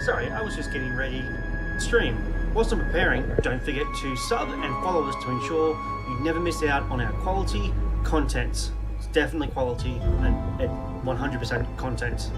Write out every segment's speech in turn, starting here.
Sorry, I was just getting ready to stream. Whilst I'm preparing, don't forget to sub and follow us to ensure you never miss out on our quality content. It's definitely quality and 100% content.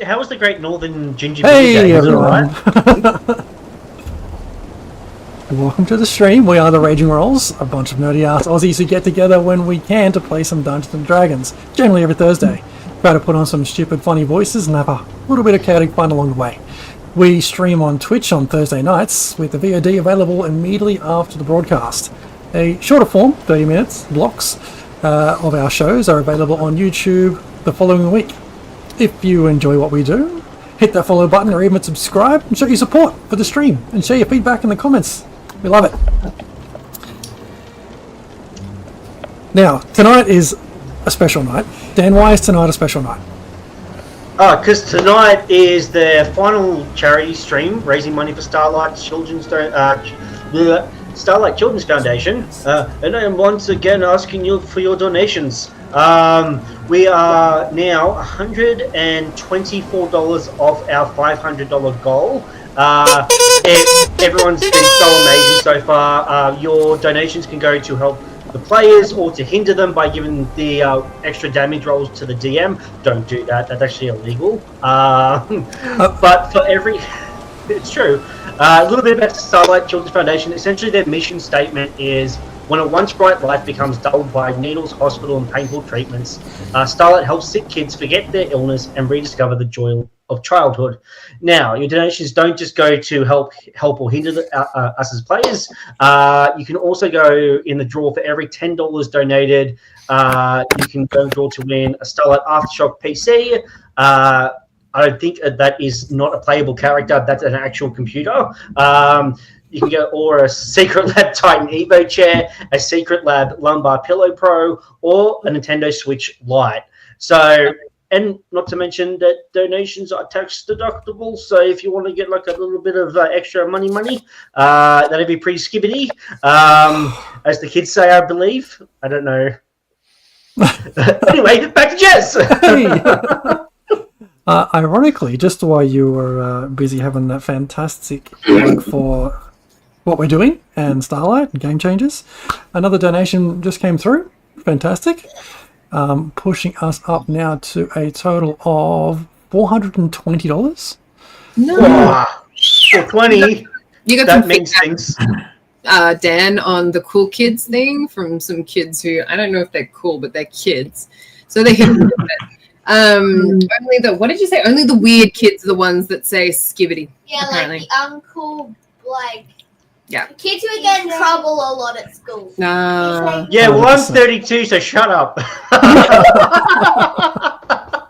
How was the Great Northern Ginger Beer Day? Everyone! Welcome to the stream. We are the Raging Rolls, a bunch of nerdy ass Aussies who get together when we can to play some Dungeons and Dragons, generally every Thursday. Try to put on some stupid funny voices and have a little bit of chaotic fun along the way. We stream on Twitch on Thursday nights, with the VOD available immediately after the broadcast. A shorter form, 30 minutes, blocks, of our shows are available on YouTube the following week. If you enjoy what we do, hit that follow button or even subscribe and show your support for the stream and share your feedback in the comments. We love it. Now, tonight is a special night. Dan, why is tonight a special night? Because tonight is the final charity stream raising money for Starlight Children's Foundation, and I am once again asking you for your donations. We are now $124 off our $500 goal. Everyone's been so amazing so far. Your donations can go to help the players or to hinder them by giving the extra damage rolls to the DM. Don't do that. That's actually illegal. But for every... It's true. A little bit about Starlight Children's Foundation. Essentially, their mission statement is, when a once bright life becomes dulled by needles, hospital, and painful treatments, Starlight helps sick kids forget their illness and rediscover the joy of childhood. Now, your donations don't just go to help or hinder us as players. You can also go in the draw for every $10 donated. You can go draw to win a Starlight Aftershock PC. I don't think that is not a playable character. That's an actual computer. You can get or a Secret Lab Titan Evo chair, a Secret Lab Lumbar Pillow Pro, or a Nintendo Switch Lite. So, and not to mention that donations are tax deductible. So if you want to get like a little bit of extra money, that'd be pretty skibbity. As the kids say, I believe. I don't know. Anyway, back to Jess. Hey. Ironically, just while you were busy having that fantastic work for what we're doing and Starlight and Game Changers, another donation just came through. Fantastic. Pushing us up now to a total of $420. No. Wow. 420. You got that means things. Dan, on the cool kids thing from some kids who, I don't know if they're cool, but they're kids. So they only the, what did you say? Only the weird kids are the ones that say skibbity. Yeah, apparently. like the uncool, like, yeah, kids who get in trouble a lot at school. No. Yeah, well, I'm 32, so shut up.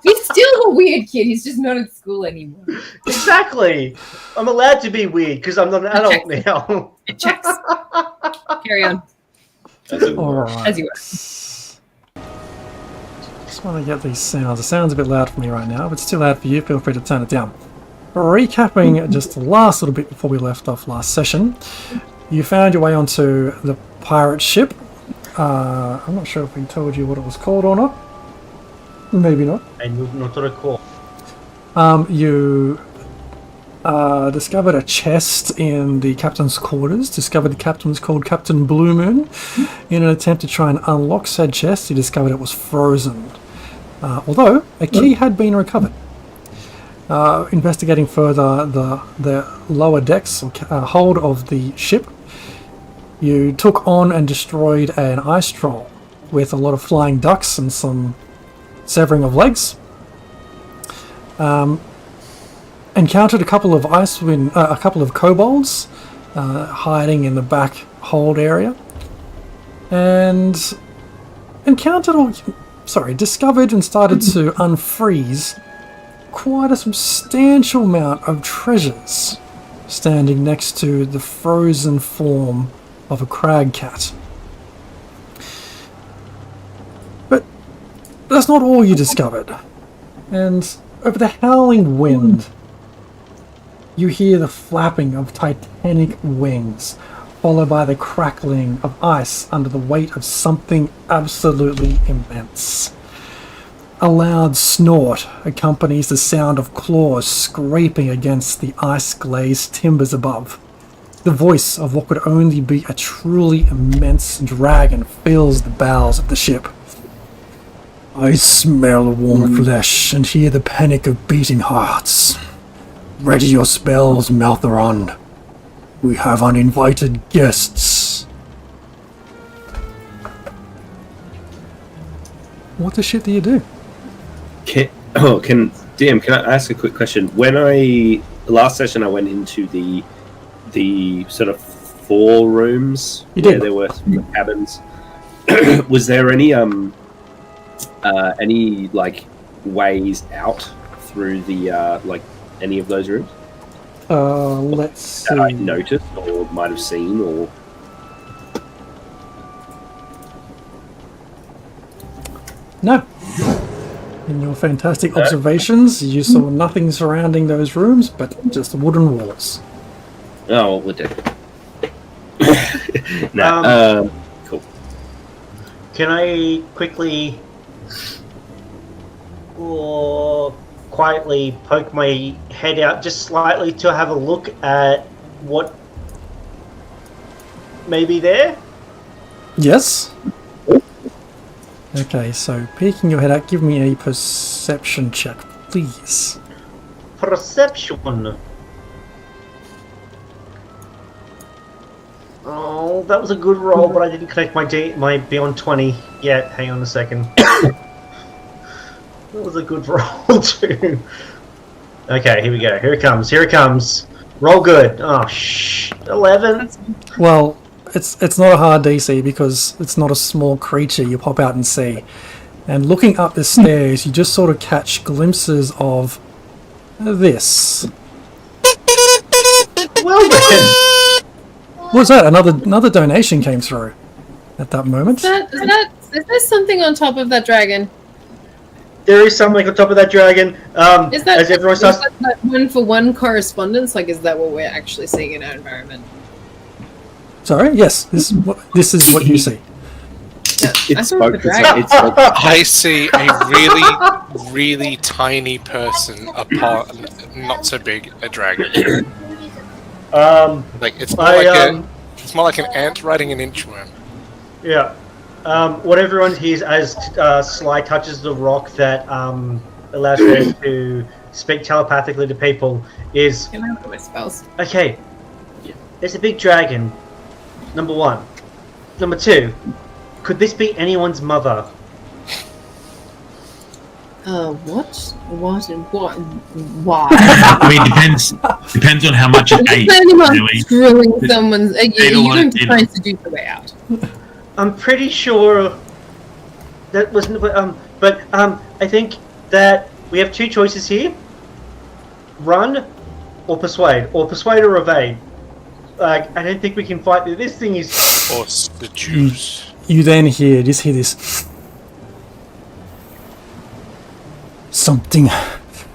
He's still a weird kid. He's just not at school anymore. Exactly. I'm allowed to be weird because I'm not an adult now. It checks. Carry on. All right. As you were. Just want to get these sounds. The sound's a bit loud for me right now. If it's too loud for you, feel free to turn it down. Recapping just the last little bit before we left off last session, you found your way onto the pirate ship. I'm not sure if we told you what it was called or not. Maybe not. I do not recall. You discovered a chest in the captain's quarters. Discovered the captain was called Captain Blue Moon. In an attempt to try and unlock said chest, you discovered it was frozen. Although a key had been recovered. Investigating further the lower decks or hold of the ship, you took on and destroyed an ice troll with a lot of flying ducks and some severing of legs. Encountered a couple of a couple of kobolds hiding in the back hold area, and discovered and started to unfreeze quite a substantial amount of treasures standing next to the frozen form of a crag cat. But that's not all you discovered. And over the howling wind, you hear the flapping of titanic wings, followed by the crackling of ice under the weight of something absolutely immense. A loud snort accompanies the sound of claws scraping against the ice-glazed timbers above. The voice of what could only be a truly immense dragon fills the bowels of the ship. I smell warm flesh and hear the panic of beating hearts. Ready your spells, Maltheron. We have uninvited guests. What the shit do you do? Can I ask a quick question? Last session I went into the sort of 4 rooms where there were cabins. Was there any like ways out through the like any of those rooms? Let's see. That I noticed or might have seen or. No. In your fantastic observations, you saw nothing surrounding those rooms but just wooden walls. Oh, we're dead. Cool. Can I quickly quietly poke my head out just slightly to have a look at what may be there? Yes. Okay, so peeking your head out, give me a perception check, please. Perception. Oh, that was a good roll, but I didn't connect my beyond 20 yet. Hang on a second. That was a good roll too. Okay, here we go. Here it comes. Here it comes. Roll good. Oh, 11. Well, it's not a hard DC because it's not a small creature you pop out and see. And looking up the stairs, you just sort of catch glimpses of this. Well then. What was that? Another donation came through at that moment. Is there something on top of that dragon? There is something on top of that dragon. Is that, as everyone starts... that one-for-one correspondence? Like, is that what we're actually seeing in our environment? Sorry? Yes, this is what you see. It's like I see a really, really tiny person, not so big, a dragon. Like it's more like an ant riding an inchworm. Yeah. What everyone hears as Sly touches the rock that allows her to speak telepathically to people is... Can I look at my spells? Okay, there's a big dragon, number 1. Number 2, could this be anyone's mother? What? What and what? Why? I mean, depends on how much it ate. Really. Screwing someone's... Are you going to try and seduce the way out? I'm pretty sure that wasn't... But I think that we have 2 choices here. Run or persuade. Or persuade or evade. I don't think we can fight. This thing is... Or seduce. You then hear this. Something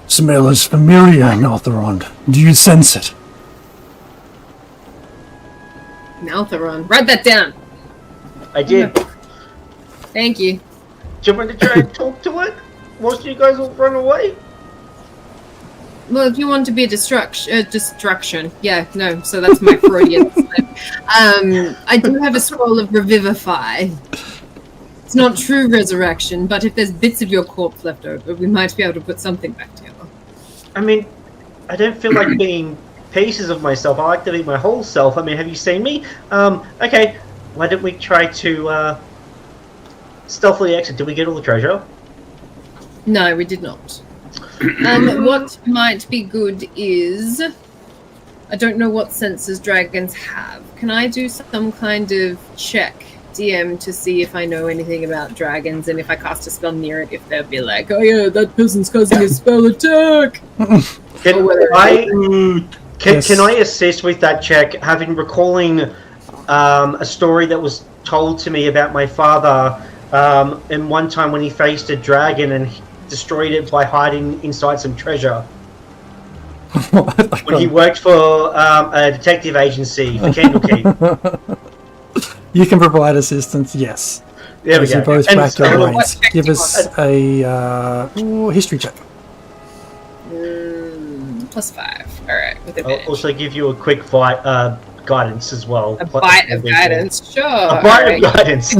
smells familiar, Maltheron. Do you sense it? Maltheron. Write that down. I did. Thank you. Do you want to try and talk to it? whilst you guys all run away? Well, if you want to be a destruction, yeah, no. So that's my Freudian slip. I do have a scroll of revivify. It's not true resurrection, but if there's bits of your corpse left over, we might be able to put something back together. I mean, I don't feel like being pieces of myself. I like to be my whole self. I mean, have you seen me? Okay. Why don't we try to stealthily exit? Did we get all the treasure? No, we did not. What might be good is... I don't know what senses dragons have. Can I do some kind of check, DM, to see if I know anything about dragons, and if I cast a spell near it, if they'll be like, oh yeah, that person's causing a spell attack! Can I assist with that check, having recalling a story that was told to me about my father in one time when he faced a dragon and destroyed it by hiding inside some treasure. When he worked for a detective agency for Candlekeep. You can provide assistance, yes. There we As you go. both And back your so- brains. Give us a history check. +5. Alright, with I'll advantage. also give you a quick guidance as well. A bite of guidance, sure. A bite of guidance.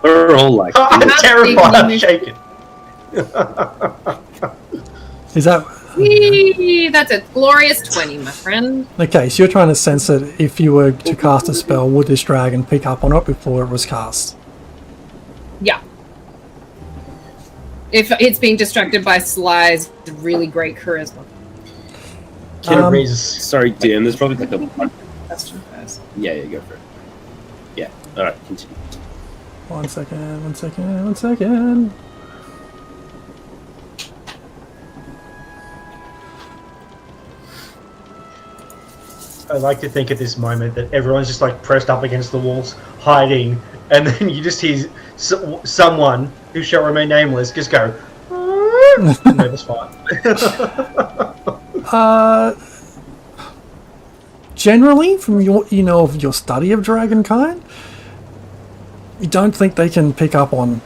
We're all like, I'm terrified. I'm shaking. Is that... Whee! That's a glorious 20, my friend. Okay, so you're trying to sense that if you were to cast a spell, would this dragon pick up on it before it was cast? Yeah. If it's being distracted by Sly's really great charisma. sorry, DM, there's probably like a... Question first. Yeah, go for it. Yeah, alright, continue. One second. I like to think at this moment that everyone's just like pressed up against the walls, hiding, and then you just hear someone who shall remain nameless just go. No, that's fine. Generally, from your of your study of dragonkind, you don't think they can pick up on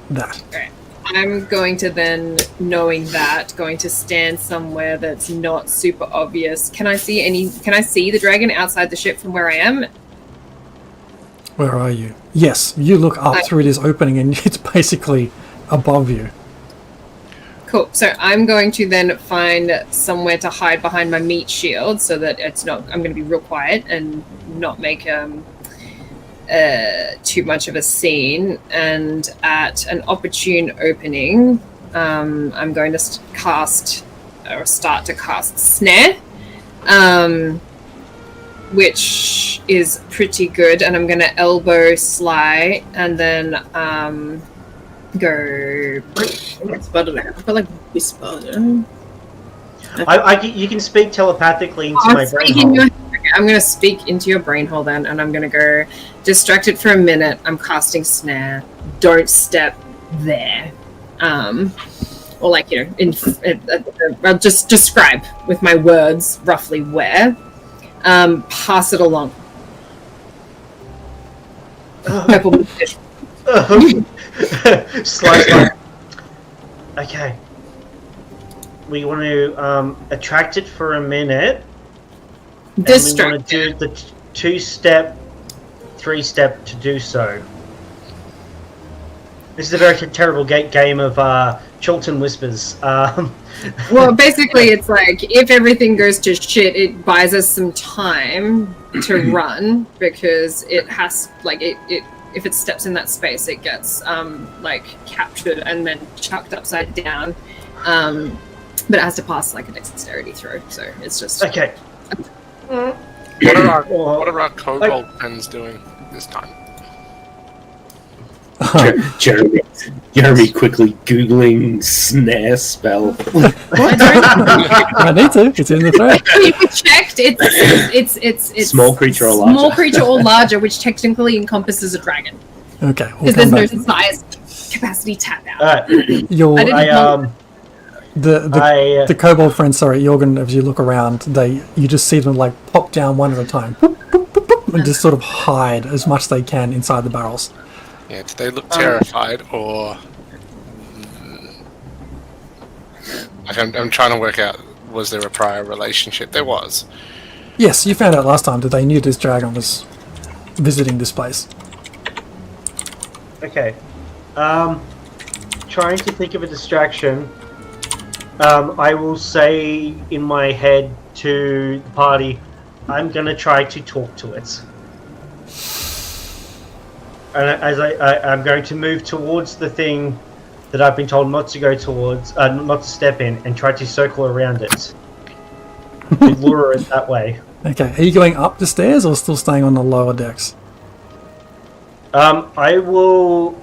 that. Alright. I'm going to then, knowing that, going to stand somewhere that's not super obvious. Can I see the dragon outside the ship from where I am? Where are you? Yes, you look up through this opening and it's basically above you. Cool. So I'm going to then find somewhere to hide behind my meat shield so that it's not... I'm going to be real quiet and not make too much of a scene. And at an opportune opening, I'm going to start to cast Snare, which is pretty good. And I'm going to elbow Sly and then go... I've got like whisper. You can speak telepathically into my brain hole. I'm going to speak into your brain hole then, and I'm going to go distracted for a minute. I'm casting Snare. Don't step there. Or like, I'll just describe with my words roughly where. Pass it along. Purple fish. Slice. Okay. We want to attract it for a minute. Distract. And we want to do the 2-step, 3-step to do so. This is a very terrible game of Chilton Whispers. Well, basically, it's like if everything goes to shit, it buys us some time to run because it has if it steps in that space, it gets captured and then chucked upside down. But it has to pass like a dexterity throw, so it's just okay. What are our kobold friends doing this time? Jeremy quickly googling snare spell. I need to. It's in the thread. We checked. It's small creature or larger. Small creature or larger, which technically encompasses a dragon. Okay. Because there's no size capacity tap out. The kobold friends, sorry, Jorgen, as you look around, you just see them like pop down one at a time, and just sort of hide as much as they can inside the barrels. Yeah, do they look terrified or I'm trying to work out, was there a prior relationship? There was. Yes, you found out last time that they knew this dragon was visiting this place. Okay. Trying to think of a distraction. I will say in my head to the party, I'm going to try to talk to it. And as I'm going to move towards the thing that I've been told not to go towards, not to step in, and try to circle around it. And lure it that way. Okay, are you going up the stairs or still staying on the lower decks? I will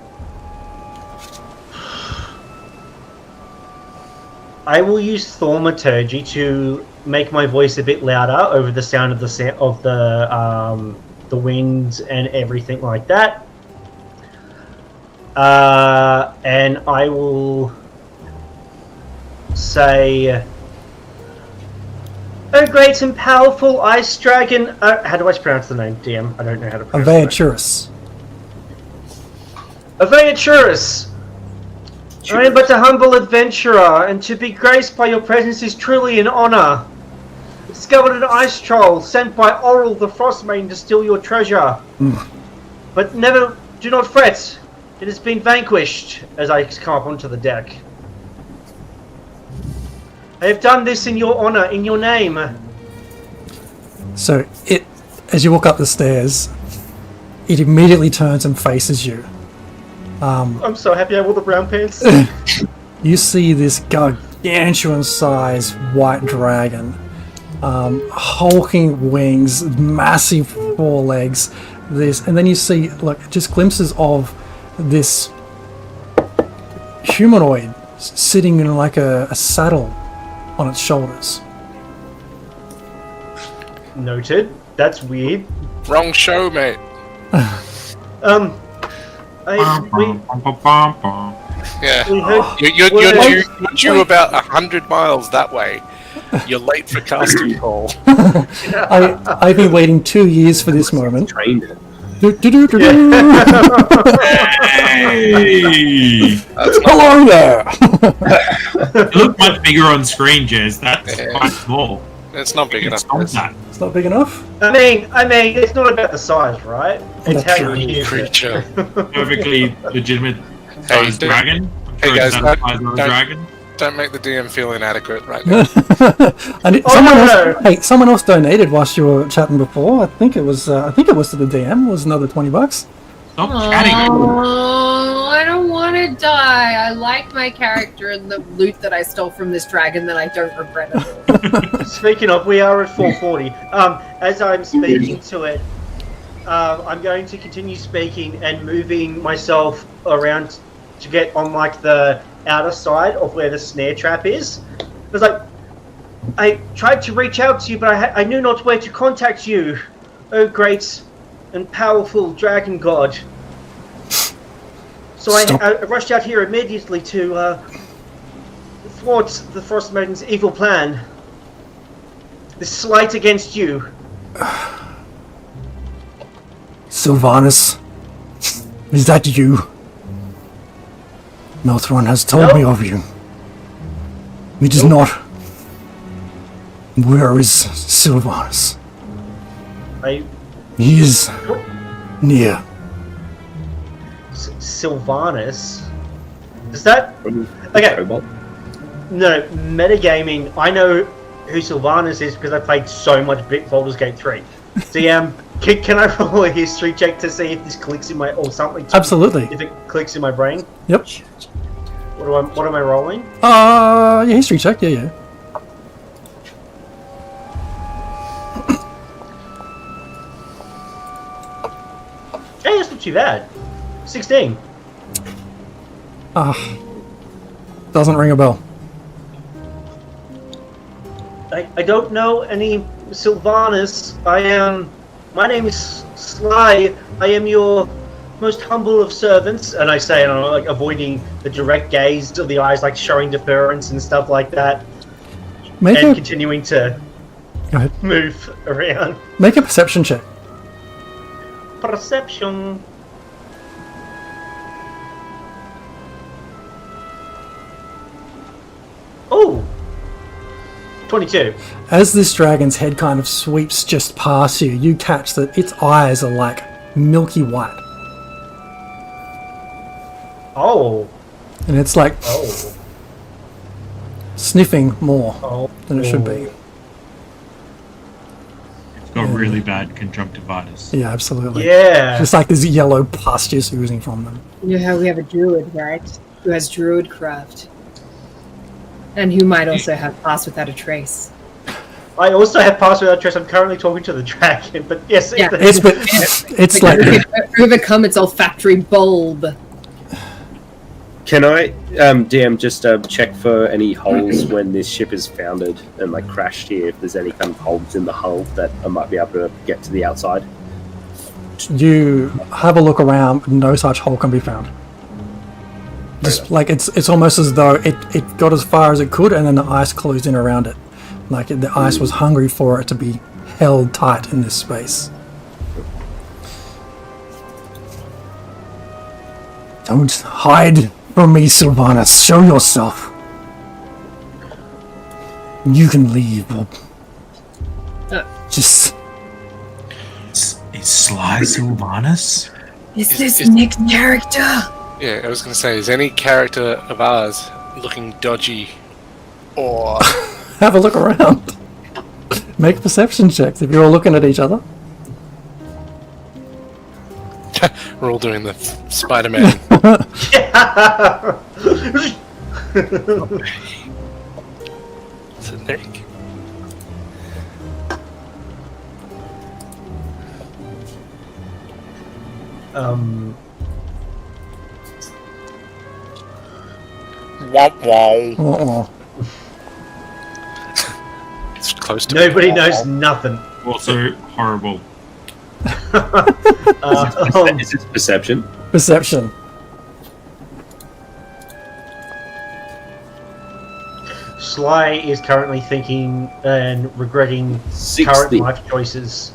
use thaumaturgy to make my voice a bit louder over the sound of the wind and everything like that. And I will say, "Oh, great and powerful ice dragon." How do I pronounce the name, DM? I don't know how to pronounce it. Aveaturus. Aveaturus! I am but a humble adventurer, and to be graced by your presence is truly an honor. I discovered an ice troll sent by Oral the Frostmaiden to steal your treasure. But do not fret. It has been vanquished, as I come up onto the deck. I have done this in your honor, in your name. So as you walk up the stairs, it immediately turns and faces you. I'm so happy I wore the brown pants. You see this gargantuan-sized white dragon, hulking wings, massive forelegs. And then you see just glimpses of this humanoid sitting in like a saddle on its shoulders. Noted. That's weird. Wrong show, mate. Yeah. We heard, You're due about 100 miles that way. You're late for casting call. I've been waiting 2 years for this moment. Trained it. Hey! Hello there! You look much bigger on screen, Jez. That's quite small. It's not big enough. It's not big enough? I mean, it's not about the size, right? It's That's how true. you use it. Creature. Perfectly legitimate Hey, sized dragon. hey, guys, Size of a dragon. Don't make the DM feel inadequate right now. Someone else donated whilst you were chatting before. I think it was to the DM. It was another $20. Stop chatting. Oh, I don't want to die. I like my character and the loot that I stole from this dragon that I don't regret at all. Speaking of, we are at 4:40. As I'm speaking to it, I'm going to continue speaking and moving myself around to get on like the outer side of where the snare trap is. It was like, I tried to reach out to you, but I knew not where to contact you. Oh, great and powerful dragon god. So I rushed out here immediately to thwart the Frostmaiden's evil plan. This slight against you. Sylvanus, is that you? Melthron has told me of you. It is not. Where is Sylvanus? He is near. Sylvanus? Is that... Okay. No, metagaming. I know who Sylvanus is because I played so much Baldur's Gate 3. DM, can I roll a history check to see if this clicks in my... or something? Absolutely. If it clicks in my brain? Yep. What am I rolling? Yeah, history check, yeah. Hey, that's not too bad. 16. Doesn't ring a bell. I don't know any Sylvanus. My name is Sly. I am your most humble of servants. And I say, and I'm like avoiding the direct gaze of the eyes, like showing deference and stuff like that. Continuing to move around. Make a perception check. Perception. Oh! 22. As this dragon's head kind of sweeps just past you, you catch that its eyes are like milky white. Oh. And it's like Oh. sniffing more Oh. than it should be. It's got really bad conjunctivitis. Yeah, absolutely. Yeah. Just like this yellow pus just oozing from them. You know how we have a druid, right? Who has druid craft. And who might also have pass without a trace. I also have passed without trace. I'm currently talking to the dragon, but yes, Yeah. It's like overcome its olfactory bulb. Can I, DM, just check for any holes when this ship is founded and like crashed here? If there's any kind of holes in the hull that I might be able to get to the outside. you have a look around, no such hole can be found. Just like it's almost as though it got as far as it could and then the ice closed in around it. Like the ice was hungry for it to be held tight in this space. Don't hide from me, Sylvanas. Show yourself. You can leave, but just... Is Sly Sylvanas? Is this Nick's character? Yeah, I was going to say, is any character of ours looking dodgy or... Have a look around. Make perception checks if you're all looking at each other. We're all doing the Spider-Man. It's a Nick. Wow. Uh-oh. It's close to Nobody knows nothing. Also horrible. Is this perception? Perception. Sly is currently thinking and regretting 60. current life choices.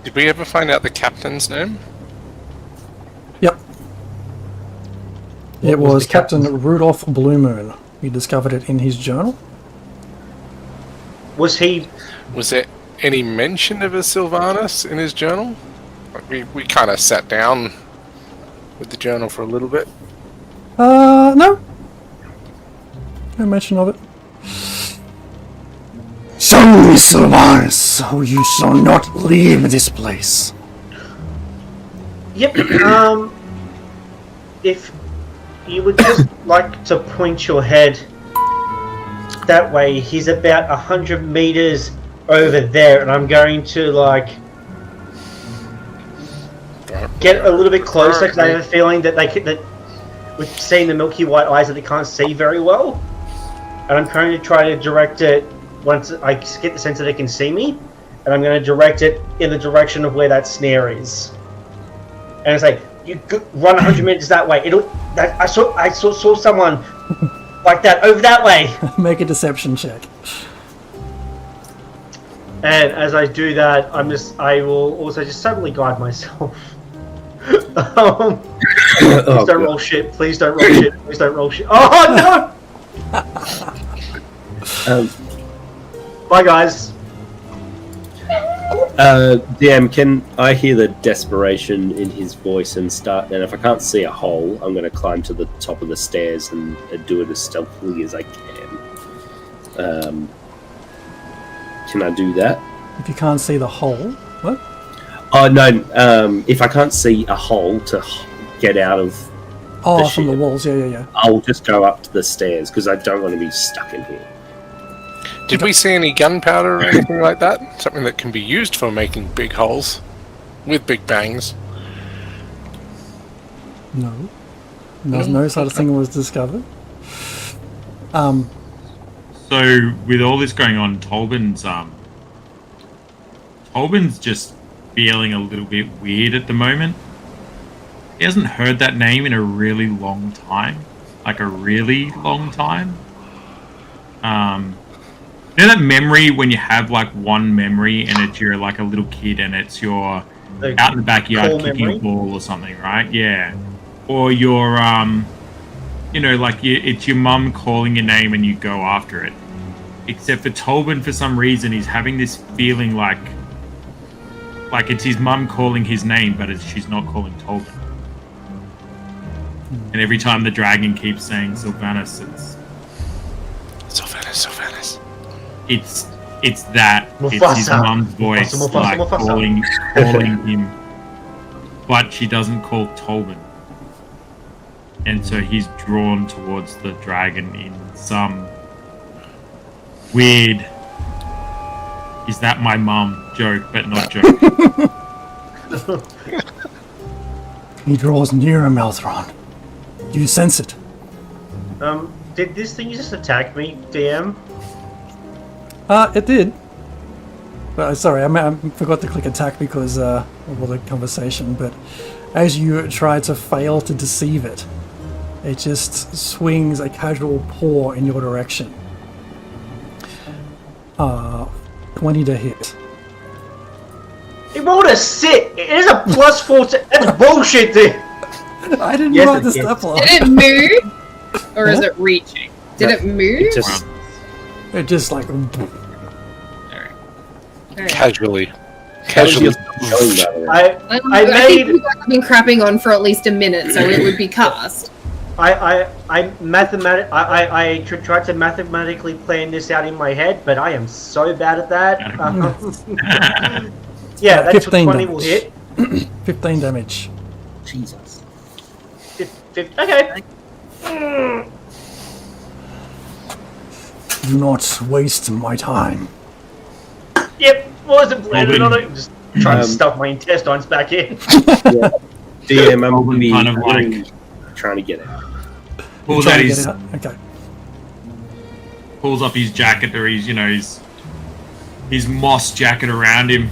Did we ever find out the captain's name? Yep. It was was the Captain captain's- Rudolph Bluemoon. You discovered it in his journal. Was he... Was there any mention of a Sylvanas in his journal? Like we kind of sat down with the journal for a little bit. No. No mention of it. Show me, Sylvanas, or you shall not leave this place. Yep, if you would just like to point your head that way, he's about 100 meters over there, and I'm going to, like, get a little bit closer, because I have a feeling that that with seeing the milky white eyes that they can't see very well, and I'm going to try to direct it once I get the sense that they can see me, and I'm going to direct it in the direction of where that snare is. And it's like, you run 100 meters that way. I saw someone like that over that way. Make a deception check. And as I do that, I will also just suddenly guide myself. Please don't roll shit. Please don't roll shit. Please don't roll shit. Oh no! Bye, guys. DM, can I hear the desperation in his voice and start? And if I can't see a hole, I'm going to climb to the top of the stairs and do it as stealthily as I can. Can I do that? If you can't see the hole, what? Oh no! If I can't see a hole to get out of, Oh, from the walls. Yeah. I'll just go up to the stairs because I don't want to be stuck in here. Did we see any gunpowder or anything like that? Something that can be used for making big holes with big bangs. No. No such thing was discovered. So with all this going on, Tolbin's just feeling a little bit weird at the moment. He hasn't heard that name in a really long time. Like a really long time. You know that memory when you have like one memory and it's you're like a little kid and it's your out in the backyard kicking a ball or something, right? Yeah. or your it's your mum calling your name and you go after it. Except for Tolbin, for some reason, he's having this feeling like it's his mum calling his name, but she's not calling Tolbin. And every time the dragon keeps saying Sylvanas, Sylvanas. It's that. Mufasa. It's his mum's voice Mufasa. calling him, but she doesn't call Tolbin. And so he's drawn towards the dragon in some weird, is that my mum joke, but not joke. He draws nearer, Malthron. You sense it. Did this thing just attack me, DM? It did. Sorry, I forgot to click attack because of all the conversation, but as you try to fail to deceive it, it just swings a casual paw in your direction. 20 to hit. It rolled a 6! It is a +4 to... That's bullshit, dude! I didn't Yes, write it this did. stuff off. Did it move? Or is it reaching? Did it move? It just It just like... Alright. Casually. going by the way. I think made... you guys have been crapping on for at least a minute, so it would be cast. I tried to mathematically plan this out in my head, but I am so bad at that. Yeah, that's what 15 20 will hit. 15 damage. Jesus. Okay. Do not waste my time. Yep, wasn't planning on Robin. it. Just trying to stuff my intestines back in. DM, I'm going to be Kind of like- trying to get it. Pulls Try out to get his, out. Okay. pulls up his jacket, or his his moss jacket around him,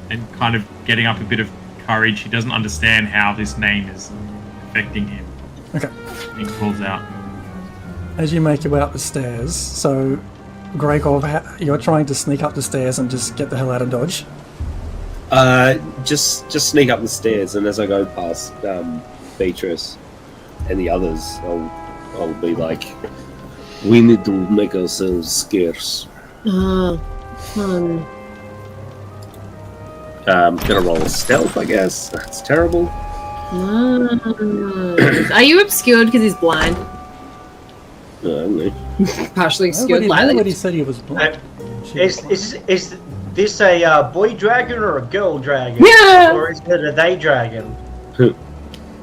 and kind of getting up a bit of courage. He doesn't understand how this name is affecting him. Okay. He pulls out. As you make your way up the stairs, so Gregor, you're trying to sneak up the stairs and just get the hell out of Dodge. Just sneak up the stairs, and as I go past Beatrice and the others, I'll be like, we need to make ourselves scarce. Fun. Gonna roll a stealth, I guess. That's terrible. Are you obscured because he's blind? I don't know. Partially obscured. Nobody Lightly. said he was blind. Is this a boy dragon or a girl dragon? Yeah. Or is it a they dragon?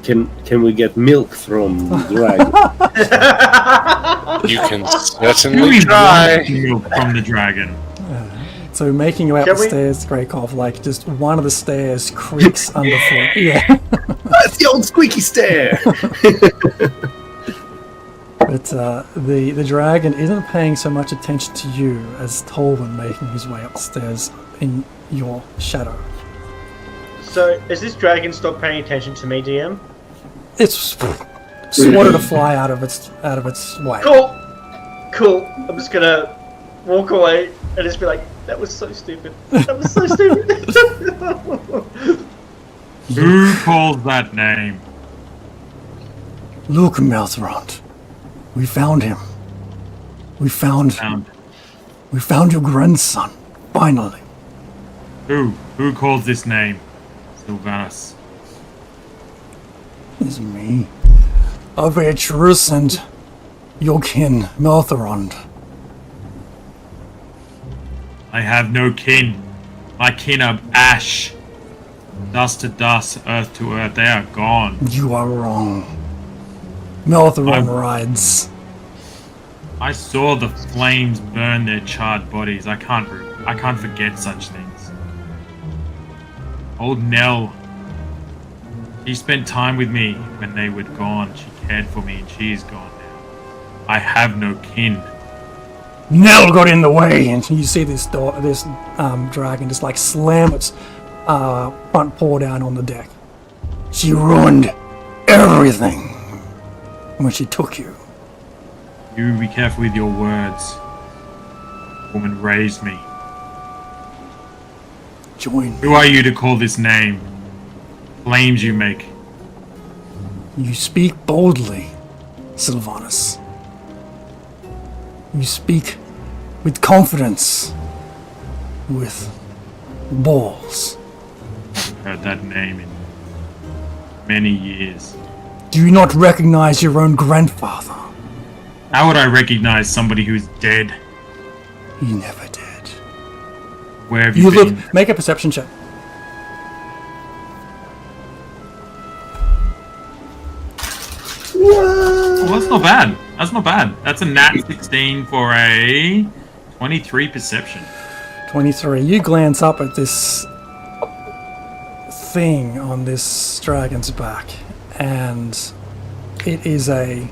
Can we get milk from the dragon? You can Who certainly is try. milk from the dragon? So making you out Can the we- stairs, Gregor, like just one of the stairs creaks underfoot. Yeah. That's the old squeaky stair. But the dragon isn't paying so much attention to you as Tolwyn making his way upstairs in your shadow. So, has this dragon stopped paying attention to me, DM? It's swatted a fly out of its way. Cool. I'm just gonna walk away and just be like, that was so stupid. That was so stupid. Who calls that name? Look, Malthrond, we found him. We found your grandson. Finally. Who calls this name? Sylvanas. It's me. Avetrus and your kin, Malthrond. I have no kin. My kin are ash. Dust to dust, earth to earth. They are gone. You are wrong. Malthrond I'm- rides. I saw the flames burn their charred bodies. I can't forget such things. Old Nell. She spent time with me when they were gone. She cared for me, and she is gone now. I have no kin. Nell got in the way, and you see this dragon just like slam its front paw down on the deck. She ruined everything when she took you. You be careful with your words. The woman raised me. Join me. Who are you to call this name? Flames you make. You speak boldly, Sylvanas. You speak with confidence, with balls. I've heard that name in many years. Do you not recognize your own grandfather? How would I recognize somebody who's dead? He never did. Where have you been? Make a perception check. Oh, that's not bad. That's not bad. That's a nat 16 for a 23 perception. 23. You glance up at this thing on this dragon's back, and it is a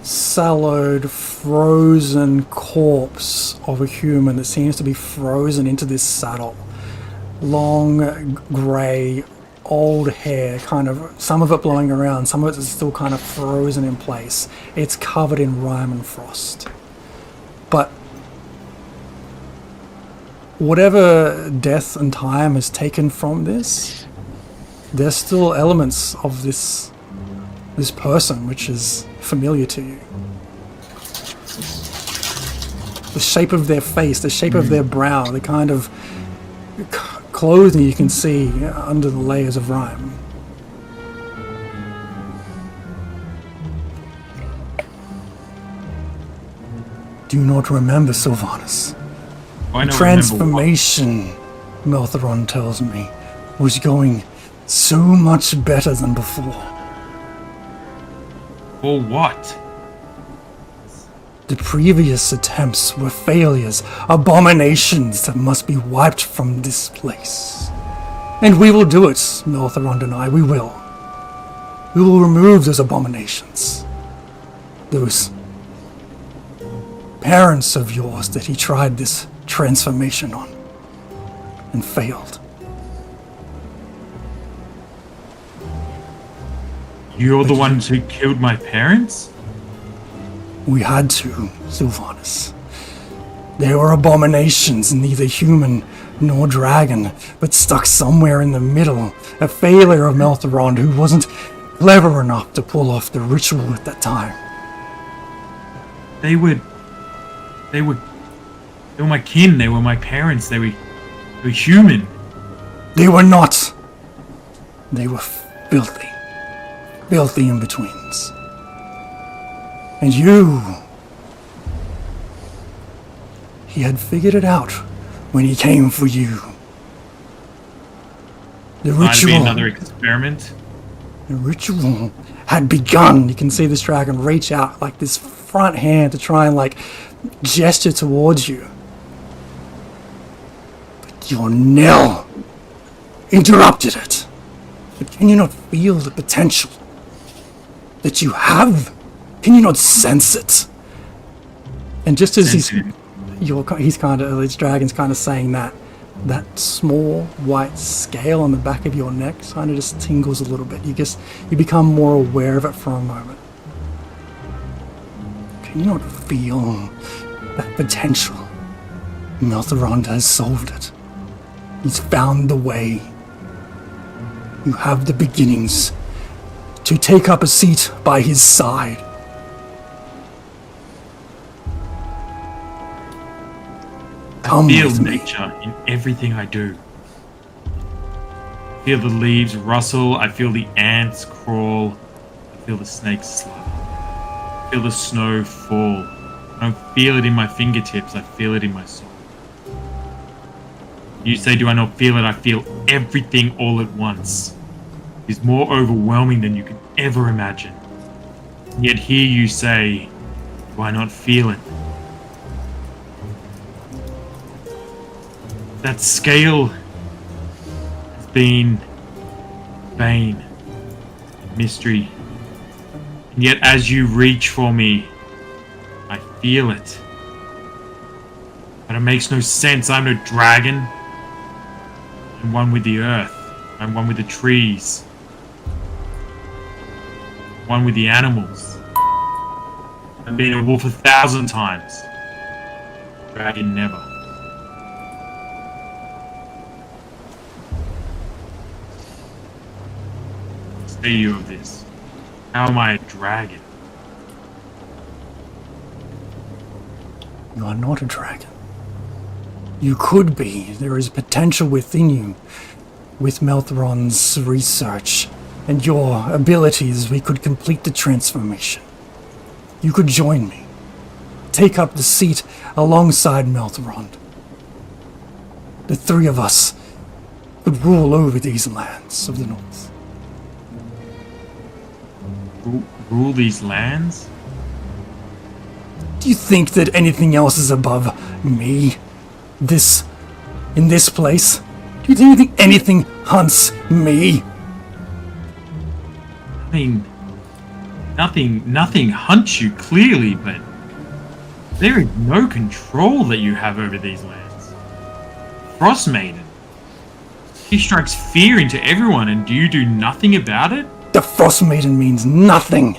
sallowed, frozen corpse of a human that seems to be frozen into this saddle. Long, grey, old hair, kind of, some of it blowing around, some of it is still kind of frozen in place. It's covered in rime and frost. But whatever death and time has taken from this, there's still elements of this person which is familiar to you. The shape of their face, the shape of their brow, the kind of clothing you can see under the layers of rime. Do you not remember, Sylvanas? I The don't transformation, Meltheron tells me, was going so much better than before. For what? The previous attempts were failures, abominations that must be wiped from this place. And we will do it, Meltheron and I, we will. We will remove those abominations. Those parents of yours that he tried this transformation on and failed. You're the ones who killed my parents? We had to, Sylvanas. They were abominations, neither human nor dragon, but stuck somewhere in the middle. A failure of Meltheron who wasn't clever enough to pull off the ritual at that time. They were my kin, they were my parents, they were human. They were not. They were filthy. Filthy in-betweens. And you... He had figured it out when he came for you. The Might be ritual... another experiment. The ritual had begun. You can see this dragon reach out like this front hand to try and like gesture towards you. But your knell interrupted it. But can you not feel the potential that you have? Can you not sense it? And just as this dragon's kind of saying that small white scale on the back of your neck kind of just tingles a little bit. You become more aware of it for a moment. Can you not feel that potential? Meltheron has solved it. He's found the way. You have the beginnings to take up a seat by his side. Come I feel with me. nature in everything I do. I feel the leaves rustle, I feel the ants crawl, I feel the snakes slither. I feel the snow fall. I don't feel it in my fingertips, I feel it in my soul. You say, do I not feel it? I feel everything all at once. It's more overwhelming than you could ever imagine. Yet here you say, do I not feel it? That scale has been vain, mystery. And yet as you reach for me, I feel it. But it makes no sense. I'm no dragon. I'm one with the earth. I'm one with the trees. One with the animals. I've been a wolf 1,000 times. Dragon never. Say you of this. How am I a dragon? You are not a dragon. You could be. There is potential within you. With Meltheron's research and your abilities, we could complete the transformation. You could join me. Take up the seat alongside Meltheron. The three of us could rule over these lands of the north. Rule these lands? Do you think that anything else is above me? In this place? Do you think anything hunts me? I mean, nothing hunts you clearly, but there is no control that you have over these lands. Frostmaiden. She strikes fear into everyone, and do you do nothing about it? The Frostmaiden means nothing.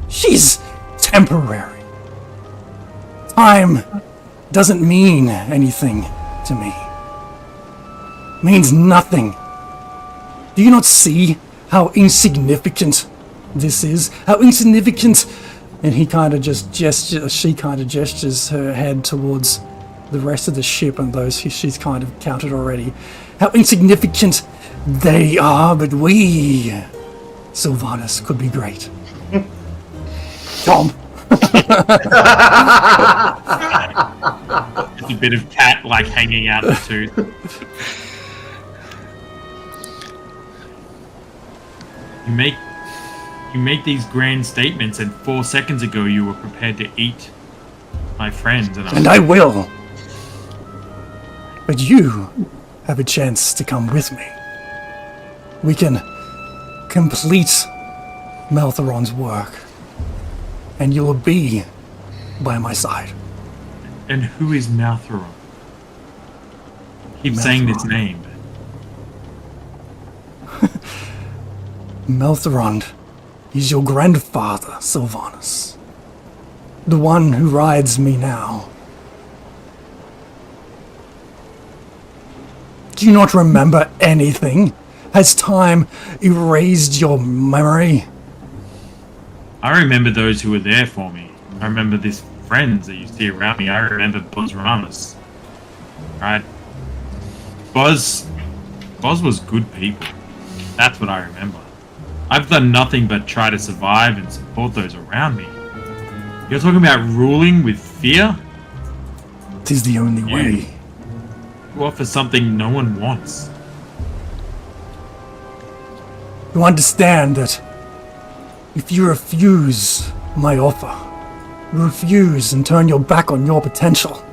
She's temporary. Time doesn't mean anything to me. Means nothing. Do you not see how insignificant this is? How insignificant? And he kind of just gestures, she kind of gestures her head towards the rest of the ship and those who she's kind of counted already. How insignificant they are, but we, Sylvanas, could be great. Tom. Just a bit of cat like hanging out the tooth. You make these grand statements, and 4 seconds ago you were prepared to eat my friends, and I will. But you have a chance to come with me. We can complete Meltheron's work, and you'll be by my side. And who is Meltheron? Keep saying this name. Meltheron is your grandfather, Sylvanas. The one who rides me now. Do you not remember anything? Has time erased your memory? I remember those who were there for me. I remember these friends that you see around me. I remember Buzz Ramos. Right? Buzz was good people. That's what I remember. I've done nothing but try to survive and support those around me. You're talking about ruling with fear? 'Tis the only way. You offer something no one wants. You understand that if you refuse my offer, refuse and turn your back on your potential,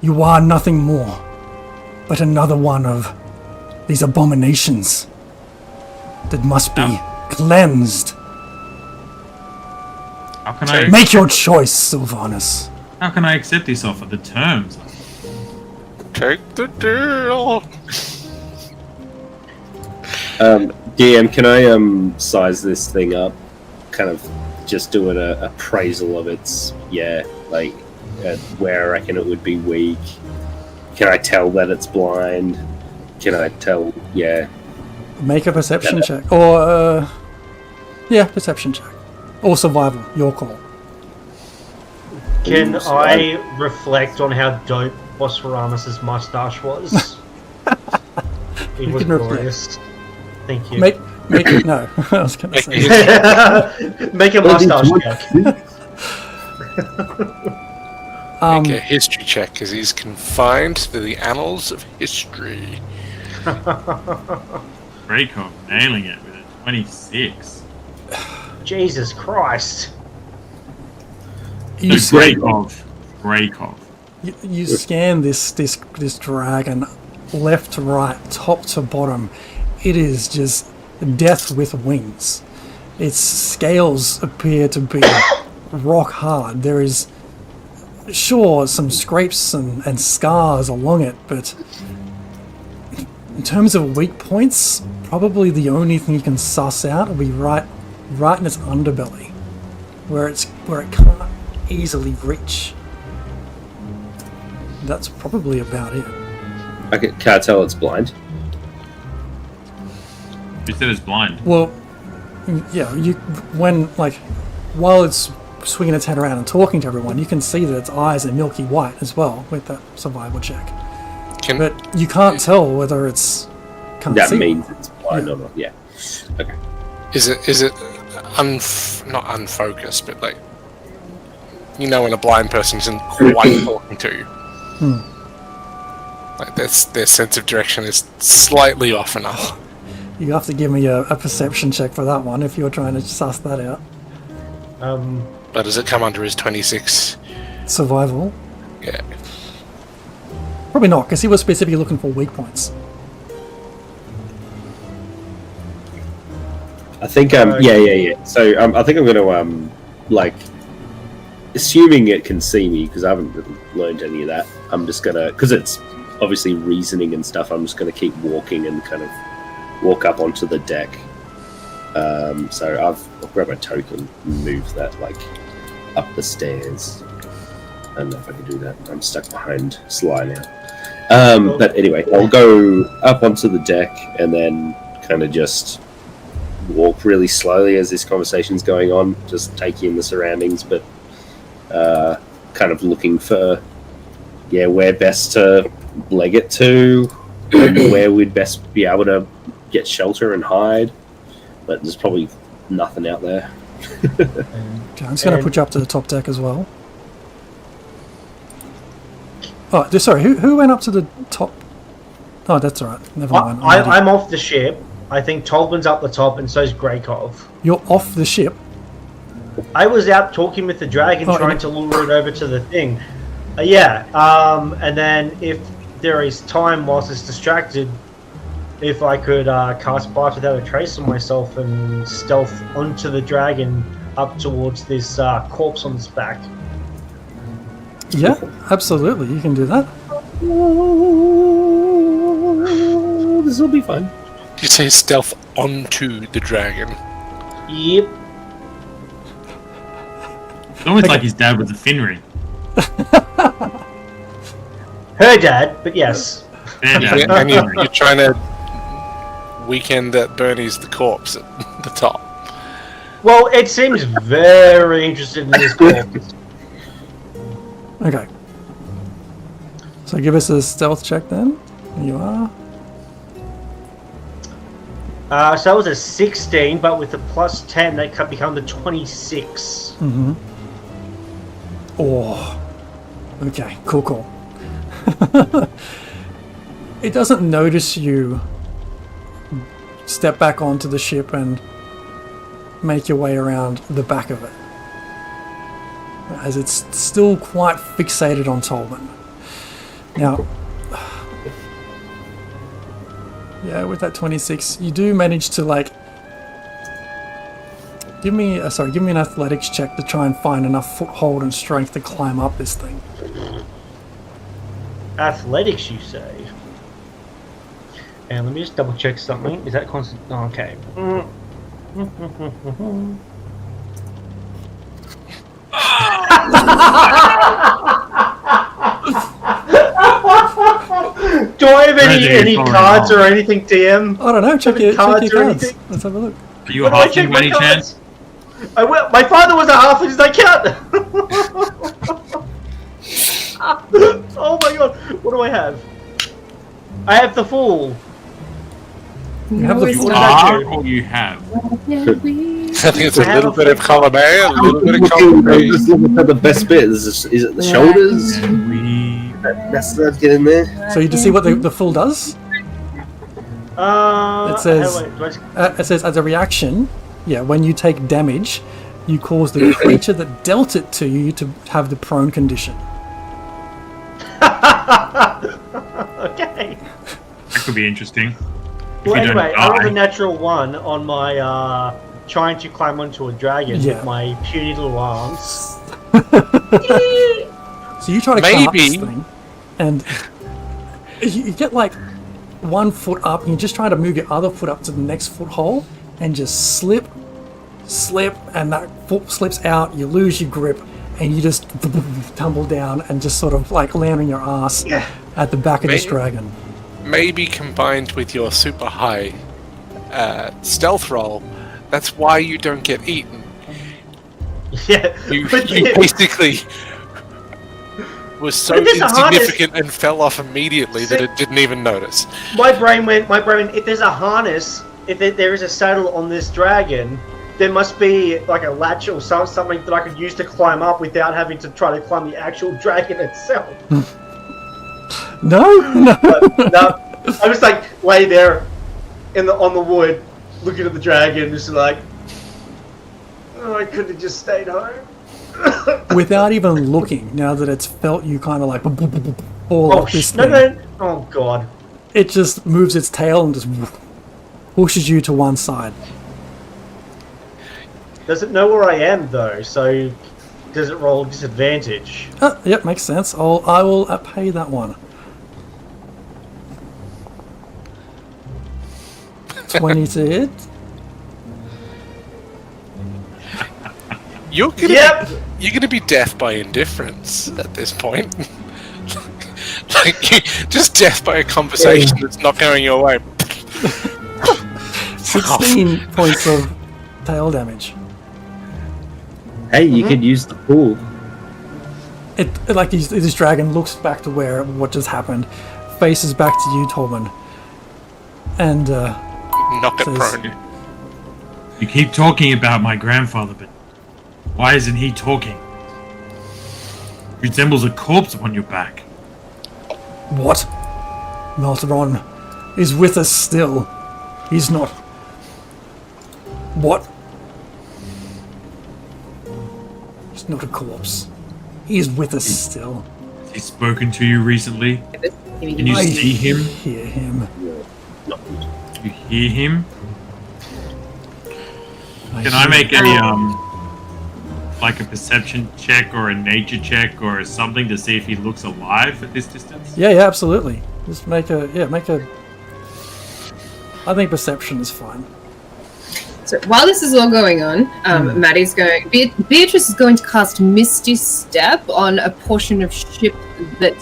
you are nothing more but another one of these abominations that must be cleansed. How can I make your choice, Sylvanas? How can I accept this offer? The terms. Take the deal. DM, can I size this thing up? Kind of just do an appraisal of its where I reckon it would be weak. Can I tell that it's blind? Can I tell? Yeah. Make a perception check, or perception check, or survival. Your call. Can I reflect on how dope Bosphoramus' mustache was? It was glorious. Thank you. Make it no. I was going to say. Make a mustache check. Make a history check, because he's confined to the annals of history. Breakov nailing it with a 26. Jesus Christ. Breakov. You scan this dragon left to right, top to bottom. It is just death with wings. Its scales appear to be rock hard. There is, sure, some scrapes and scars along it, but in terms of weak points, probably the only thing you can suss out will be right in its underbelly, where it can't easily reach. That's probably about it. Can I tell it's blind? You said it's blind. Well, yeah, while it's swinging its head around and talking to everyone, you can see that its eyes are milky white as well with that survival check. But you can't tell whether it's can't that see. means it's blind or not. Yeah. Okay. Is it not unfocused, but like when a blind person isn't quite talking to you, like their sense of direction is slightly off enough. You have to give me a perception check for that one if you're trying to suss that out. But does it come under his 26? Survival? Yeah. Probably not, because he was specifically looking for weak points. I think yeah. So I think I'm going to assuming it can see me because I haven't really learned any of that. I'm just gonna because it's obviously reasoning and stuff. I'm just gonna keep walking and kind of walk up onto the deck. So I'll grab a token and move that up the stairs. I don't know if I can do that. I'm stuck behind Sly now. But anyway, I'll go up onto the deck and then kind of just walk really slowly as this conversation's going on, just taking in the surroundings, but kind of looking for where best to leg it to, where we'd best be able to get shelter and hide, but there's probably nothing out there. Okay, I'm just going to put you up to the top deck as well. Oh, sorry, who went up to the top? Oh, that's alright, never mind. I'm off the ship. I think Tolman's up the top, and so's Greykov. You're off the ship? I was out talking with the dragon, trying to lure it over to the thing. And then if there is time whilst it's distracted, if I could cast Bark Without a Trace on myself and stealth onto the dragon up towards this corpse on its back. Yeah, absolutely, you can do that. This will be fun. You say stealth onto the dragon. Yep. It's almost like his dad was a Finry. Her dad, but yes. Their dad. And you're trying to weekend that Bernie's the corpse at the top. Well, it seems very interested in this corpse. Okay. So give us a stealth check then. There you are. So that was a 16, but with the plus 10, that could become the 26. Mm-hmm. Oh. Okay, cool. It doesn't notice you step back onto the ship and make your way around the back of it, as it's still quite fixated on Tolman. Now, with that 26, you do manage to give me an athletics check to try and find enough foothold and strength to climb up this thing. Athletics, you say? And let me just double check something. Is that constant? Oh, okay. Do I have any cards or anything, DM? I don't know. Check your cards. Anything? Let's have a look. Are you a halfling by any chance? My father was a halfling. Does that count? Oh my god! What do I have? I have the Fool. You have the Fool. Or you have? I think it's a little bit of column A, a little bit of column B. Just looking at the best bit. Is it the shoulders? Let's get in there. So you just see what the Fool does? It says as a reaction, when you take damage, you cause the creature that dealt it to you to have the prone condition. Okay. That could be interesting. Well, anyway, I rolled a natural 1 on my trying to climb onto a dragon with my puny little arms. So you try to climb up this thing, and you get 1 foot up, and you just try to move your other foot up to the next foothold, and just slip, and that foot slips out, you lose your grip, and you just tumble down and just sort of land on your ass at the back of this dragon. Maybe combined with your super high stealth roll, That's why you don't get eaten. Yeah. You basically was so insignificant and fell off immediately that it didn't even notice. My brain went, if there's a harness, if there is a saddle on this dragon, there must be like a latch or something that I could use to climb up without having to try to climb the actual dragon itself. No. But, no, I was like lay there on the wood, looking at the dragon, just like, oh, I could have just stayed home. Without even looking, now that it's felt you kind of like fall off this thing. No. Oh god. It just moves its tail and just pushes you to one side. Does it know where I am though? So does it roll disadvantage? Yep, makes sense. I will pay that one. 20 to hit. You're gonna be deaf by indifference at this point. Just deaf by a conversation that's not going your way. 16 points of tail damage. Hey, you could use the pool. It like this dragon looks back to what just happened, faces back to you, Torben, and knock it says, prone. You keep talking about my grandfather, but why isn't he talking? He resembles a corpse upon your back. What? Melteron is with us still. He's not. What? He's not a corpse. He's with us still. Has he spoken to you recently? Can you see him? Hear him. You hear him? Can I make a like a perception check or a nature check or something to see if he looks alive at this distance? Yeah, absolutely. Just make a. I think perception is fine. So while this is all going on, Maddie's going. Beatrice is going to cast Misty Step on a portion of ship that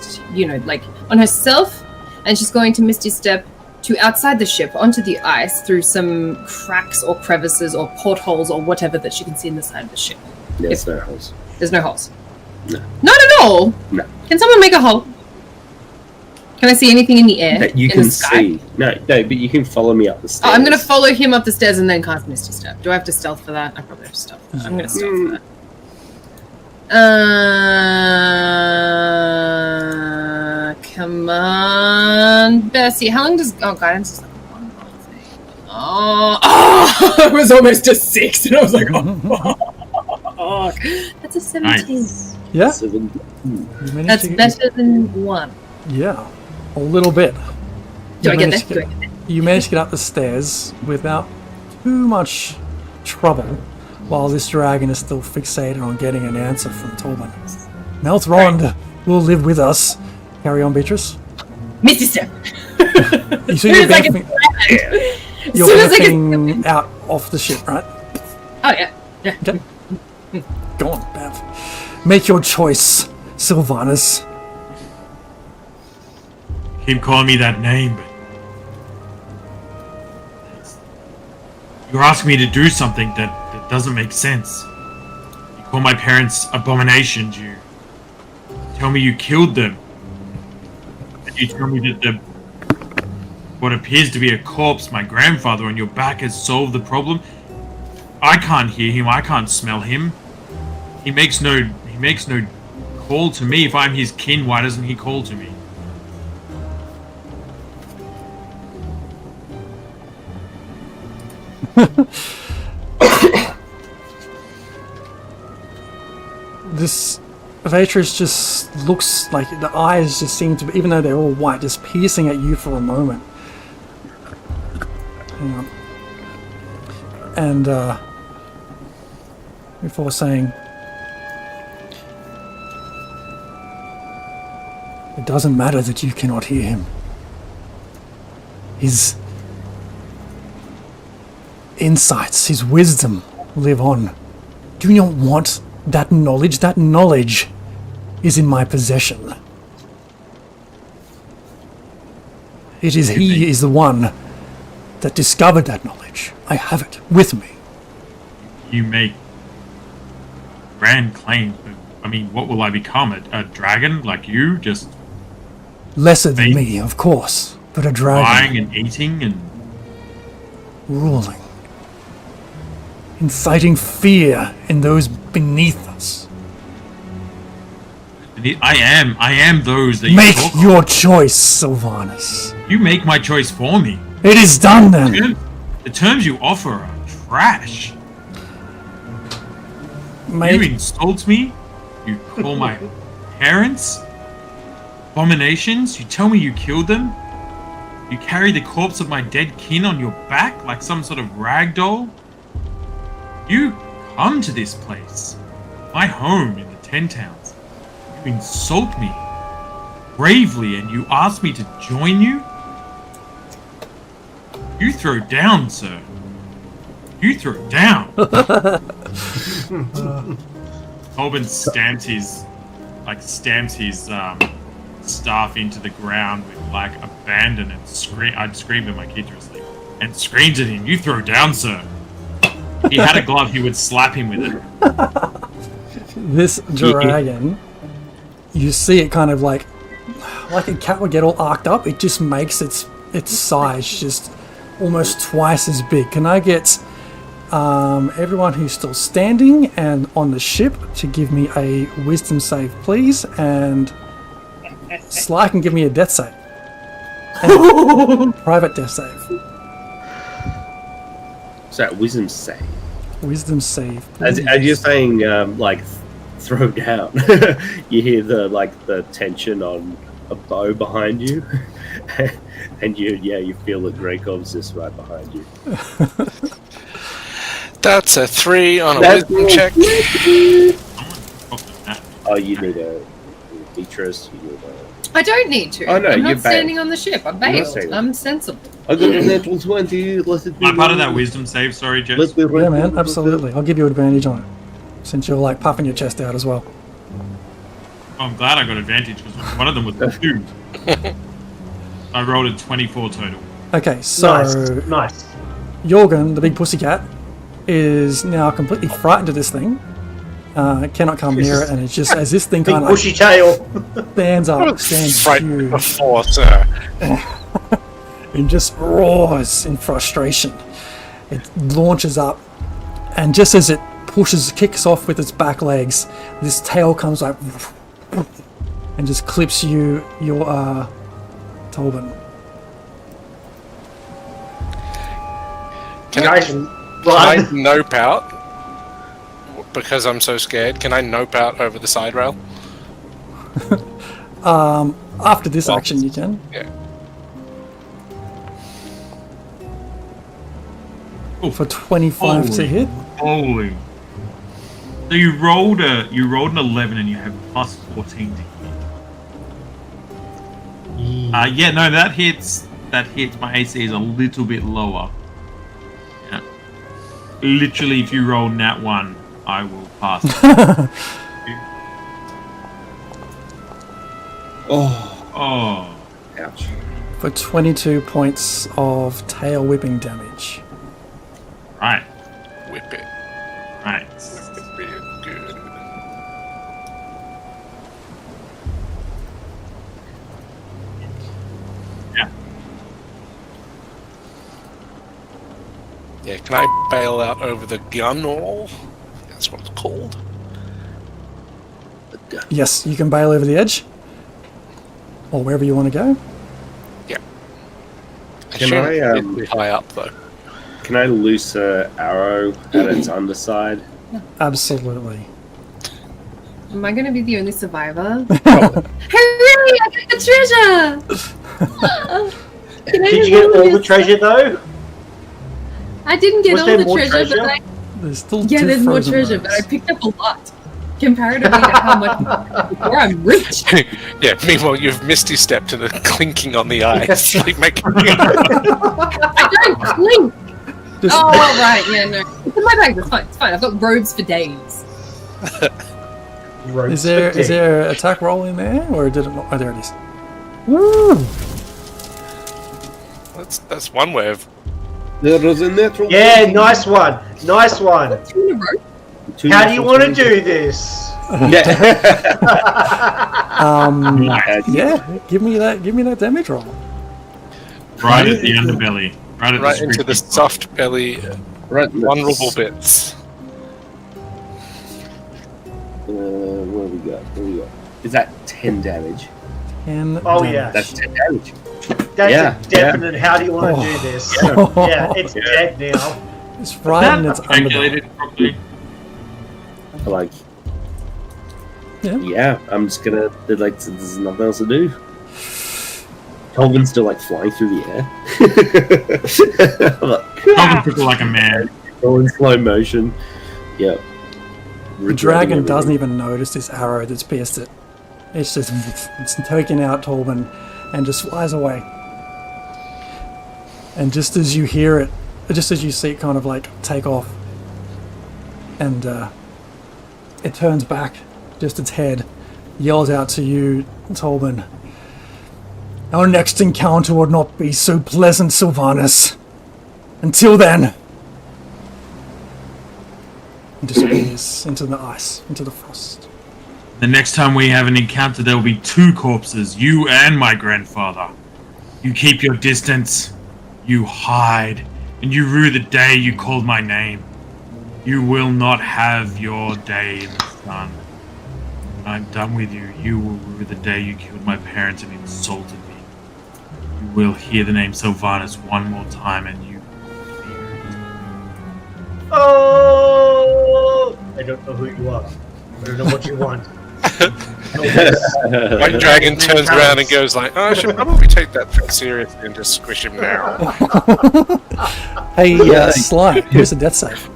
like on herself, and she's going to Misty Step to outside the ship onto the ice through some cracks or crevices or portholes or whatever that she can see in the side of the ship. There's no holes. There's no holes. No. Not at all. No. Can someone make a hole? Can I see anything in the air? That you in can the sky? see. No, but you can follow me up the stairs. Oh, I'm going to follow him up the stairs and then cast Misty Step. Do I have to stealth for that? I probably have to stealth for that. I'm going to stealth for that. Come on, Bessie. How long does... Oh, guidance is like one more thing. Oh, it was almost a 6, and I was like, oh, that's a 17. Nice. Yeah. 17. That's better than 1. Yeah, a little bit. Do I get managed there? to You managed to get up the stairs without too much trouble, while this dragon is still fixated on getting an answer from Torben. Meltrond will live with us. Carry on, Beatrice. Misty Step. You see you're beefing out off the ship, right? Oh, yeah. Okay. Go on, Bev. Make your choice, Sylvanus. Keep calling me that name, but you're asking me to do something that doesn't make sense. You call my parents abominations. You tell me you killed them. And you tell me that what appears to be a corpse, my grandfather, on your back has solved the problem. I can't hear him. I can't smell him. He makes no call to me. If I'm his kin, why doesn't he call to me? This Beatrice just looks like the eyes just seem to be, even though they're all white, just piercing at you for a moment. Hang on. And before saying, it doesn't matter that you cannot hear him. His insights, his wisdom live on. Do you not want that knowledge? That knowledge is in my possession. He is the one that discovered that knowledge. I have it with me. you make grand claims. I mean, what will I become? A dragon like you? Just Lesser than me, of course, but a dragon. buying and eating and ruling. Inciting fear in those beneath us. I am those that Make you talk your choice, Sylvanus. of. You make my choice for me. It is done then. The terms you offer are trash. You insult me. You call my parents abominations. You tell me you killed them. You carry the corpse of my dead kin on your back like some sort of rag doll. You come to this place, my home in the Ten Towns. You insult me bravely and you ask me to join you? You throw down, sir. You throw down. Tobin stamps his staff into the ground with like abandon and scream. I'd scream at my kids were asleep and screams at him. You throw down, sir. He had a glove. He would slap him with it. This dragon, you see it kind of like a cat would get all arced up. It just makes its size just almost twice as big. Can I get everyone who's still standing and on the ship to give me a wisdom save, please? And Sly can give me a death save. And private death save. Is that wisdom save? Wisdom save. As you're saying, like throw down, you hear the tension on a bow behind you, and you feel that Dracov's just right behind you. That's a 3 on a wisdom check. Oh, you need a Beatrice. You need a... I don't need to. Oh, no, I'm you're not standing on the ship. I'm bailed. I'm sensible. I got a natural 20. I'm part of that wisdom save. Sorry, Jess. Yeah, man, absolutely. I'll give you advantage on it, since you're like puffing your chest out as well. Oh, I'm glad I got advantage because one of them was 2. I rolled a 24 total. Okay, so nice. Jorgen, the big pussycat, is now completely frightened of this thing. Cannot come near it, and it's just as this thing Big kind of bushy tail. stands up, stands Frightened huge, before, sir. and just roars in frustration. It launches up, and just as it kicks off with its back legs, this tail comes like and just clips your Tobin. Can I nope out? Because I'm so scared. Can I nope out over the side rail? After this action, you can. Yeah. For 25 to hit. Holy. So you rolled an 11 and you have plus 14 to hit. Yeah, no, that hits. My AC is a little bit lower. Yeah. Literally, if you roll nat 1, I will pass. Oh. Ouch. For 22 points of tail whipping damage. Right. Whip it. Right. Whip it real good. Yeah. Yeah, can I bail out over the gun wall? That's what it's called. Yes, you can bail over the edge. Or wherever you want to go. Yeah. Can I It's high up though. Can I loose an arrow at its underside? Absolutely. Am I going to be the only survivor? Hooray! I got the treasure! Did you get all the treasure though? I didn't get Was all there the more treasure, but There's still there's more frozen treasure, ones. but I picked up a lot. Comparatively to how much before I'm rich. Yeah, meanwhile you've misty stepped to the clinking on the ice. Like making I don't clink! Just- Oh, right, yeah, no. It's in my bag, it's fine, it's fine. I've got robes for days. Is there an attack roll in there, or did it not? Oh, there it is. Woo! That's one way of There was a natural. Yeah, nice one. Nice one. Two in a row. How do you want to do this? Yeah. Yeah, give me that damage roll. Right at the underbelly. Right into the soft belly, Right. vulnerable bits. What do we got? Is that 10 damage? And Oh, damage. yeah. That's 10 damage. That's Yeah, a definite. How do you want to do this? Yeah, it's dead now. It's right in its underbelly. Calculated properly. Like, Yeah. I'm just gonna. There's nothing else to do. Tolkien's still like flying through the air. Tolkien took it like a man. All in slow motion. Yep. The dragon doesn't even notice this arrow that's pierced it. It's just it's taking out Torben and just flies away. And just as you hear it, just as you see it kind of like take off, and it turns back, just its head yells out to you, Torben. Our next encounter would not be so pleasant, Sylvanas. Until then. And disappears into the ice, into the frost. The next time we have an encounter, there will be 2 corpses, you and my grandfather. You keep your distance, you hide, and you rue the day you called my name. You will not have your day in the sun. When I'm done with you, you will rue the day you killed my parents and insulted me. You will hear the name Sylvanas one more time, and you will fear it. Oh! I don't know who you are. I don't know what you want. White dragon turns around and goes like, "Oh, I should probably take that threat seriously and just squish him now." Hey, Sly, here's a death save.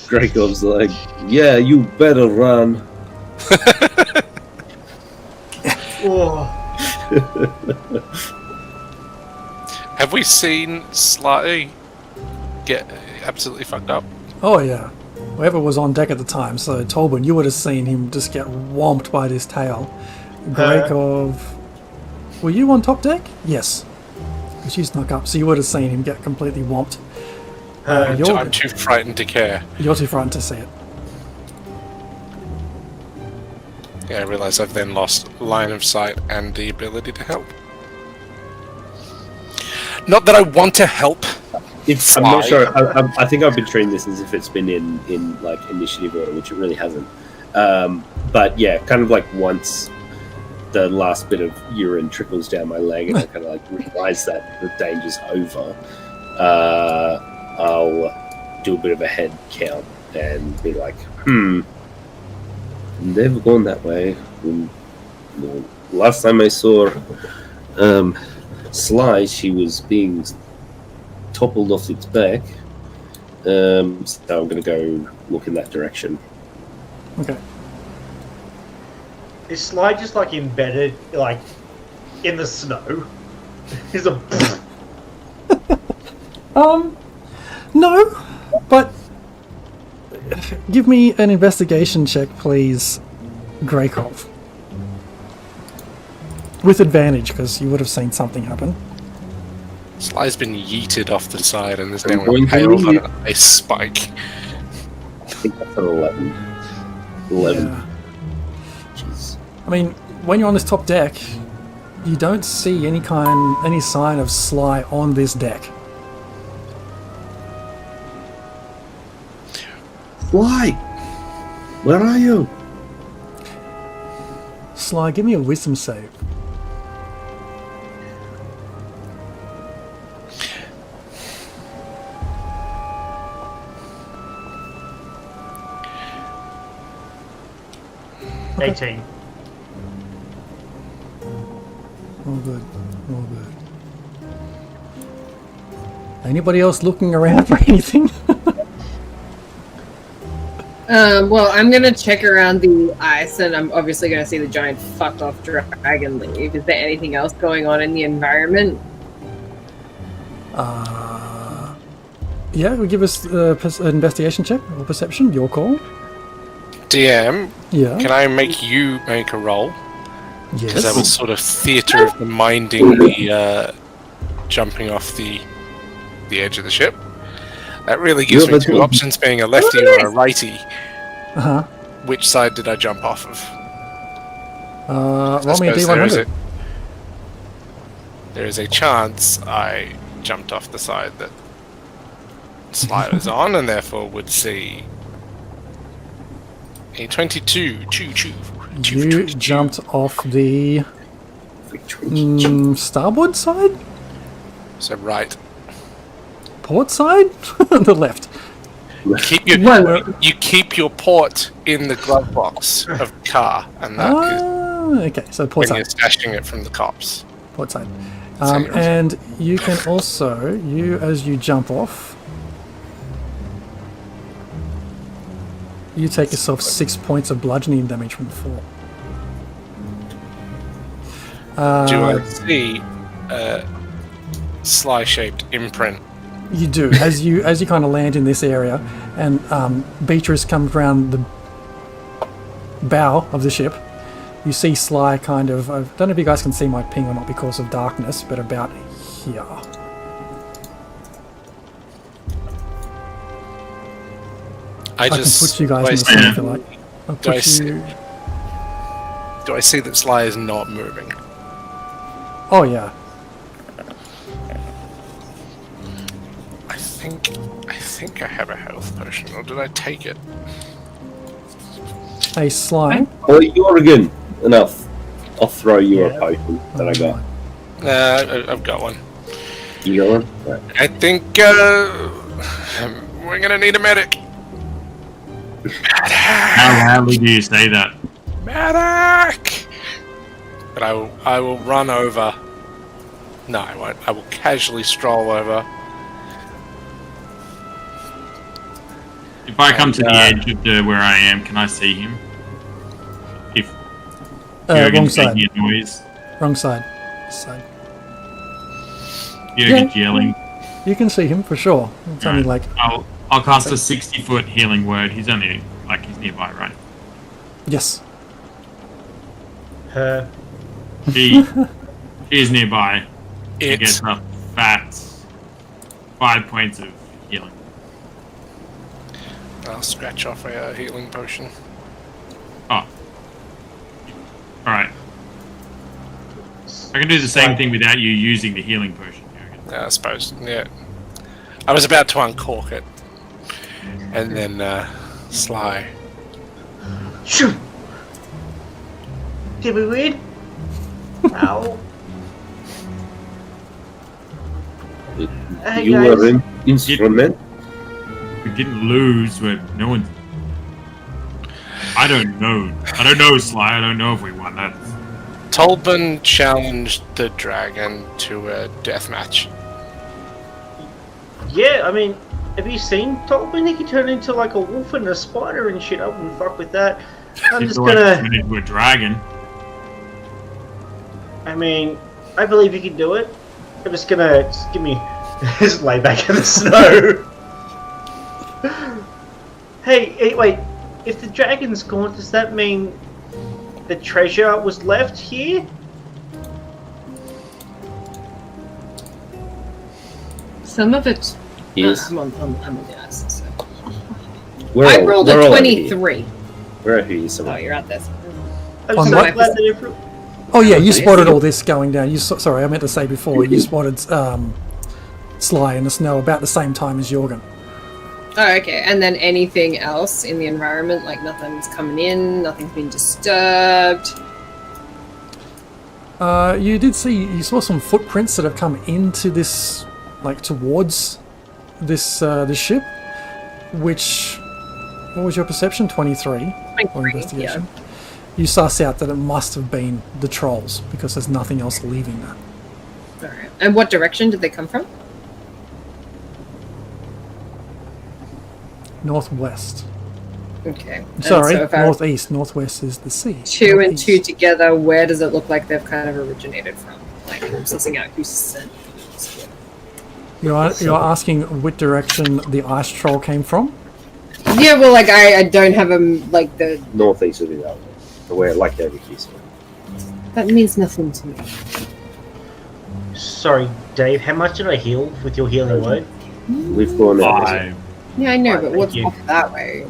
Dracov's like, yeah, you better run. Oh. Have we seen Sly get absolutely fucked up? Oh yeah. Whoever was on deck at the time, so Tolbin, you would have seen him just get whomped by this tail. Grakov, were you on top deck? Yes. Because you snuck up, so you would have seen him get completely whomped. I'm too frightened to care. You're too frightened to see it. Yeah, I realise I've then lost line of sight and the ability to help. Not that I want to help. I'm not sure. I think I've been treating this as if it's been in like initiative order, which it really hasn't. But yeah, kind of like once the last bit of urine trickles down my leg, and I kind of like realise that the danger's over, I'll do a bit of a head count and be like, never gone that way. Last time I saw Sly, she was being toppled off its back. So I'm going to go look in that direction. Okay. Is Sly just like embedded, like in the snow? He's a. No, but give me an investigation check, please, Grakov. With advantage, because you would have seen something happen. Sly's been yeeted off the side and there's I'm now going to impaled on leave. an ice spike. I think that's an 11. 11. Yeah. Jeez. I mean, when you're on this top deck, you don't see any sign of Sly on this deck. Sly! Where are you? Sly, give me a wisdom save. Okay. 18. All good. All good. Anybody else looking around for anything? Well, I'm gonna check around the ice, and I'm obviously gonna see the giant fucked off dragon leave. Is there anything else going on in the environment? Yeah, will give us an investigation check or perception. Your call. DM, Yeah. can I make you make a roll? Because Yes. that was sort of theatre of the minding the jumping off the edge of the ship. That really gives me two options, being a lefty or a righty. Uh-huh. Which side did I jump off of? Roll me a D100. There is a chance I jumped off the side that Sly was on, and therefore would see a 22. You jumped off the starboard side? So right. Port side? The left. You keep your port in the glove box of the car, and that is okay, so port when side. you're stashing it from the cops. Port side. And you can also, as you jump off, you take yourself 6 points of bludgeoning damage from the fall. Do I see a sly-shaped imprint? You do. As you kind of land in this area, and Beatrice comes around the bow of the ship, you see Sly kind of... I don't know if you guys can see my ping or not because of darkness, but about here. I can put you guys in the sun if you like. Do I see that Sly is not moving? Oh yeah. I think I have a health potion, or did I take it? Hey Sly. Oh, you're again. Enough. I'll throw you a potion that I got. I've got one. You got one? Right. I think we're gonna need a medic. How loudly do you say that? Medic! But I will run over. No, I won't. I will casually stroll over. If I come to the edge of where I am, can I see him? If wrong side. making a noise, Wrong side. Side. Jurgen's yelling. You can see him for sure. It's only like... I'll cast a 60-foot healing word. He's only he's nearby, right? Yes. She is nearby. She gets a fat 5 points of healing. I'll scratch off a healing potion. Oh. Alright. I can do the same thing without you using the healing potion. I suppose, yeah. I was about to uncork it. And then, Sly. Shoo! Did we win? Ow. Hey You guys. were an instrument? We didn't lose, but no one... I don't know. I don't know, Sly. I don't know if we won that. Tolbin challenged the dragon to a death match. Yeah, I mean, have you seen Tolkien? He can turn into like a wolf and a spider and shit. I wouldn't fuck with that. I'm just gonna... turn into a dragon. I mean, I believe you can do it. I'm just gonna... Just give me... just lay back in the snow. Hey, wait. If the dragon's gone, does that mean the treasure was left here? Some of it. Yes. I'm on the ice. So. I rolled a 23. Where are you? Oh, you're at this. I'm On so what? glad that everyone... Oh yeah, you spotted all this going down. Sorry, I meant to say before, you spotted Sly in the snow about the same time as Jorgen. Oh, okay. And then anything else in the environment, like nothing's coming in, nothing's been disturbed. You saw some footprints that have come into this, like towards this this ship. Which, what was your perception? 23 or investigation. Yeah. You suss out that it must have been the trolls because there's nothing else leaving that. All right. And what direction did they come from? Northwest. Okay. Sorry, so northeast. Northwest is the sea. 2 and Northeast. 2 together, where does it look like they've kind of originated from? Like, I'm sussing out who sent these. You're asking which direction the ice troll came from? Yeah, well, like, I don't have like, the... Northeast of the other way. Where, like over here. That means nothing to me. Sorry, Dave. How much did I heal with your healing word? We've gone 5. Yeah, I know, Right, but thank what's you. off that way?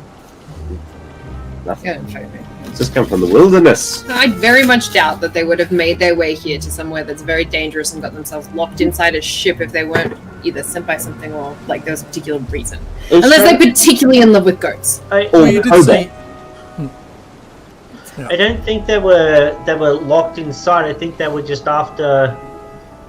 Nothing. Yeah, in fact, It's just come from the wilderness. I very much doubt that they would have made their way here to somewhere that's very dangerous and got themselves locked inside a ship if they weren't either sent by something or like there was a particular reason. Unless they're particularly in love with goats. Well, you did say. I don't think they were locked inside. I think they were just after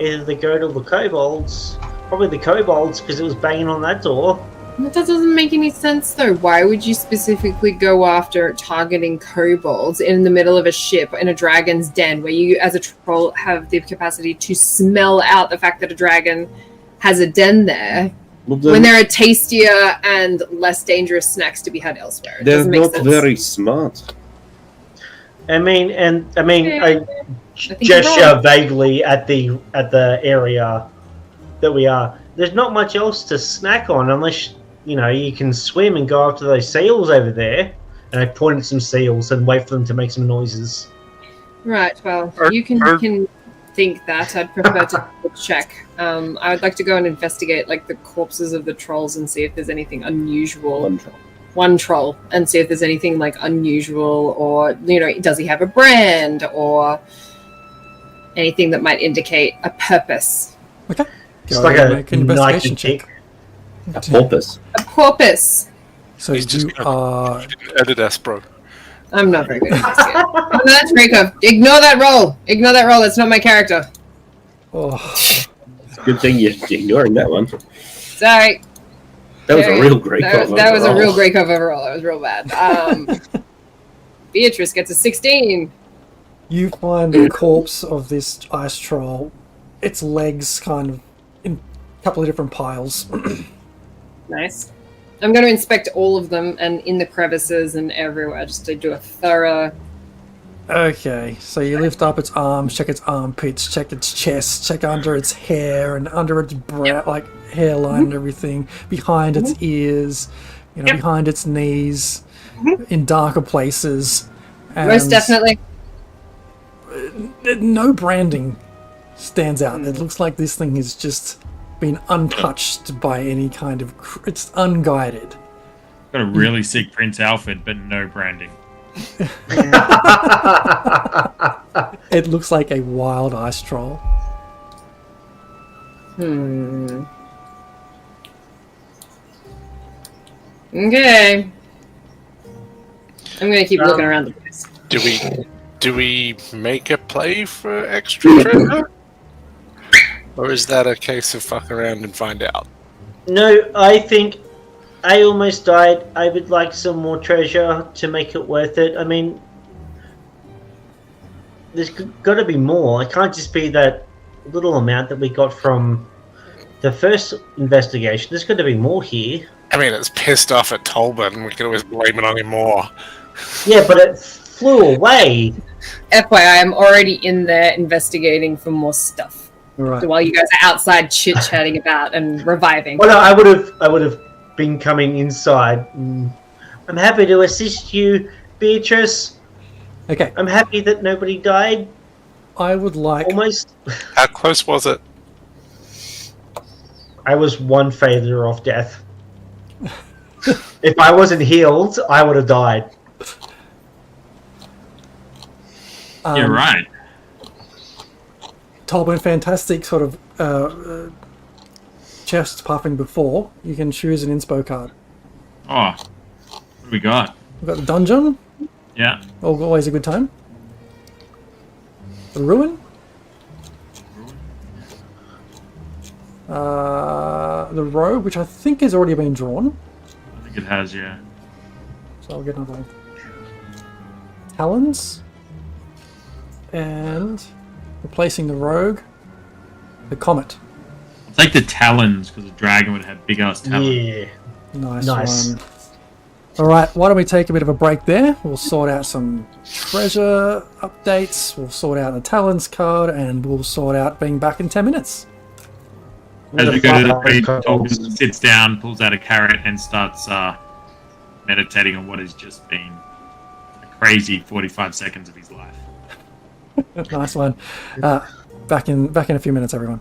either the goat or the kobolds. Probably the kobolds because it was banging on that door. That doesn't make any sense though. Why would you specifically go after targeting kobolds in the middle of a ship in a dragon's den where you as a troll have the capacity to smell out the fact that a dragon has a den there when there are tastier and less dangerous snacks to be had elsewhere? It They're doesn't make not sense. very smart. I gesture vaguely at the area that we are. There's not much else to snack on unless you can swim and go after those seals over there. And I point at some seals and wait for them to make some noises. Right. Well, you can think that. I'd prefer to check. I would like to go and investigate like the corpses of the trolls and see if there's anything unusual. One troll, and see if there's anything like unusual, or does he have a brand or anything that might indicate a purpose. Okay. It's like make an investigation check. A porpoise. A porpoise. So He's just you are. Edit us, bro. I'm not very good at investigating. Oh, no, that's Draco. Ignore that roll. Ignore that roll. That's not my character. Oh, It's a good thing you're ignoring that one. Sorry. That was a real great cover. That was a real great cover overall. That was real bad. Beatrice gets a 16. you find the corpse of this ice troll. Its legs kind of in a couple of different piles. Nice. I'm going to inspect all of them and in the crevices and everywhere just to do a thorough. Okay, so you lift up its arms, check its armpits, check its chest, check under its hair and under its brow, like hairline and everything, behind its ears, behind its knees, in darker places. And Most definitely. no branding stands out. It looks like this thing has just been untouched by any kind of... It's unguided. Got a really sick Prince Alfred, but no branding. It looks like a wild ice troll. Okay. I'm going to keep looking around the place. Do we make a play for extra treasure? Or is that a case of fuck around and find out? No, I think I almost died. I would like some more treasure to make it worth it. I mean, there's got to be more. It can't just be that little amount that we got from the first investigation. There's got to be more here. I mean, it's pissed off at Tolbert, and we can always blame it on him more. Yeah, but it flew away. FYI, I'm already in there investigating for more stuff. Right. While you guys are outside chit-chatting about and reviving. Well, no, I would have been coming inside. I'm happy to assist you, Beatrice. Okay. I'm happy that nobody died. I would like... Almost. How close was it? I was one failure off death. If I wasn't healed, I would have died. You're right. Tolbert, fantastic sort of chest puffing before. You can choose an inspo card. Oh, what do we got? We've got the dungeon. Yeah. Always a good time. The ruin. The rogue, which I think has already been drawn. I think it has, yeah. So I'll get another one. Talons. And replacing the rogue, the comet. I'll take the talons, because the dragon would have big ass talons. Yeah. Nice one. Alright, why don't we take a bit of a break there? We'll sort out some treasure updates, we'll sort out the talons card, and we'll sort out being back in 10 minutes. As we go to the bridge, Tolkien sits down, pulls out a carrot, and starts meditating on what has just been a crazy 45 seconds of his life. Nice one. back in a few minutes, everyone.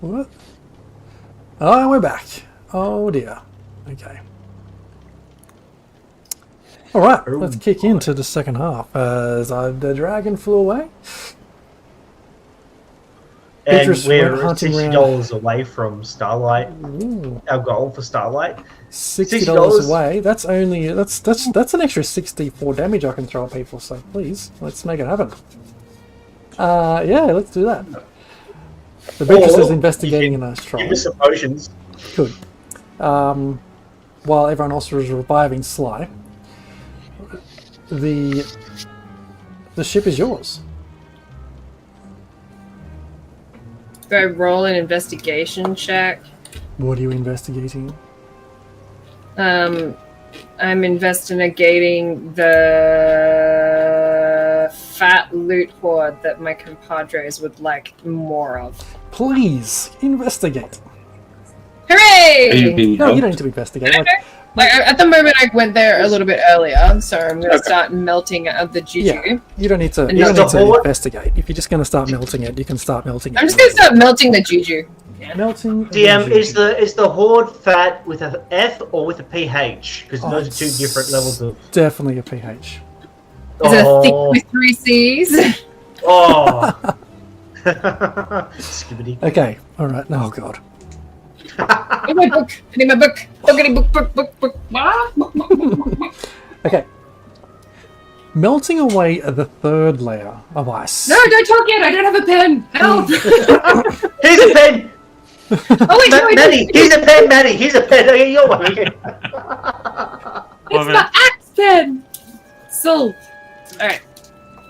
What? Oh, we're back. Oh dear. Okay. Alright, let's kick into the second half as the dragon flew away. And Beatrice we're went hunting $60 away from Starlight. Ooh. Our goal for Starlight. $60 away. That's only that's an extra 64 damage I can throw at people. So please, let's make it happen. Yeah, let's do that. The Beatrice is investigating a nice troll. Give us some potions. Good. While everyone else was reviving Sly, the ship is yours. Do I roll an investigation check? What are you investigating? I'm investigating the fat loot hoard that my compadres would like more of. Please investigate. Hooray! No, you don't need to investigate. At the moment, I went there a little bit earlier, so I'm going to start melting the juju. Yeah, you don't need to. You don't need to investigate. If you're just going to start melting it, you can start melting it. I'm just going to start melting the juju. Melting. DM, is the hoard fat with a F or with a PH? Because those are two different levels of. Definitely a PH. Is it a thick with 3 C's? Oh. Skibbity. Okay. All right. Oh God. I need my book. I need my book. Book. Okay. Melting away the third layer of ice. No, don't talk yet. I don't have a pen. Help! Here's a pen. Oh wait, Maddie, here's a pen, Maddie. Here's a pen. Okay, you're one. Okay. It's the axe pen. Sold. All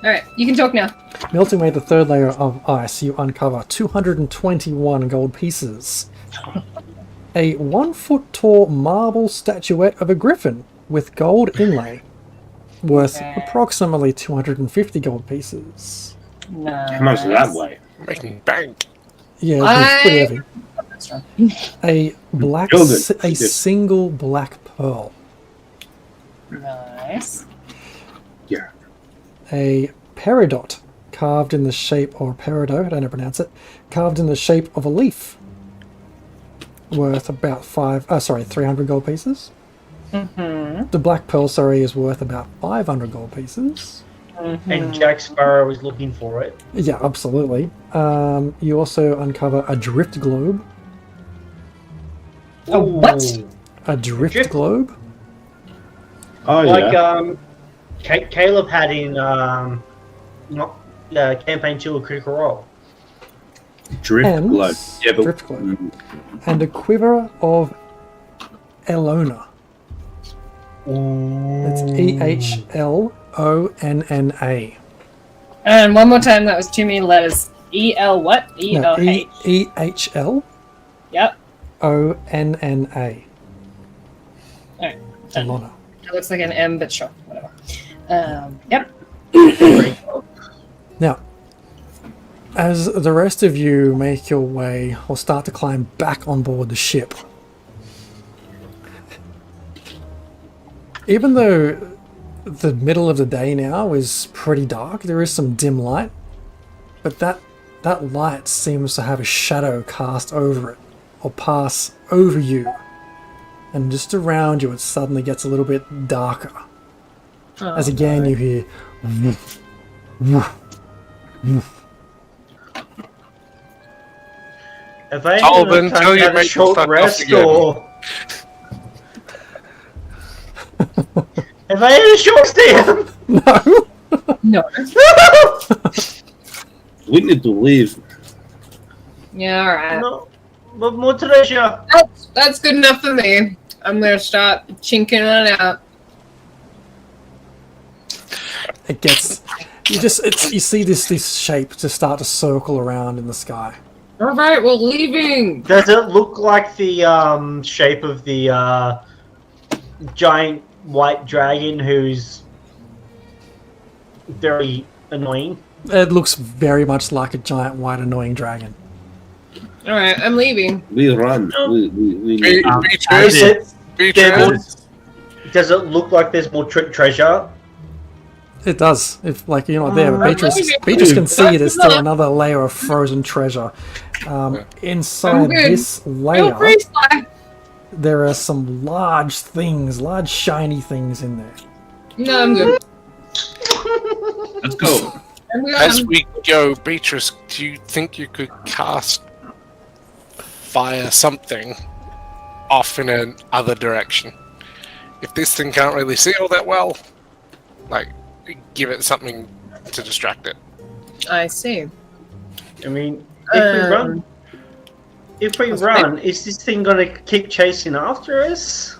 right. You can talk now. Melting away the third layer of ice, you uncover 221 gold pieces. A 1 foot tall marble statuette of a griffin with gold inlay, worth approximately 250 gold pieces. Nice. How much does that weigh? Making bank. Yeah, it's pretty heavy. A single black pearl. Nice. Yeah. A peridot carved in the shape, or peridot, I don't know how to pronounce it, carved in the shape of a leaf, worth about 300 gold pieces. Mm-hmm. The black pearl, is worth about 500 gold pieces. Mm-hmm. And Jack Sparrow is looking for it. Yeah, absolutely. You also uncover a drift globe. A what? A drift globe? Oh, Like yeah. Caleb had in campaign 2 of Critical Role. Drift globe. Yeah, but drift globe. And a quiver of Elona. It's EHLONNA. And one more time, that was too many letters. E-L what? E-L-H. EHL Yep. ONNA. Alright. Elona. It looks like an M, but sure. Whatever. Yep. Now, as the rest of you make your way or start to climb back on board the ship, even though the middle of the day now is pretty dark, there is some dim light, but that light seems to have a shadow cast over it or pass over you, and just around you it suddenly gets a little bit darker. As again you hear woof, woof, woof. Have I Alvin, tell you had a make short fuck off rest again. or have I had a short stand? No. No. we need to leave. Yeah, alright. No, but more treasure. That's good enough for me. I'm gonna start chinking it out. It gets you see this shape just start to circle around in the sky. Alright, we're leaving! Does it look like the shape of the giant white dragon who's very annoying? It looks very much like a giant white annoying dragon. Alright, I'm leaving. We run. We Does it look like there's more treasure? It does. If like you're not there, but Beatrice can see there's still another layer of frozen treasure, Inside this Feel layer, free, Sly. there are some large things, large shiny things in there. No, I'm good. Let's go. As we go, Beatrice, do you think you could cast fire something off in another direction? If this thing can't really see all that well, like, give it something to distract it. I see. I mean, if we run, is this thing going to keep chasing after us?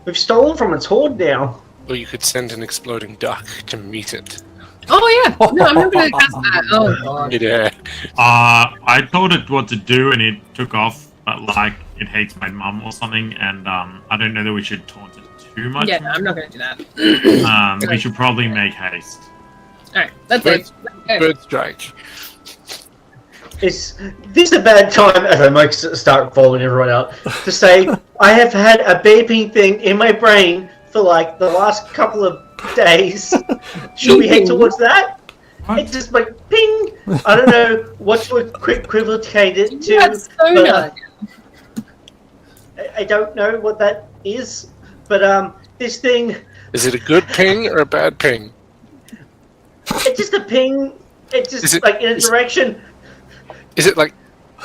We've stolen from its horde now. Or you could send an exploding duck to meet it. Oh yeah. No, I'm not gonna cast that. Oh god. Yeah. I told it what to do and it took off, but like it hates my mum or something, and I don't know that we should taunt it too much. Yeah, no, I'm not gonna do that. We should probably make haste. Alright, that's Bird, it. bird strike. Is this a bad time, as I might start following everyone out, to say I have had a beeping thing in my brain for like the last couple of days. Should we head towards that? What? It's just like ping. I don't know what to equivocate it to. That's so but, nice. I don't know what that is, but this thing. Is it a good ping or a bad ping? It's just a ping. It's just like in a direction. Is it like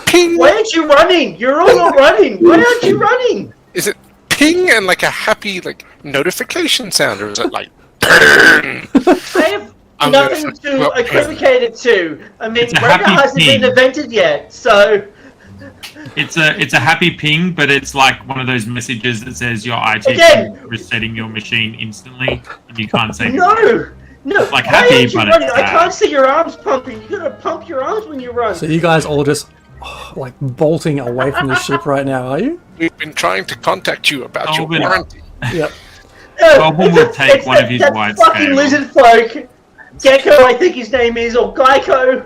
ping? Why aren't you running? You're all not running. Why aren't you running? Is it ping and like a happy like notification sound, or is it like burn? I have nothing to equivocate it to. I mean, It's a radar happy hasn't been ping. invented yet, so It's a happy ping, but it's like one of those messages that says your IT Again! is resetting your machine instantly, and you can't say no. Like Why happy, aren't you but running? it's I sad. can't see your arms pumping. You gotta pump your arms when you run. So you guys all just like bolting away from the ship right now, are you? We've been trying to contact you about your but- warranty. Yep. Goblin will take it's one of his that wide fucking scale. lizard folk, Gecko, I think his name is, or Geico.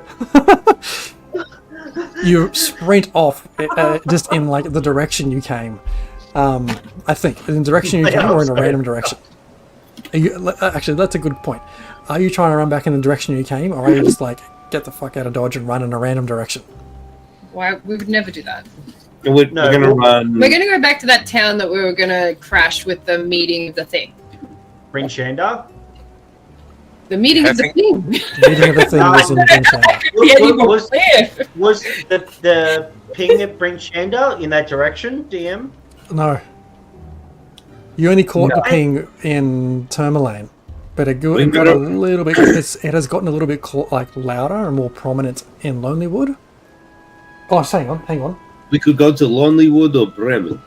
You sprint off just in like the direction you came. I think in the direction you came or in a random direction. Are you, actually, that's a good point. Are you trying to run back in the direction you came, or are you just like get the fuck out of Dodge and run in a random direction? Why we would never do that. We're gonna run. We're gonna go back to that town that we were gonna crash with the meeting of the thing. Bryn Shanda? The meeting of the thing. Meeting of the thing was in Vincennes. Was the ping at Bryn Shanda in that direction, DM? No. You only caught the ping in Tourmaline, but it got a little bit. It has gotten a little bit like louder and more prominent in Lonelywood. Oh, hang on. We could go to Lonelywood or Bremen.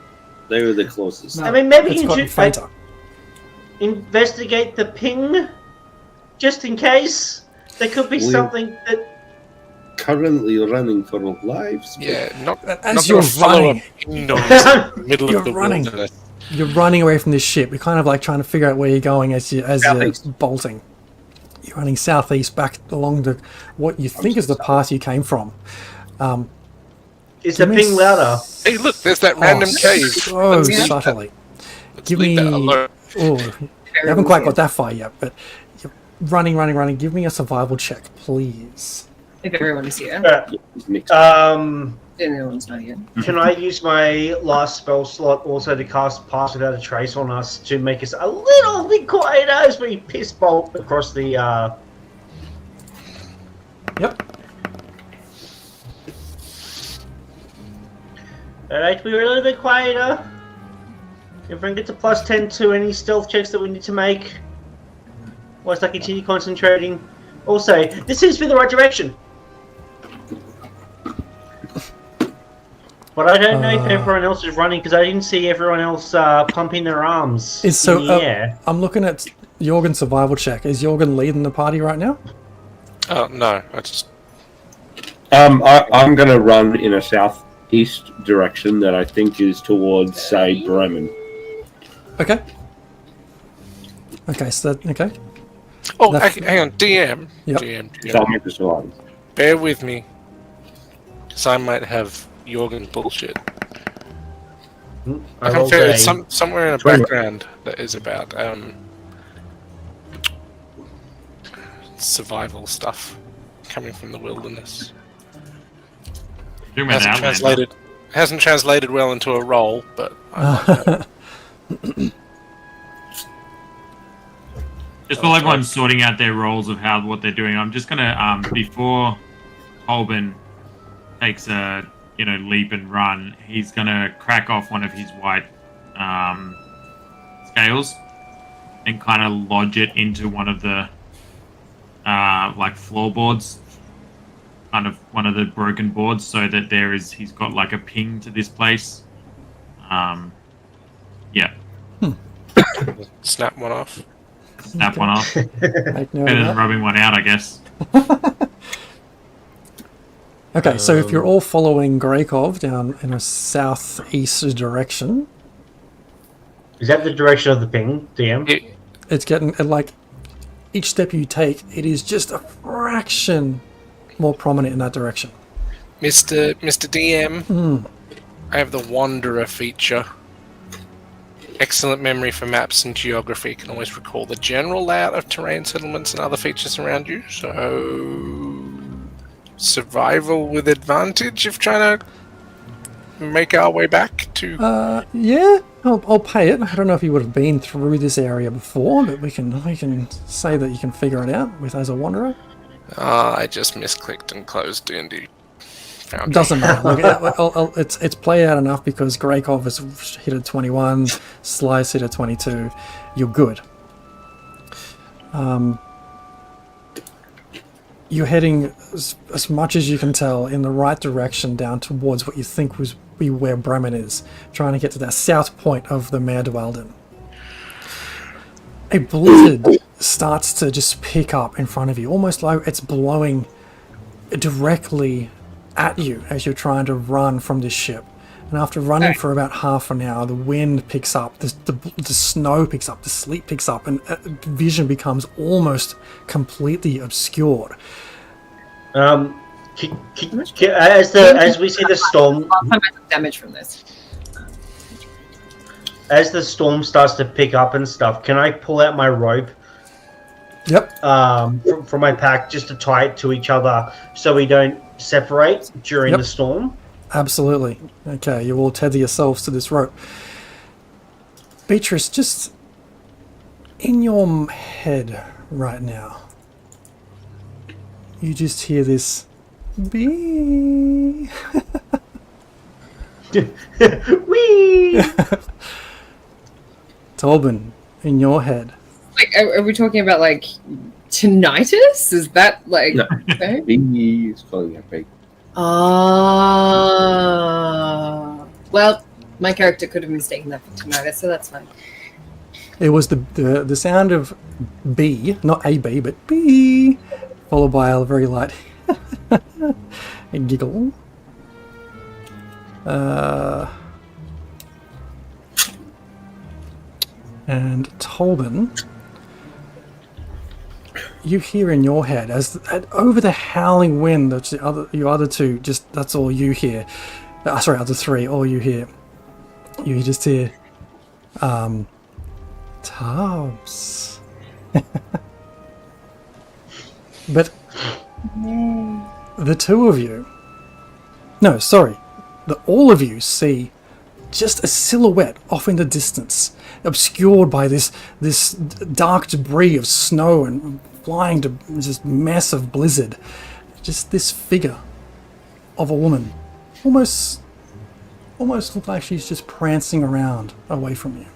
They were the closest. No, I mean, maybe it's you gotten should fainter. investigate the ping, just in case. There could be something that. Currently running for our lives. Yeah, not As not you're gonna follow running, a ping noise in the middle You're of the running. wilderness. you're running away from this ship. You're kind of like trying to figure out where you're going as you're bolting. You're running southeast back along the what you think is the path you came from. Is the ping louder? Hey, look, there's that random cave. So subtly. Give leave me. that alone. Oh, you haven't quite got that far yet, but you're running. Give me a survival check, please. If everyone is here. Then everyone's not here. Can I use my last spell slot also to cast Pass Without a Trace on us to make us a little bit quieter as we piss bolt across the. Yep. Alright, we were a little bit quieter. Everyone gets a +10 to any stealth checks that we need to make. Whilst I continue concentrating. Also, this seems to be the right direction. But I don't know if everyone else is running because I didn't see everyone else pumping their arms in the air. I'm looking at Jorgen's survival check. Is Jorgen leading the party right now? Oh no, I just I'm gonna run in a southeast direction that I think is towards, say, Bremen. Okay. Okay, so that, okay. Oh, hang on, DM. Yep. DM. So I'll make this one. Bear with me, because I might have Jorgen bullshit. I can feel it's somewhere in the background that is about survival stuff coming from the wilderness. Talking about Outlander. Hasn't translated well into a role, but just while everyone's sorting out their roles of what they're doing, I'm just gonna before Holben takes a leap and run, he's gonna crack off one of his white scales and kind of lodge it into one of the like floorboards, kind of one of the broken boards, so that he's got like a ping to this place. Yeah. Snap one off. Snap one off. Make note Better of than rubbing one out, I guess. Okay, so if you're all following Grakov down in a southeast direction... Is that the direction of the ping, DM? It's getting, like, each step you take, it is just a fraction more prominent in that direction. Mr. DM, I have the Wanderer feature. Excellent memory for maps and geography. Can always recall the general layout of terrain, settlements, and other features around you. So, survival with advantage if trying to make our way back to. Yeah, I'll pay it. I don't know if you would have been through this area before, but we can say that you can figure it out as a wanderer. I just misclicked and closed D&D. Doesn't matter. Look, it's played out enough because Grakov has hit a 21, Slice hit a 22. You're good. You're heading, as much as you can tell, in the right direction down towards what you think would be where Bremen is, trying to get to that south point of the Mare Dwalden. A blizzard starts to just pick up in front of you, almost like it's blowing directly at you as you're trying to run from this ship. And after running for about half an hour, the wind picks up, the snow picks up, the sleet picks up, and vision becomes almost completely obscured. As we see the storm, damage from this. As the storm starts to pick up and stuff, can I pull out my rope? Yep. From my pack, just to tie it to each other so we don't separate during the storm? Absolutely. Okay, you all tether yourselves to this rope. Beatrice, just in your head right now, you just hear this bee. Wee! Tolbin, in your head. Like, are we talking about like tinnitus? Is that like? No. He's falling out. Well, my character could have mistaken that for tinnitus, so that's fine. It was the sound of B, not a B, but B, followed by a very light giggle. And Tolbin, you hear in your head as over the howling wind that you other two, just that's all you hear. Sorry, other three, all you hear. You just hear, Tubbs. But the two of you, no, sorry, all of you see just a silhouette off in the distance, obscured by this dark debris of snow and flying to just massive blizzard. Just this figure of a woman, almost look like she's just prancing around away from you.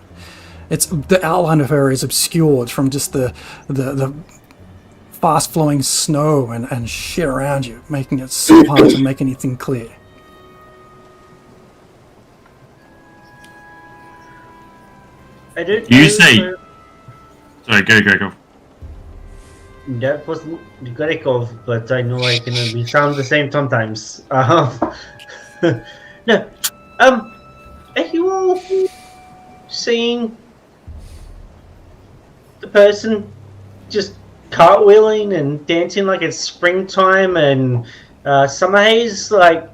It's the outline of her is obscured from just the fast flowing snow and shit around you, making it so hard to make anything clear. You say. Sorry, go, Gregor. That wasn't Gregor, but I know I can we sound the same sometimes. No. Are you all seeing the person just cartwheeling and dancing like it's springtime and summer haze? Like,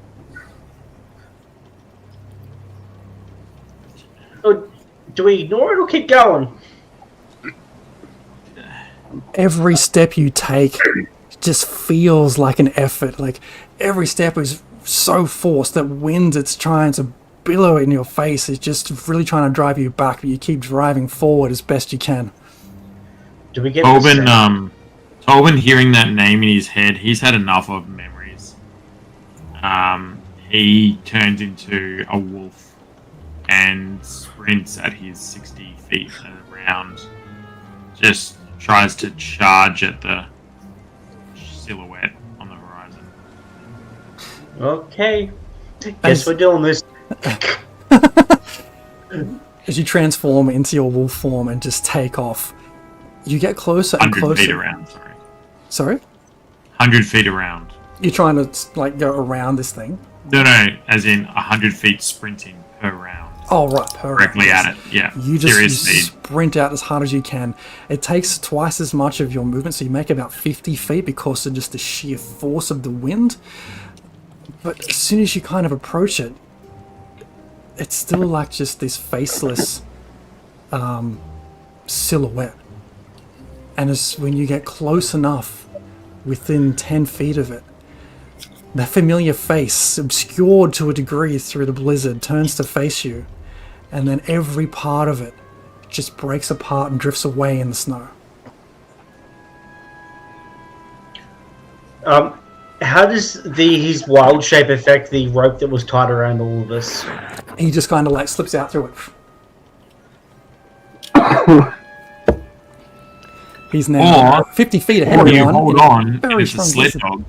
or do we ignore it or keep going? Every step you take just feels like an effort. Like every step is so forced that wind it's trying to billow in your face is just really trying to drive you back, but you keep driving forward as best you can. Do we get Tobin hearing that name in his head, he's had enough of memories. He turns into a wolf and sprints at his 60 feet around. Just tries to charge at the silhouette on the horizon. Okay. Guess we're doing this. As you transform into your wolf form and just take off, you get closer and 100 closer. feet around, Sorry? 100 feet around. You're trying to like go around this thing? No, as in 100 feet sprinting per round. Oh, right, per Directly round. at it, yeah. You just Serious speed. sprint out as hard as you can. It takes twice as much of your movement, so you make about 50 feet because of just the sheer force of the wind. But as soon as you kind of approach it, it's still like just this faceless silhouette. And when you get close enough, within 10 feet of it, that familiar face, obscured to a degree through the blizzard, turns to face you, and then every part of it just breaks apart and drifts away in the snow. How does his wild shape affect the rope that was tied around all of us? He just kind of like slips out through it. He's now 50 feet ahead of you everyone. hold on, Very it's a strong sled blizzard. dog.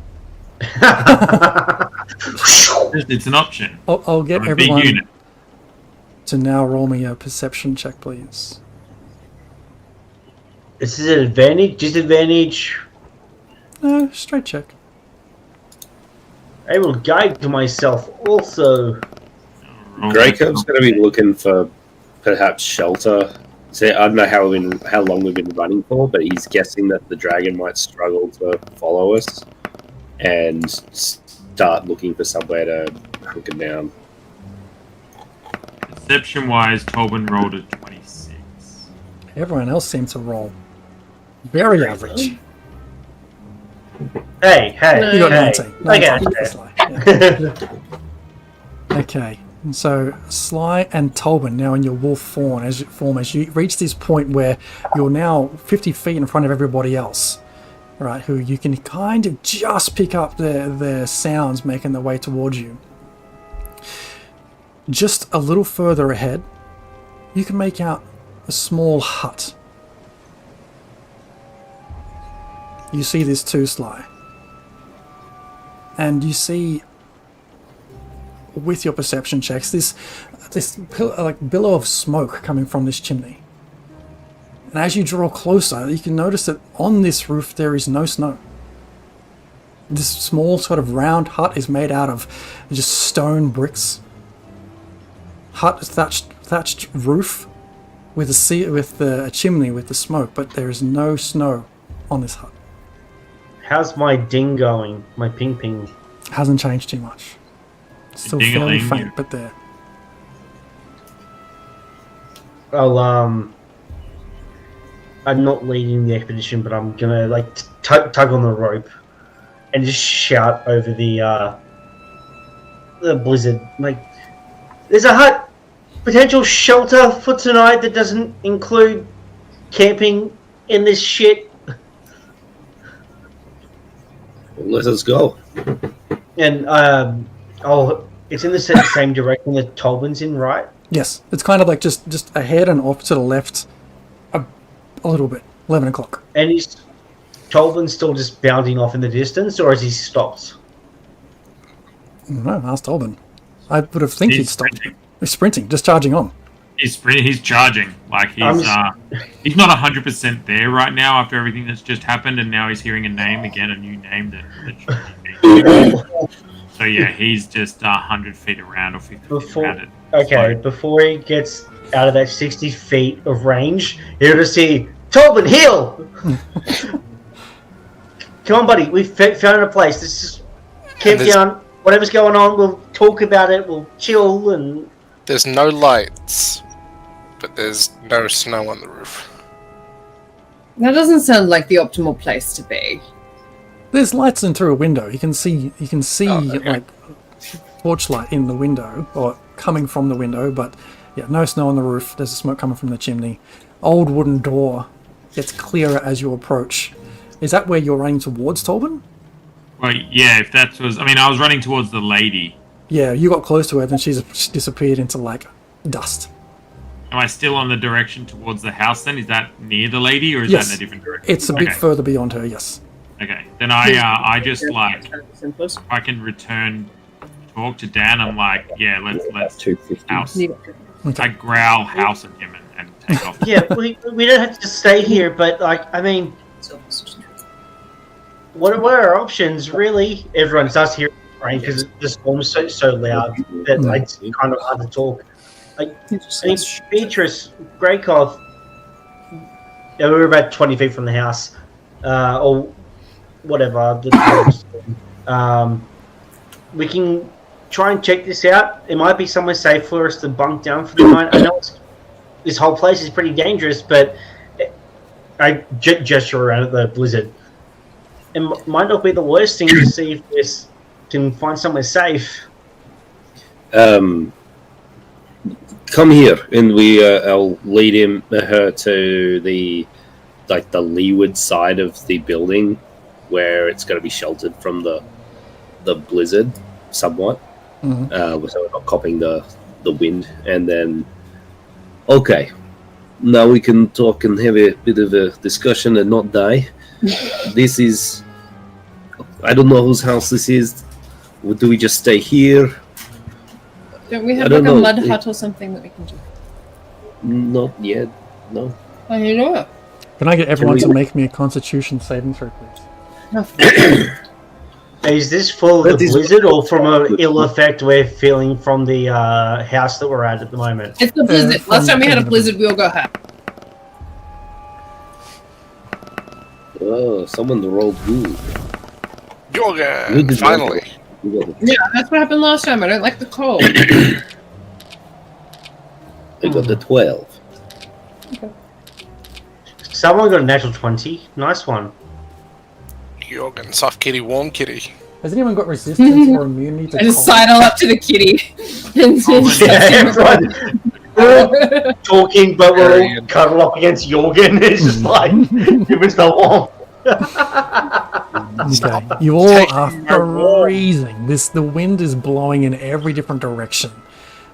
It's an option. I'll get I'm a big everyone unit. to now roll me a perception check, please. Is it an advantage? Disadvantage? No, straight check. I will guide to myself also. Greycub's going to be looking for perhaps shelter. So I don't know how long we've been running for, but he's guessing that the dragon might struggle to follow us and start looking for somewhere to hunker down. Perception-wise, Tobin rolled a 26. Everyone else seemed to roll very average. Hey, You got hey. 19. I get 19 for it. Sly, yeah. Okay, so Sly and Tobin now in your wolf form as you reach this point where you're now 50 feet in front of everybody else, right? Who you can kind of just pick up their sounds making their way towards you. Just a little further ahead, you can make out a small hut. You see this too, Sly. And you see, with your perception checks, this billow of smoke coming from this chimney. And as you draw closer, you can notice that on this roof there is no snow. This small sort of round hut is made out of just stone bricks. Hut thatched roof with a chimney with the smoke, but there is no snow on this hut. How's my ding going? My ping ping. Hasn't changed too much. Still fairly Ding-a-ling, faint, yeah. but there. I'll I'm not leading the expedition, but I'm gonna like tug on the rope and just shout over the blizzard. Like, there's a hut, potential shelter for tonight that doesn't include camping in this shit. Let us go. And it's in the same direction that Tolbin's in, right? Yes, it's kind of like just ahead and off to the left a little bit. 11 o'clock. And is Tolbin still just bounding off in the distance, or has he stopped? No, ask Tolbin. I would have think he'd He's stopped. sprinting. He's sprinting, just charging on. He's charging. Like he's not 100% there right now after everything that's just happened, and now he's hearing a name again, a new name that should be. So yeah, he's just 100 feet around or 50 feet around it. Okay, before he gets out of that 60 feet of range, he'll just see Tolbin, heal! Come on, buddy, we've found a place. Let's just camp down. Whatever's going on, we'll talk about it. We'll chill and. There's no lights, but there's no snow on the roof. That doesn't sound like the optimal place to be. There's lights in through a window. You can see okay. like torchlight in the window, or coming from the window, but yeah, no snow on the roof. There's smoke coming from the chimney. Old wooden door gets clearer as you approach. Is that where you're running towards, Tolbin? Well, yeah, if that was... I mean, I was running towards the lady. Yeah, you got close to her, then she's disappeared into, like, dust. Am I still on the direction towards the house then? Is that near the lady, or is Yes. that in a different direction? It's a bit further beyond her, yes. Okay, then I just, like... If I can return... Talk to Dan, I'm like, yeah, let's 250. house. Okay. I growl house at him and take off. Yeah, we don't have to stay here, but like, I mean, what are our options really? Everyone starts hearing rain because the storm's so loud that like, it's kind of hard to talk. Like, I mean, Beatrice, Greykov, yeah, we were about 20 feet from the house, or whatever. We can try and check this out. It might be somewhere safe for us to bunk down for the night. I know this whole place is pretty dangerous, but I gesture around at the blizzard. It might not be the worst thing to see if this can find somewhere safe. Come here, and I'll lead her to the leeward side of the building, where it's going to be sheltered from the blizzard somewhat, so we're not copying the wind. And then, okay, now we can talk and have a bit of a discussion and not die. This is, I don't know whose house this is. Do we just stay here? Don't we have like a mud hut or something that we can do? Not yet, no. Oh, you know what? Can I get everyone to make me a Constitution saving throw, please? Is this full of the blizzard or from an ill effect we're feeling from the house that we're at the moment? It's the blizzard. Last time we had a blizzard, we all got hurt. Oh, someone rolled good. Jorgen, finally. Yeah, that's what happened last time. I don't like the cold. I got the 12. Okay. Someone got a natural 20. Nice one. Jorgen, soft kitty, warm kitty. Has anyone got resistance or immunity to I just cold? sidle up to the kitty. And Everyone talking, but we're all cuddled up against Jorgen. It's just like, give us the warmth. Okay. You all are freezing. The wind is blowing in every different direction.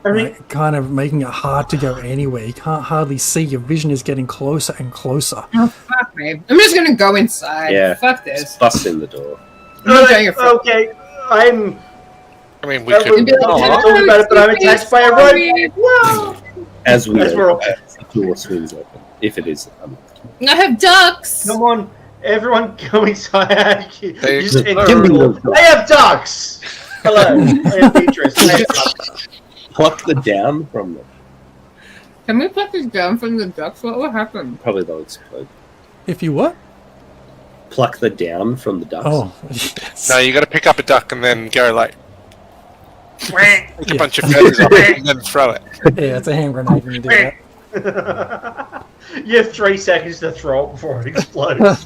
Right? Kind of making it hard to go anywhere. You can't hardly see. Your vision is getting closer and closer. Oh, fuck me. I'm just gonna go inside. Yeah. Fuck this. Just bust in the door. Okay, I mean, we could. We're talking about it, but I'm attacked by a rope. Whoa! As we're all- the door swings open, if it is. I have ducks. Come on, everyone, go inside. They Just explode. enter the door. I have ducks. Hello, I am Beatrice. I have ducks. Pluck the down from them. Can we pluck this down from the ducks? What will happen? Probably they'll explode. If you what? Pluck the down from the ducks. Oh, yes. No, you got to pick up a duck and then go like Quack. take a bunch of feathers off it and then throw it. Yeah, it's a hand grenade when you do that. You have 3 seconds to throw it before it explodes.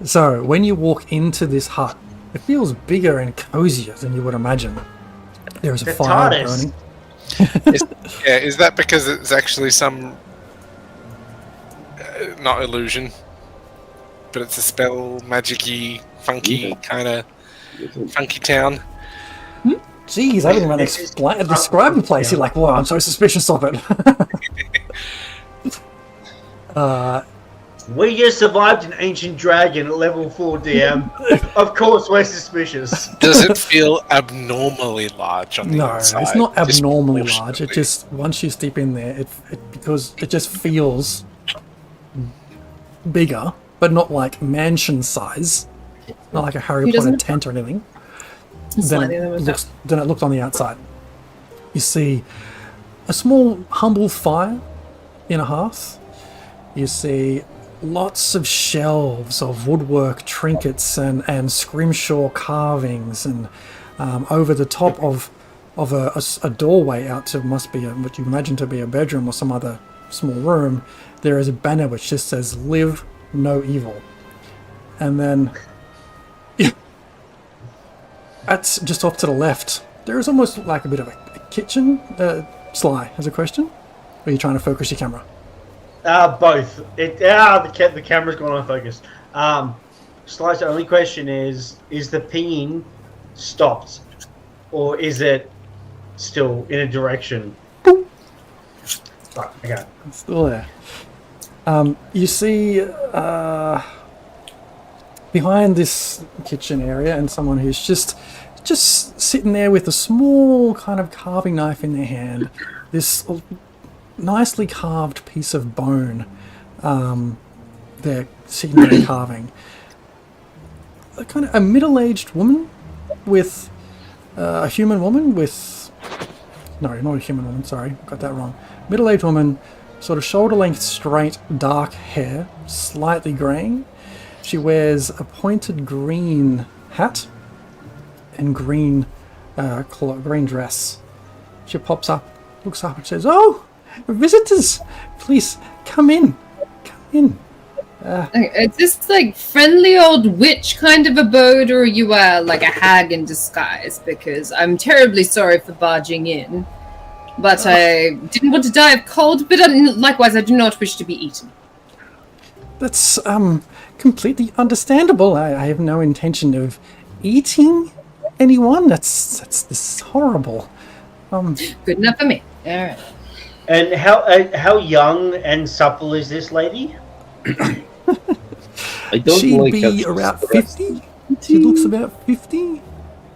So, when you walk into this hut, it feels bigger and cozier than you would imagine. There is a The fire TARDIS. burning. Is that because it's actually some not illusion, but it's a spell, magic-y, funky kind of funky town? Jeez, I haven't even describe the place. You're like, wow, I'm so suspicious of it. We just survived an ancient dragon at level 4 DM. Of course, we're suspicious. Does it feel abnormally large on the No, inside? it's not abnormally large. It Disproportionately? just, once you step in there, because it just feels bigger, but not like mansion size. Not like a Harry He Potter doesn't- tent or anything. Slightly than Then it looked on the outside. You see a small, humble fire in a hearth. You see lots of shelves of woodwork, trinkets, and scrimshaw carvings, and over the top of a doorway out to must be what you imagine to be a bedroom or some other small room, there is a banner which just says "Live No Evil," and then That's just off to the left. There is almost like a bit of a kitchen. Sly has a question. Or are you trying to focus your camera? Both. The camera's gone unfocused. Sly's only question is the pinging stopped, or is it still in a direction? Right, okay. It's still there. You see behind this kitchen area, and someone who's just sitting there with a small kind of carving knife in their hand. This nicely carved piece of bone. They're sitting there carving. A middle-aged woman with a human woman with... No, not a human woman, sorry. Got that wrong. Middle-aged woman, sort of shoulder-length straight, dark hair, slightly greying. She wears a pointed green hat and green green dress. She pops up, looks up and says, "Oh, visitors! Please, come in. Come in." Is this like friendly old witch kind of abode, or are you like a hag in disguise? Because I'm terribly sorry for barging in, but I didn't want to die of cold, but likewise I do not wish to be eaten. That's completely understandable. I have no intention of eating anyone. That's horrible. Good enough for me. All right. And how young and supple is this lady? She'd be around 50. She looks about 50.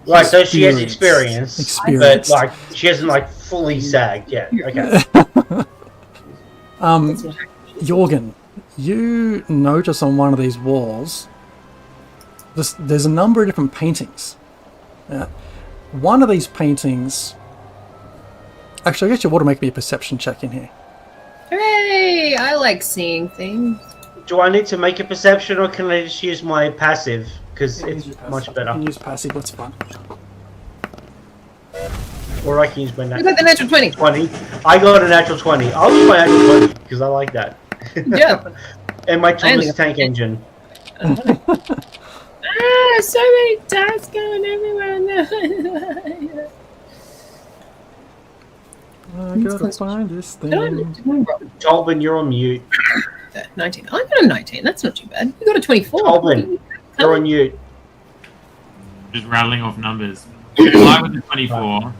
Right, so she has experience. But like she hasn't fully sagged yet. Okay. Jorgen, you notice on one of these walls there's a number of different paintings. One of these paintings... Actually, I guess you want to make me a perception check in here. Hooray! I like seeing things. Do I need to make a perception, or can I just use my passive? Because it's much better. You can use passive, that's fine. Or I can use my You got the natural 20. 20. I got a natural 20. I'll use my natural 20, because I like that. Yeah. And my Thomas Tank Engine. So many dice going everywhere now. I gotta find this thing. Tolbin, you're on mute. 19. I got a 19. That's not too bad. You got a 24. Tolbin, you're on mute. Just rattling off numbers. Fly with a 24.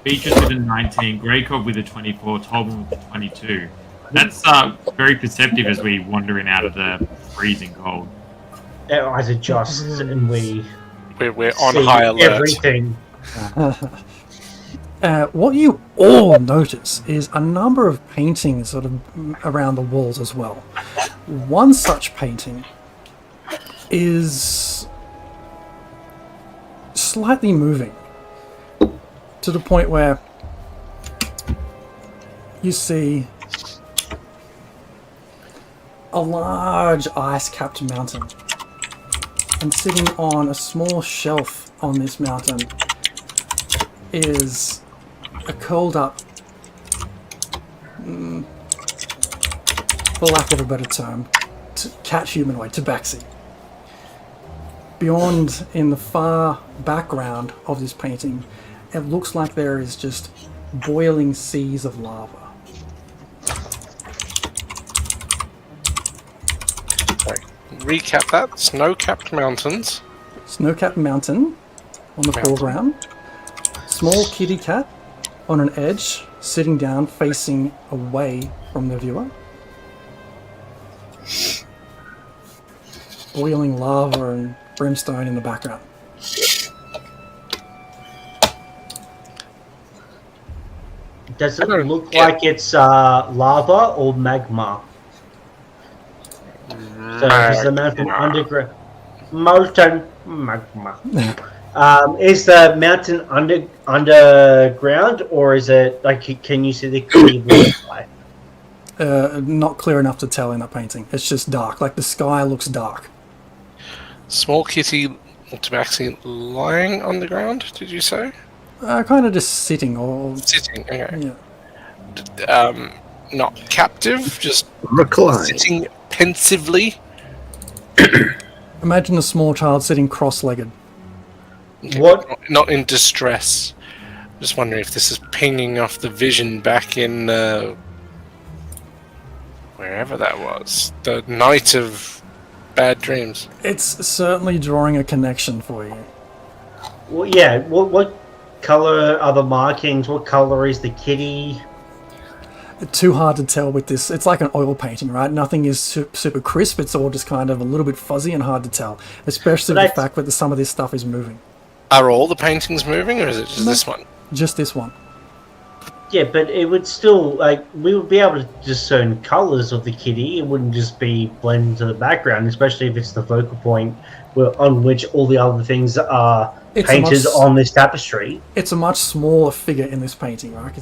Beatrice with a 19. Greycock with a 24. Tolbin with a 22. That's very perceptive as we wander in out of the freezing cold. Our eyes adjust and we're on high alert. Everything. What you all notice is a number of paintings sort of around the walls as well. One such painting is slightly moving to the point where you see a large ice-capped mountain, and sitting on a small shelf on this mountain is a curled up, for lack of a better term, cat humanoid, tabaxi. Beyond, in the far background of this painting, it looks like there is just boiling seas of lava. Recap that. Snow-capped mountains. Snow-capped mountain on the foreground. Small kitty cat on an edge, sitting down, facing away from the viewer. Boiling lava and brimstone in the background. Does it look like it's lava or magma? So is the mountain underground? Molten magma. Is the mountain underground, or is it like? Can you see the clear water? Not clear enough to tell in that painting. It's just dark. Like the sky looks dark. Small kitty tabaxi lying on the ground. Did you say? Kind of just sitting or sitting. Okay. Yeah. Not captive, just recline, sitting pensively. Imagine a small child sitting cross-legged. What? Not in distress. Just wondering if this is pinging off the vision back in wherever that was. The night of bad dreams. It's certainly drawing a connection for you. Well, yeah. What color are the markings? What color is the kitty? Too hard to tell with this. It's like an oil painting, right? Nothing is super crisp. It's all just kind of a little bit fuzzy and hard to tell, especially the fact that some of this stuff is moving. Are all the paintings moving, or is it just this one? Just this one. Yeah, but it would still, like, we would be able to discern colours of the kitty. It wouldn't just be blended into the background, especially if it's the focal point on which all the other things are painted on this tapestry. It's a much smaller figure in this painting, right?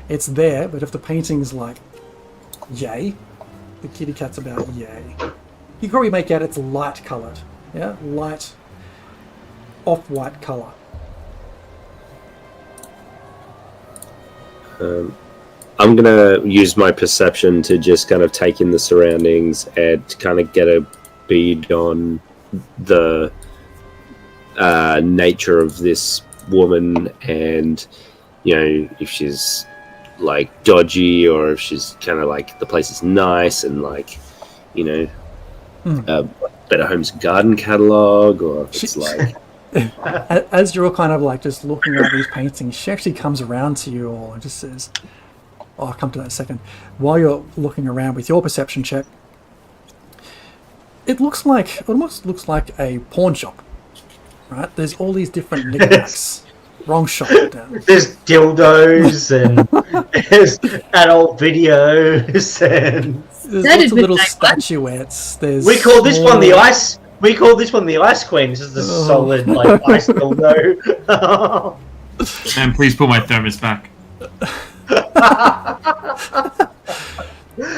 It's there, but if the painting's like yay, the kitty cat's about yay. You can probably make out it's light coloured. Yeah? Light, off-white colour. I'm going to use my perception to just kind of take in the surroundings and kind of get a bead on the nature of this woman and, you know, if she's like dodgy or if she's kind of like the place is nice and like, you know, Better Homes Garden catalogue or if it's like... As you're all kind of like just looking at these paintings, she actually comes around to you all and just says, oh, I'll come to that in a second. While you're looking around with your perception check, it almost looks like a pawn shop, right? There's all these different knickknacks. Wrong shop. There's dildos and there's adult videos and there's lots of little statuettes. We call this one the ice queen. This is the solid like ice dildo. Man, please put my thermos back.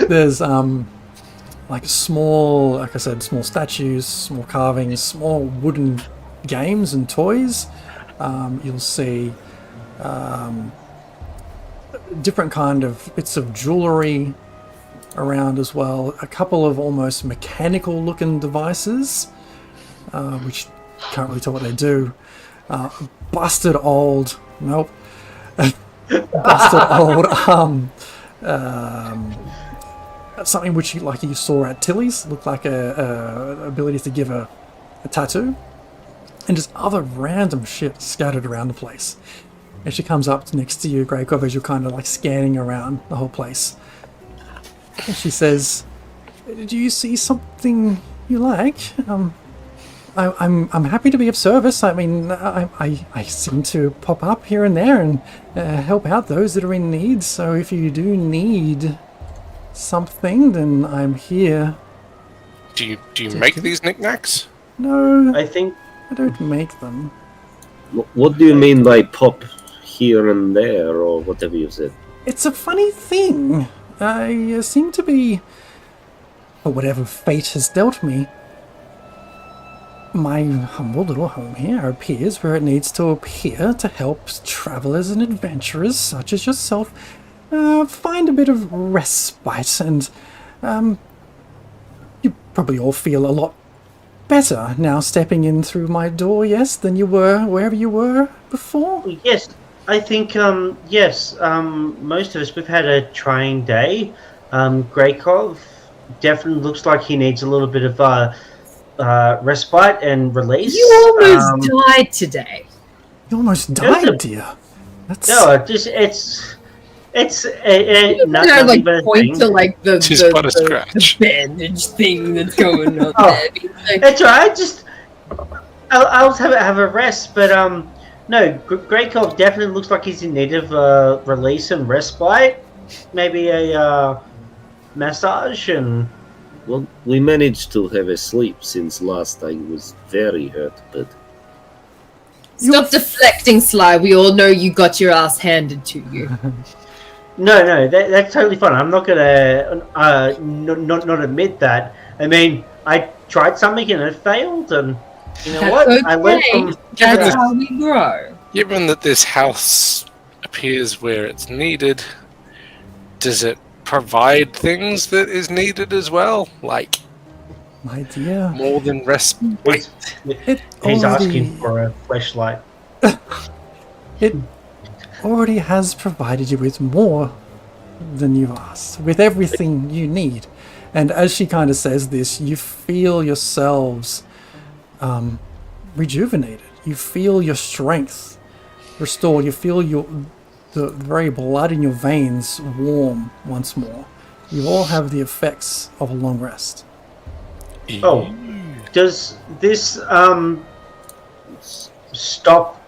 There's like small, like I said, small statues, small carvings, small wooden games and toys. You'll see different kind of bits of jewellery around as well. A couple of almost mechanical looking devices, which can't really tell what they do. Busted old, nope. Busted old something which you saw at Tilly's, looked like a ability to give a tattoo. And just other random shit scattered around the place. And she comes up next to you, Greykov, as you're kind of like scanning around the whole place. And she says, "Do you see something you like? I'm happy to be of service. I mean, I seem to pop up here and there and help out those that are in need. So if you do need something, then I'm here." Do you make these knickknacks? No, I don't make them. What do you mean by pop here and there, or whatever you said? It's a funny thing. I seem to be, or whatever fate has dealt me, my humble little home here appears where it needs to appear to help travellers and adventurers such as yourself find a bit of respite, and you probably all feel a lot better now stepping in through my door, yes, than you were wherever you were before? Yes, I think, yes, most of us, we've had a trying day. Greykov definitely looks like he needs a little bit of respite and release. You almost died today. You almost died, dear. That's... No, it not like point to like the bandage thing that's going on there. It's alright. Just I'll have a rest, but no, Greykov definitely looks like he's in need of release and respite. Maybe a massage and. Well, we managed to have a sleep since last I was very hurt, but. Stop deflecting, Sly. We all know you got your ass handed to you. No, that's totally fine. I'm not gonna not admit that. I mean, I tried something and it failed, and you know what? Okay. I learned from. That's how we grow. Given that this house appears where it's needed, does it provide things that is needed as well? Like My dear. More than respite. He's asking for a fleshlight. It already has provided you with more than you asked, with everything you need. And as she kind of says this, you feel yourselves rejuvenated. You feel your strength restored. You feel the very blood in your veins warm once more. You all have the effects of a long rest. Oh, does this stop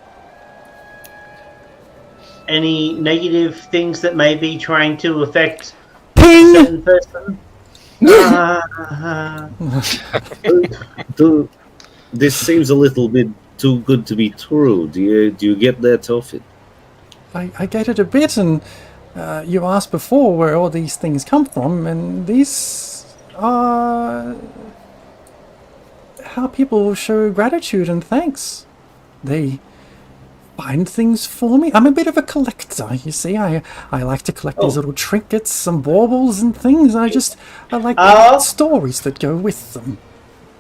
any negative things that may be trying to affect a certain person? This seems a little bit too good to be true. Do you get that, Tophet? I get it a bit, and you asked before where all these things come from, and these are how people show gratitude and thanks. They find things for me. I'm a bit of a collector, you see. I like to collect these little trinkets, some baubles and things. I like the stories that go with them.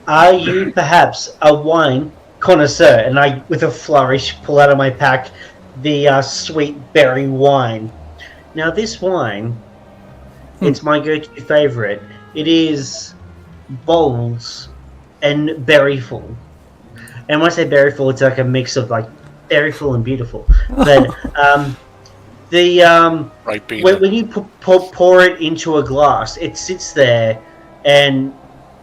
Are you perhaps a wine connoisseur? And I, with a flourish, pull out of my pack the sweet berry wine. Now this wine, it's my go-to favorite. It is bold and berryful. And when I say berryful, it's like a mix of like berryful and beautiful. But when you pour it into a glass, it sits there, and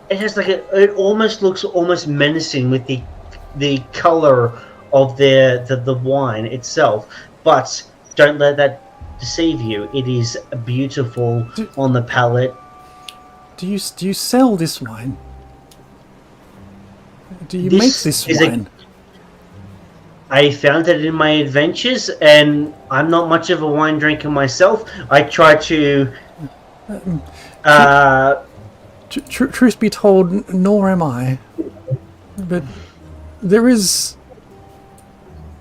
it has like it almost looks almost menacing with the color of the wine itself. But don't let that deceive you. It is beautiful on the palate. Do you sell this wine? Do you make this wine? I found it in my adventures, and I'm not much of a wine drinker myself. I try to... Truth be told, nor am I. But there is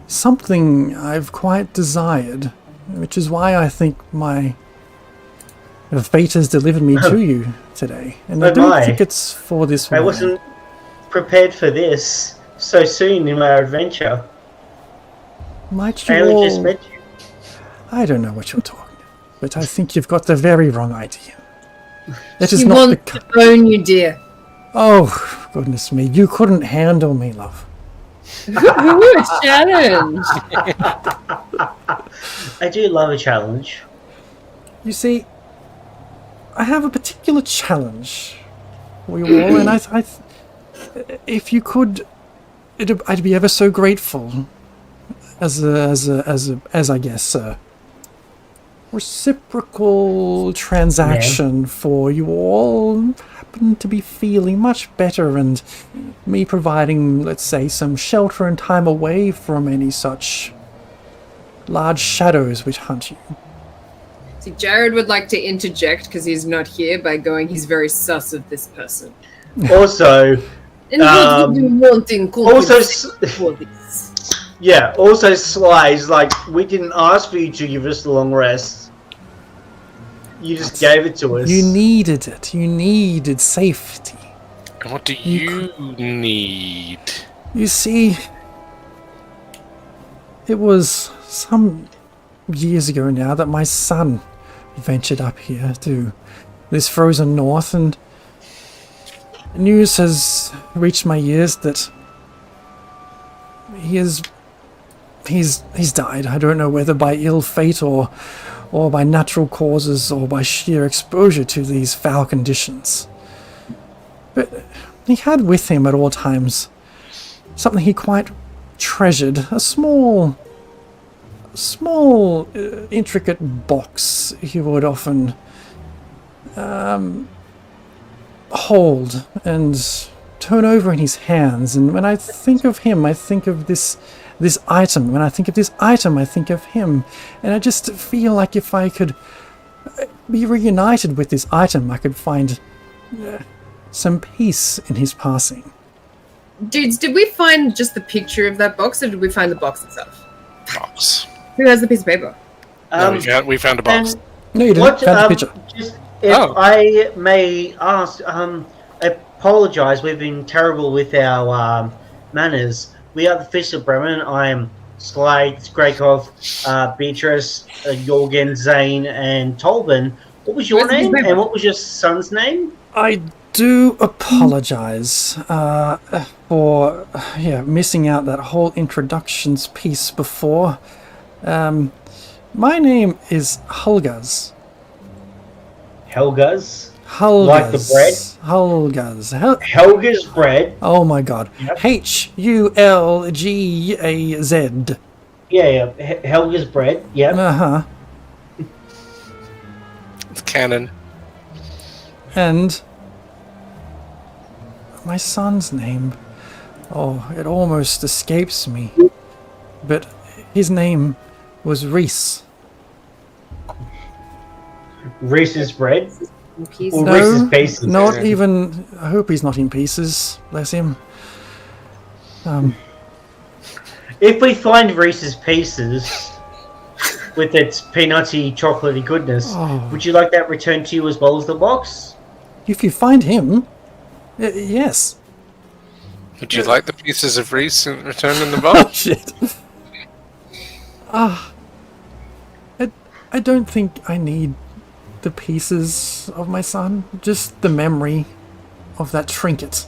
something I've quite desired, which is why I think my fate has delivered me to you today. And I don't think it's for this wine. I wasn't prepared for this so soon in my adventure. Might you I only just met you. I don't know what you're talking about, but I think you've got the very wrong idea. That is She not wants to own you, dear. Oh, goodness me. You couldn't handle me, love. Ooh, a challenge. I do love a challenge. You see, I have a particular challenge for you all, and I if you could, I'd be ever so grateful as I guess a reciprocal transaction for you all happen to be feeling much better, and me providing, let's say, some shelter and time away from any such large shadows which hunt you. See, Jared would like to interject because he's not here by going, he's very sus of this person. Also, and what would you want in compensation for this? Yeah, also Sly's like, we didn't ask for you to give us the long rest. You just gave it to us. You needed it. You needed safety. And what do you need? You see, it was some years ago now that my son ventured up here to this frozen north, and news has reached my ears that he's died. I don't know whether by ill fate or by natural causes or by sheer exposure to these foul conditions. But he had with him at all times something he quite treasured, a small intricate box he would often hold and turn over in his hands. And when I think of him, I think of this item. When I think of this item, I think of him. And I just feel like if I could be reunited with this item, I could find some peace in his passing. Dudes, did we find just the picture of that box, or did we find the box itself? Box. Who has the piece of paper? We found a box. No, you didn't. Found the picture. Just, if I may ask, a apologise. We've been terrible with our manners. We are the Fist of Bremen. I am Sly, Grakov, Beatrice, Jorgen, Zane, and Tolben. What was your name, and what was your son's name? I do apologise for missing out that whole introductions piece before. My name is Hulgaz. Helga's? Hulgaz. Like the bread? Hulgaz. Helga's bread? Oh my god. Yep. Hulgaz. Yeah. Helga's bread. Yep. Uh-huh. It's canon. And my son's name. Oh, it almost escapes me. But his name was Reese. Reese's bread? Or No, Reese's Pieces? not even. I hope he's not in pieces. Bless him. If we find Reese's Pieces with its peanutty, chocolatey goodness, would you like that returned to you as well as the box? If you find him, yes. Would you like the pieces of Reese returned in the Oh box? shit. I don't think I need the pieces of my son. Just the memory of that trinket.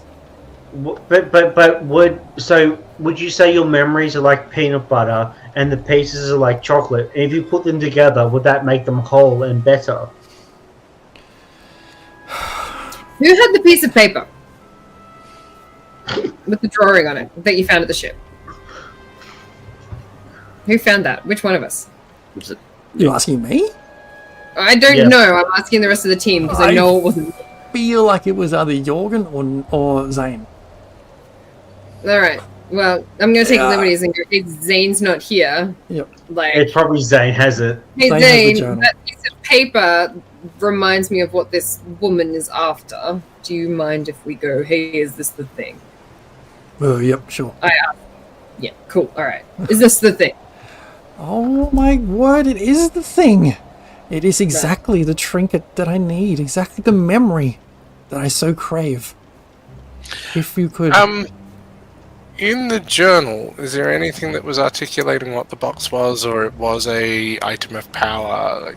But would you say your memories are like peanut butter and the pieces are like chocolate? And if you put them together, would that make them whole and better? Who had the piece of paper with the drawing on it that you found at the ship? Who found that? Which one of us? You asking me? I don't know. I'm asking the rest of the team because I know it wasn't. Feel like it was either Jorgen or Zane. All right. Well, I'm going to take liberties and go. If Zane's not here, Yep. It's probably Zane has it. Hey Zane has the Zane, journal. that piece of paper reminds me of what this woman is after. Do you mind if we go? Hey, is this the thing? Oh, yep, sure. Yeah, cool. All right. Is this the thing? Oh my word! It is the thing. It is exactly the trinket that I need. Exactly the memory that I so crave. If you could. In the journal, is there anything that was articulating what the box was, or it was a item of power,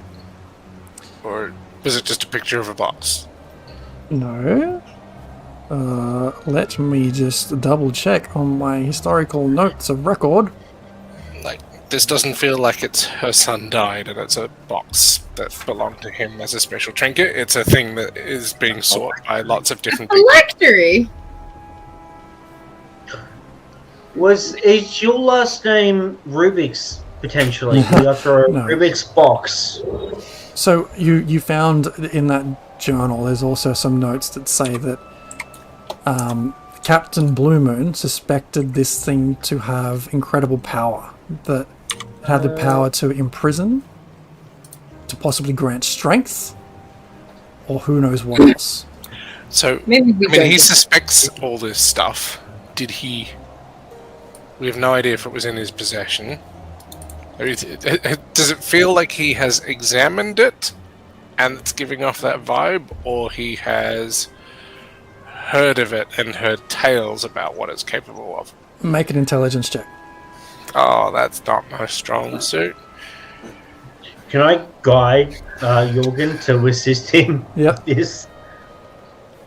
or was it just a picture of a box? No. Let me just double check on my historical notes of record. This doesn't feel like it's her son died and it's a box that belonged to him as a special trinket. It's a thing that is being sought by lots of different people. Phylactery? Is your last name Rubik's, potentially? You after a Rubik's box? So you found in that journal, there's also some notes that say that Captain Blue Moon suspected this thing to have incredible power. That it had the power to imprison, to possibly grant strength, or who knows what else. So, he suspects all this stuff. Did he... We have no idea if it was in his possession. Does it feel like he has examined it, and it's giving off that vibe, or he has heard of it and heard tales about what it's capable of? Make an intelligence check. Oh, that's not my strong suit. Can I guide Jorgen to assist him? Yep. Yes.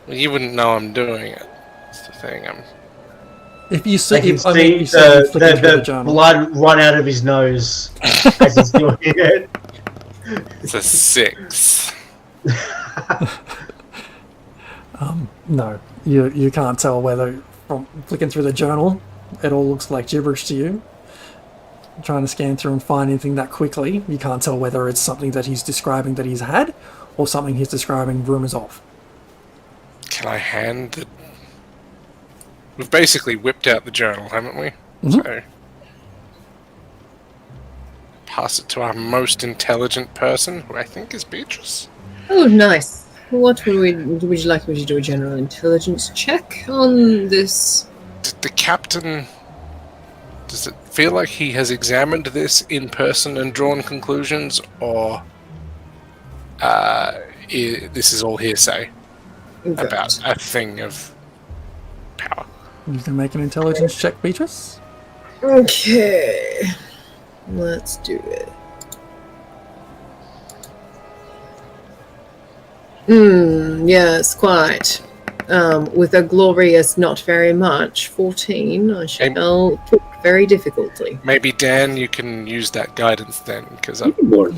Well, you wouldn't know I'm doing it. That's the thing. If you see, I can see the blood run out of his nose as he's doing it. It's a 6. No, you can't tell whether from flicking through the journal, it all looks like gibberish to you. Trying to scan through and find anything that quickly, you can't tell whether it's something that he's describing that he's had, or something he's describing rumors of. Can I hand the... We've basically whipped out the journal, haven't we? Mm-hmm. So... Pass it to our most intelligent person, who I think is Beatrice. Oh, nice. What would you like me to do? A general intelligence check on this? Did the captain... Does it feel like he has examined this in person and drawn conclusions, or this is all hearsay about a thing of You can make an intelligence check, Beatrice. Okay. Let's do it. Yes, quite. With a glorious not very much, 14, I shall pick very difficultly. Maybe, Dan, you can use that guidance then, because I'm More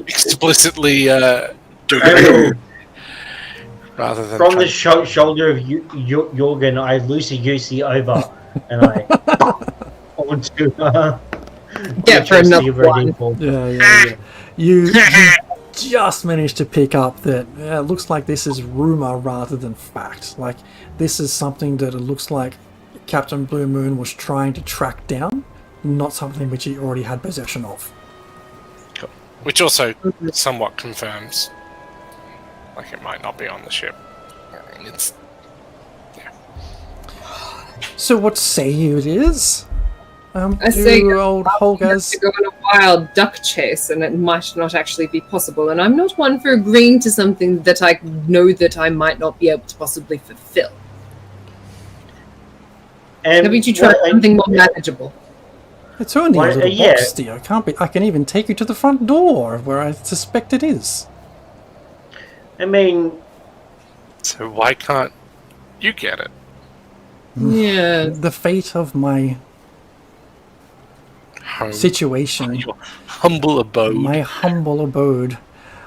explicitly doing it rather than From trying the shoulder of Jorgen, I loosey-goosey over, and I onto For another one. Yeah. You just managed to pick up that it looks like this is rumor rather than fact. Like, this is something that it looks like Captain Blue Moon was trying to track down, not something which he already had possession of. Cool. Which also somewhat confirms, like, it might not be on the ship. I mean, it's... Yeah. So what say you it is? I say old Holgaz to go on a wild duck chase, and it might not actually be possible. And I'm not one for agreeing to something that I know that I might not be able to possibly fulfill. Haven't you tried something more manageable? It's only a little box, dear. I can even take you to the front door, where I suspect it is. I mean... So why can't you get it? Yeah. The fate of my situation. Your humble abode. My humble abode.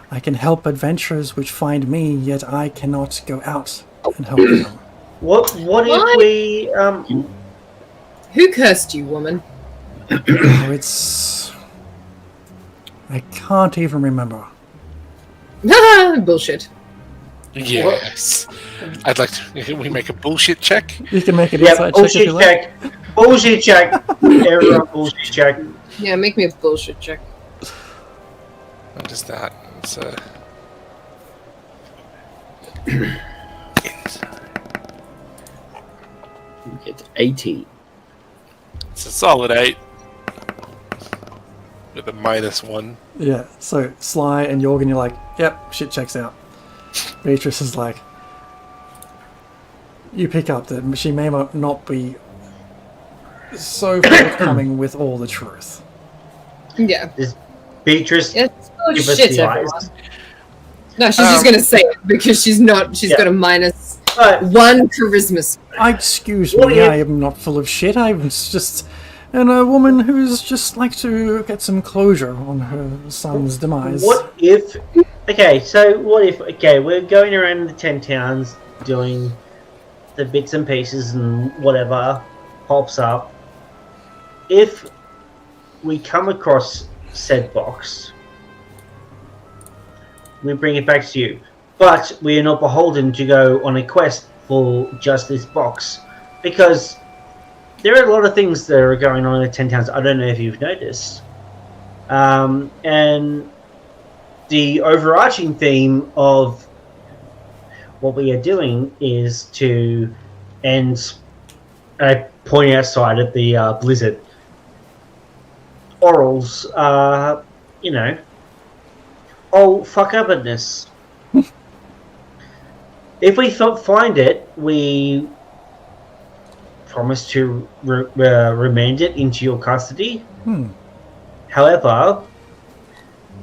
I can help adventurers which find me, yet I cannot go out and help them. What if we... Who cursed you, woman? Oh, it's... I can't even remember. Bullshit. Yes. I'd like to... Can we make a bullshit check? You can make an inside check if you like. Bullshit check. Everyone bullshit check. Yeah, make me a bullshit check. What is that? It's It's 18. It's a solid 8. With a -1. Yeah, so Sly and Jorgen, you're like, yep, shit checks out. Beatrice is like, you pick up that she may not be so forthcoming with all the truth. Yeah. Is Beatrice give us shit, the everyone. eyes? No, she's just gonna say it because she's not. She's got a -1 charisma score. Excuse me, I am not full of shit. I'm just a woman who's just like to get some closure on her son's demise. What if... Okay, so what if... Okay, we're going around the 10 towns doing the bits and pieces and whatever pops up. If we come across said box, we bring it back to you. But we are not beholden to go on a quest for just this box. Because there are a lot of things that are going on in the 10 towns. I don't know if you've noticed. And the overarching theme of what we are doing is to end... pointing outside at the blizzard. Orals, you know... Oh, fuck upness. If we find it, we promise to remand it into your custody. However,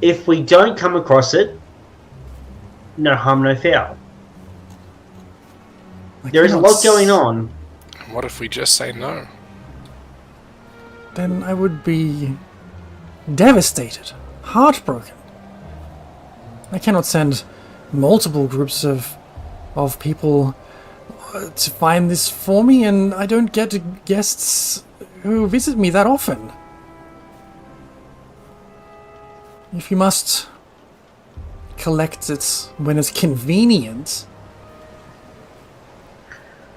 if we don't come across it, no harm, no foul. There is a lot going on. What if we just say no? Then I would be devastated, heartbroken. I cannot send multiple groups of people to find this for me, and I don't get guests who visit me that often. If you must collect it when it's convenient.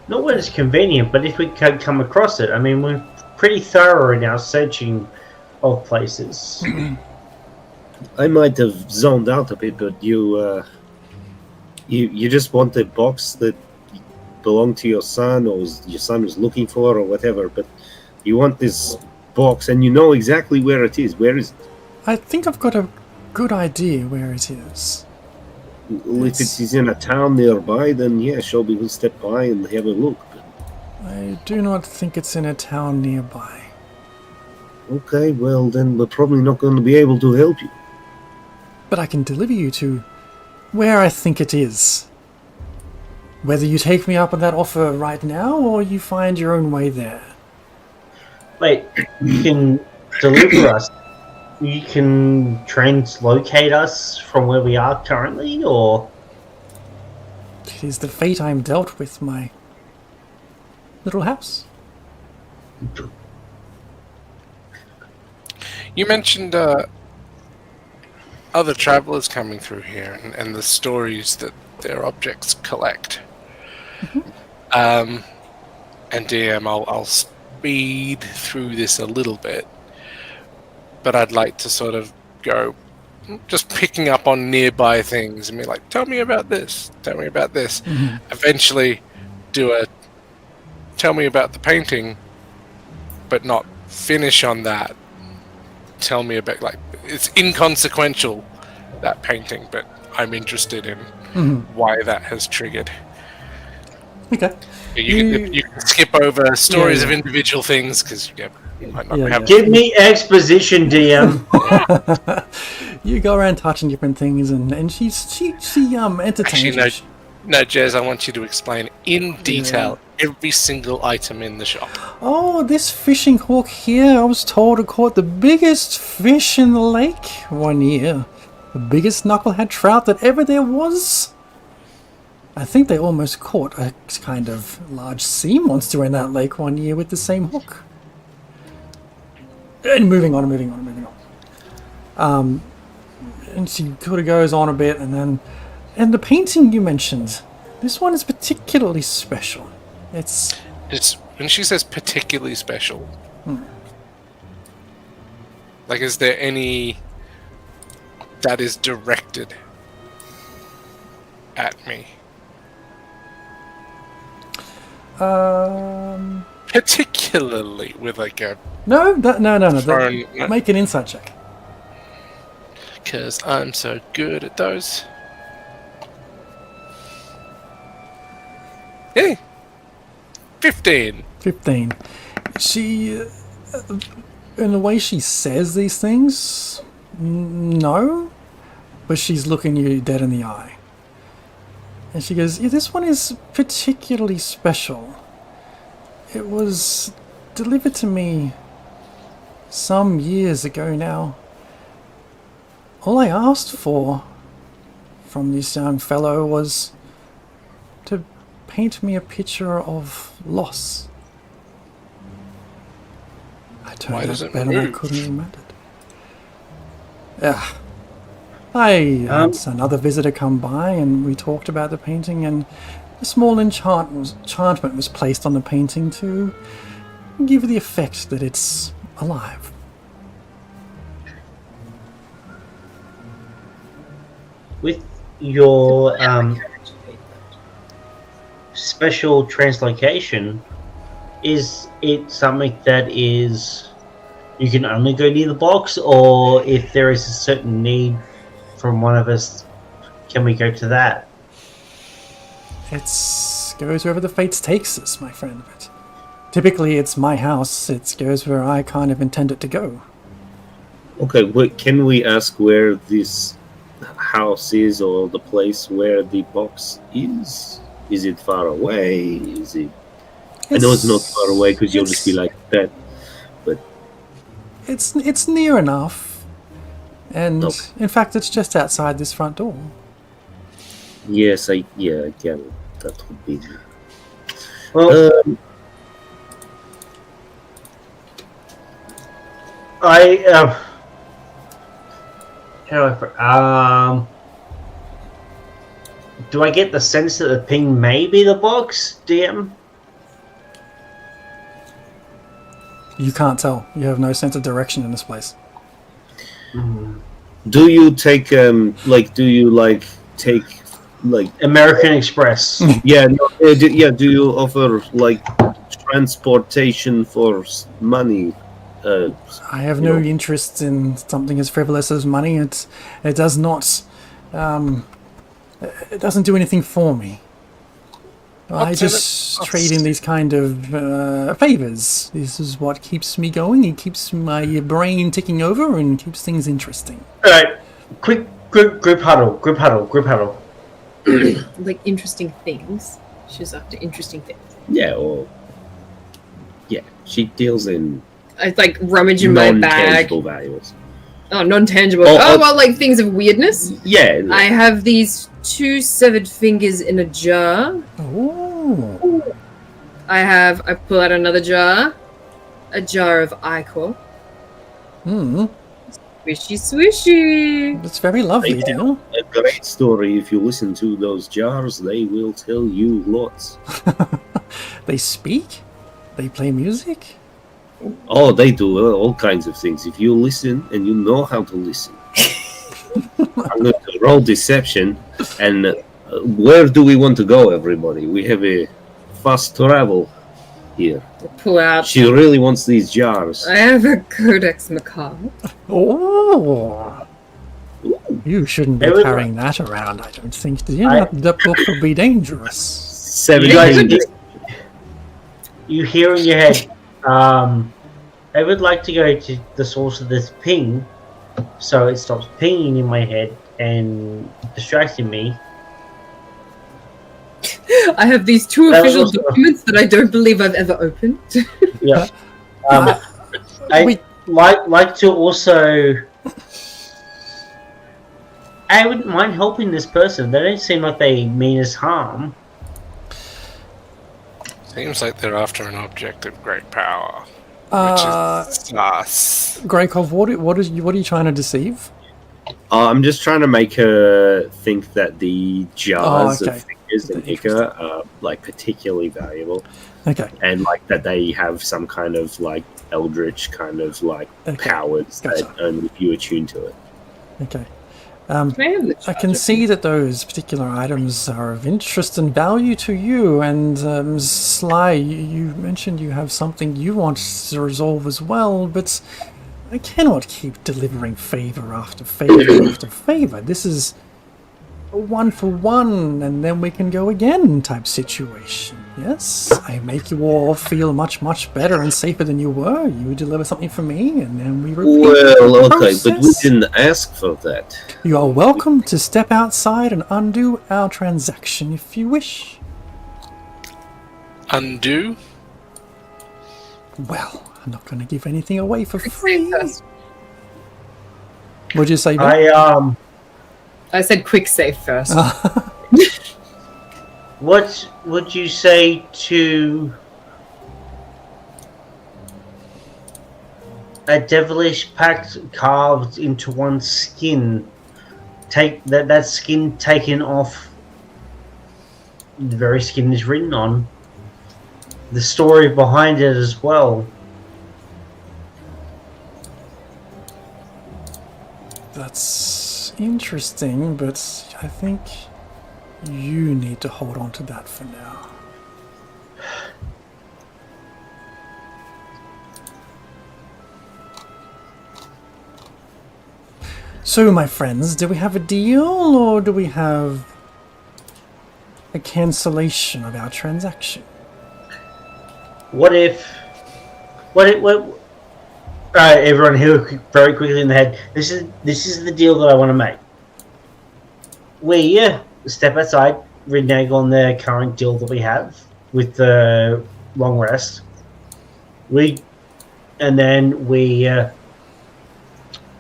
Not when it's convenient, but if we can come across it. I mean, we're pretty thorough in our searching of places. I might have zoned out a bit, but you just want a box that belonged to your son, or your son was looking for, or whatever. But you want this box, and you know exactly where it is. Where is it? I think I've got a good idea where it is. If it is in a town nearby, then yeah, Shelby will step by and have a look. I do not think it's in a town nearby. Okay, well then we're probably not going to be able to help you. But I can deliver you to where I think it is. Whether you take me up on that offer right now, or you find your own way there. Wait, you can deliver us? You can translocate us from where we are currently, or? It is the fate I'm dealt with, my little house. You mentioned other travelers coming through here and the stories that their objects collect. And DM, I'll speed through this a little bit, but I'd like to sort of go just picking up on nearby things and be like, tell me about this, tell me about this. Eventually do a tell me about the painting, but not finish on that. Tell me about, like, it's inconsequential, that painting, but I'm interested in why that has triggered. Okay. You can skip over stories of individual things because you might not have. Give me exposition, DM. You go around touching different things, and she entertains. Actually, you. no, Jez. I want you to explain in detail every single item in the shop. Oh, this fishing hook here, I was told, it caught the biggest fish in the lake one year. The biggest knucklehead trout that ever there was. I think they almost caught a kind of large sea monster in that lake one year with the same hook. And moving on. And she sort of goes on a bit, and the painting you mentioned, this one is particularly special. It's when she says particularly special. Like, is there any that is directed at me? Particularly with like a no. foreign, Make an insight check. Because I'm so good at those. Hey, 15. She, in the way she says these things, no, but she's looking you dead in the eye. And she goes, yeah, this one is particularly special. It was delivered to me some years ago now. All I asked for from this young fellow was to paint me a picture of loss. I turned out better than I could have imagined. Yeah. I had another visitor come by and we talked about the painting, and a small enchantment was placed on the painting to give the effect that it's alive. With your special translocation, is it something that is you can only go near the box, or if there is a certain need from one of us, can we go to that? It goes wherever the fates takes us, my friend. But typically it's my house. It goes where I kind of intend it to go. Okay, wait, can we ask where this house is, or the place where the box is? Is it far away? Is it? I know it's not far away because you'll just be like that, but it's near enough. And in fact, it's just outside this front door. Yes, I get it. That would be. Well, do I get the sense that the ping may be the box, DM? You can't tell. You have no sense of direction in this place. Do you take take American Express? do you offer like transportation for money? I have no interest in something as frivolous as money. It does not. It doesn't do anything for me. I just trade in these kind of favors. This is what keeps me going. It keeps my brain ticking over and keeps things interesting. All right, quick group huddle. Like interesting things. She's after interesting things. Yeah, she deals in I like rummage in my bag. non-tangible values. Oh, non-tangible. Well, like things of weirdness. Yeah. I have these 2 severed fingers in a jar. Oh. I pull out another jar. A jar of ichor. Swishy. That's very lovely, deal. A great story. If you listen to those jars, they will tell you lots. They speak? They play music? Oh, they do all kinds of things. If you listen and you know how to listen. I'm going to roll deception. And where do we want to go, everybody? We have a fast travel here. Pull out. She really wants these jars. I have a Codex Macabre. Oh. You shouldn't be carrying that around, I don't think. That book would be dangerous. 7 You hear in your head, I would like to go to the source of this ping, so it stops pinging in my head and distracting me. I have these 2 official documents that I don't believe I've ever opened. Yeah. I like to also. I wouldn't mind helping this person. They don't seem like they mean us harm. Seems like they're after an object of great power, which is us. Greykov, what are you trying to deceive? I'm just trying to make her think that the jars of fingers and ichor are like particularly valuable. Okay. And like that they have some kind of like eldritch kind of like powers that only you attune to it. Okay. I can see that those particular items are of interest and value to you, and Sly, you mentioned you have something you want to resolve as well, but I cannot keep delivering favor after favor after favor. This is a 1 for 1, and then we can go again type situation. Yes, I make you all feel much, much better and safer than you were. You deliver something for me, and then we repeat the process. But we didn't ask for that. You are welcome to step outside and undo our transaction if you wish. Undo? Well, I'm not going to give anything away for free. What'd you say, Ben? I said quick save first. What would you say to a devilish pact carved into one's skin? Take that skin taken off. The very skin is written on. The story behind it as well. That's interesting, but I think you need to hold on to that for now. So, my friends, do we have a deal, or do we have a cancellation of our transaction? What? Alright, everyone here, very quickly in the head. This is the deal that I want to make. We step outside, renege on the current deal that we have with the long rest. We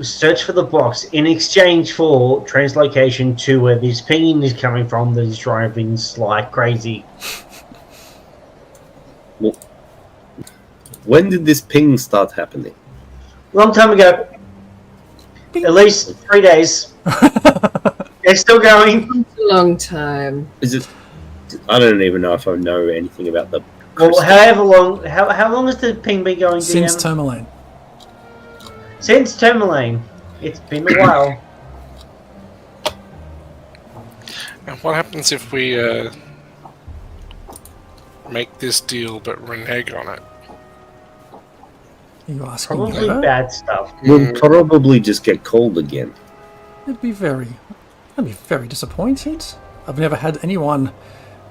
search for the box in exchange for translocation to where this pinging is coming from that is driving like crazy. Well, when did this ping start happening? Long time ago. At least 3 days. They're still going. Long time. Is it? I don't even know if I know anything about the. Well, however long. How long has the ping been going? Since Tourmaline. Since Tourmaline. It's been a while. And what happens if we make this deal but renege on it? Are you asking Probably her? bad stuff. We'll probably just get cold again. I'd be very disappointed. I've never had anyone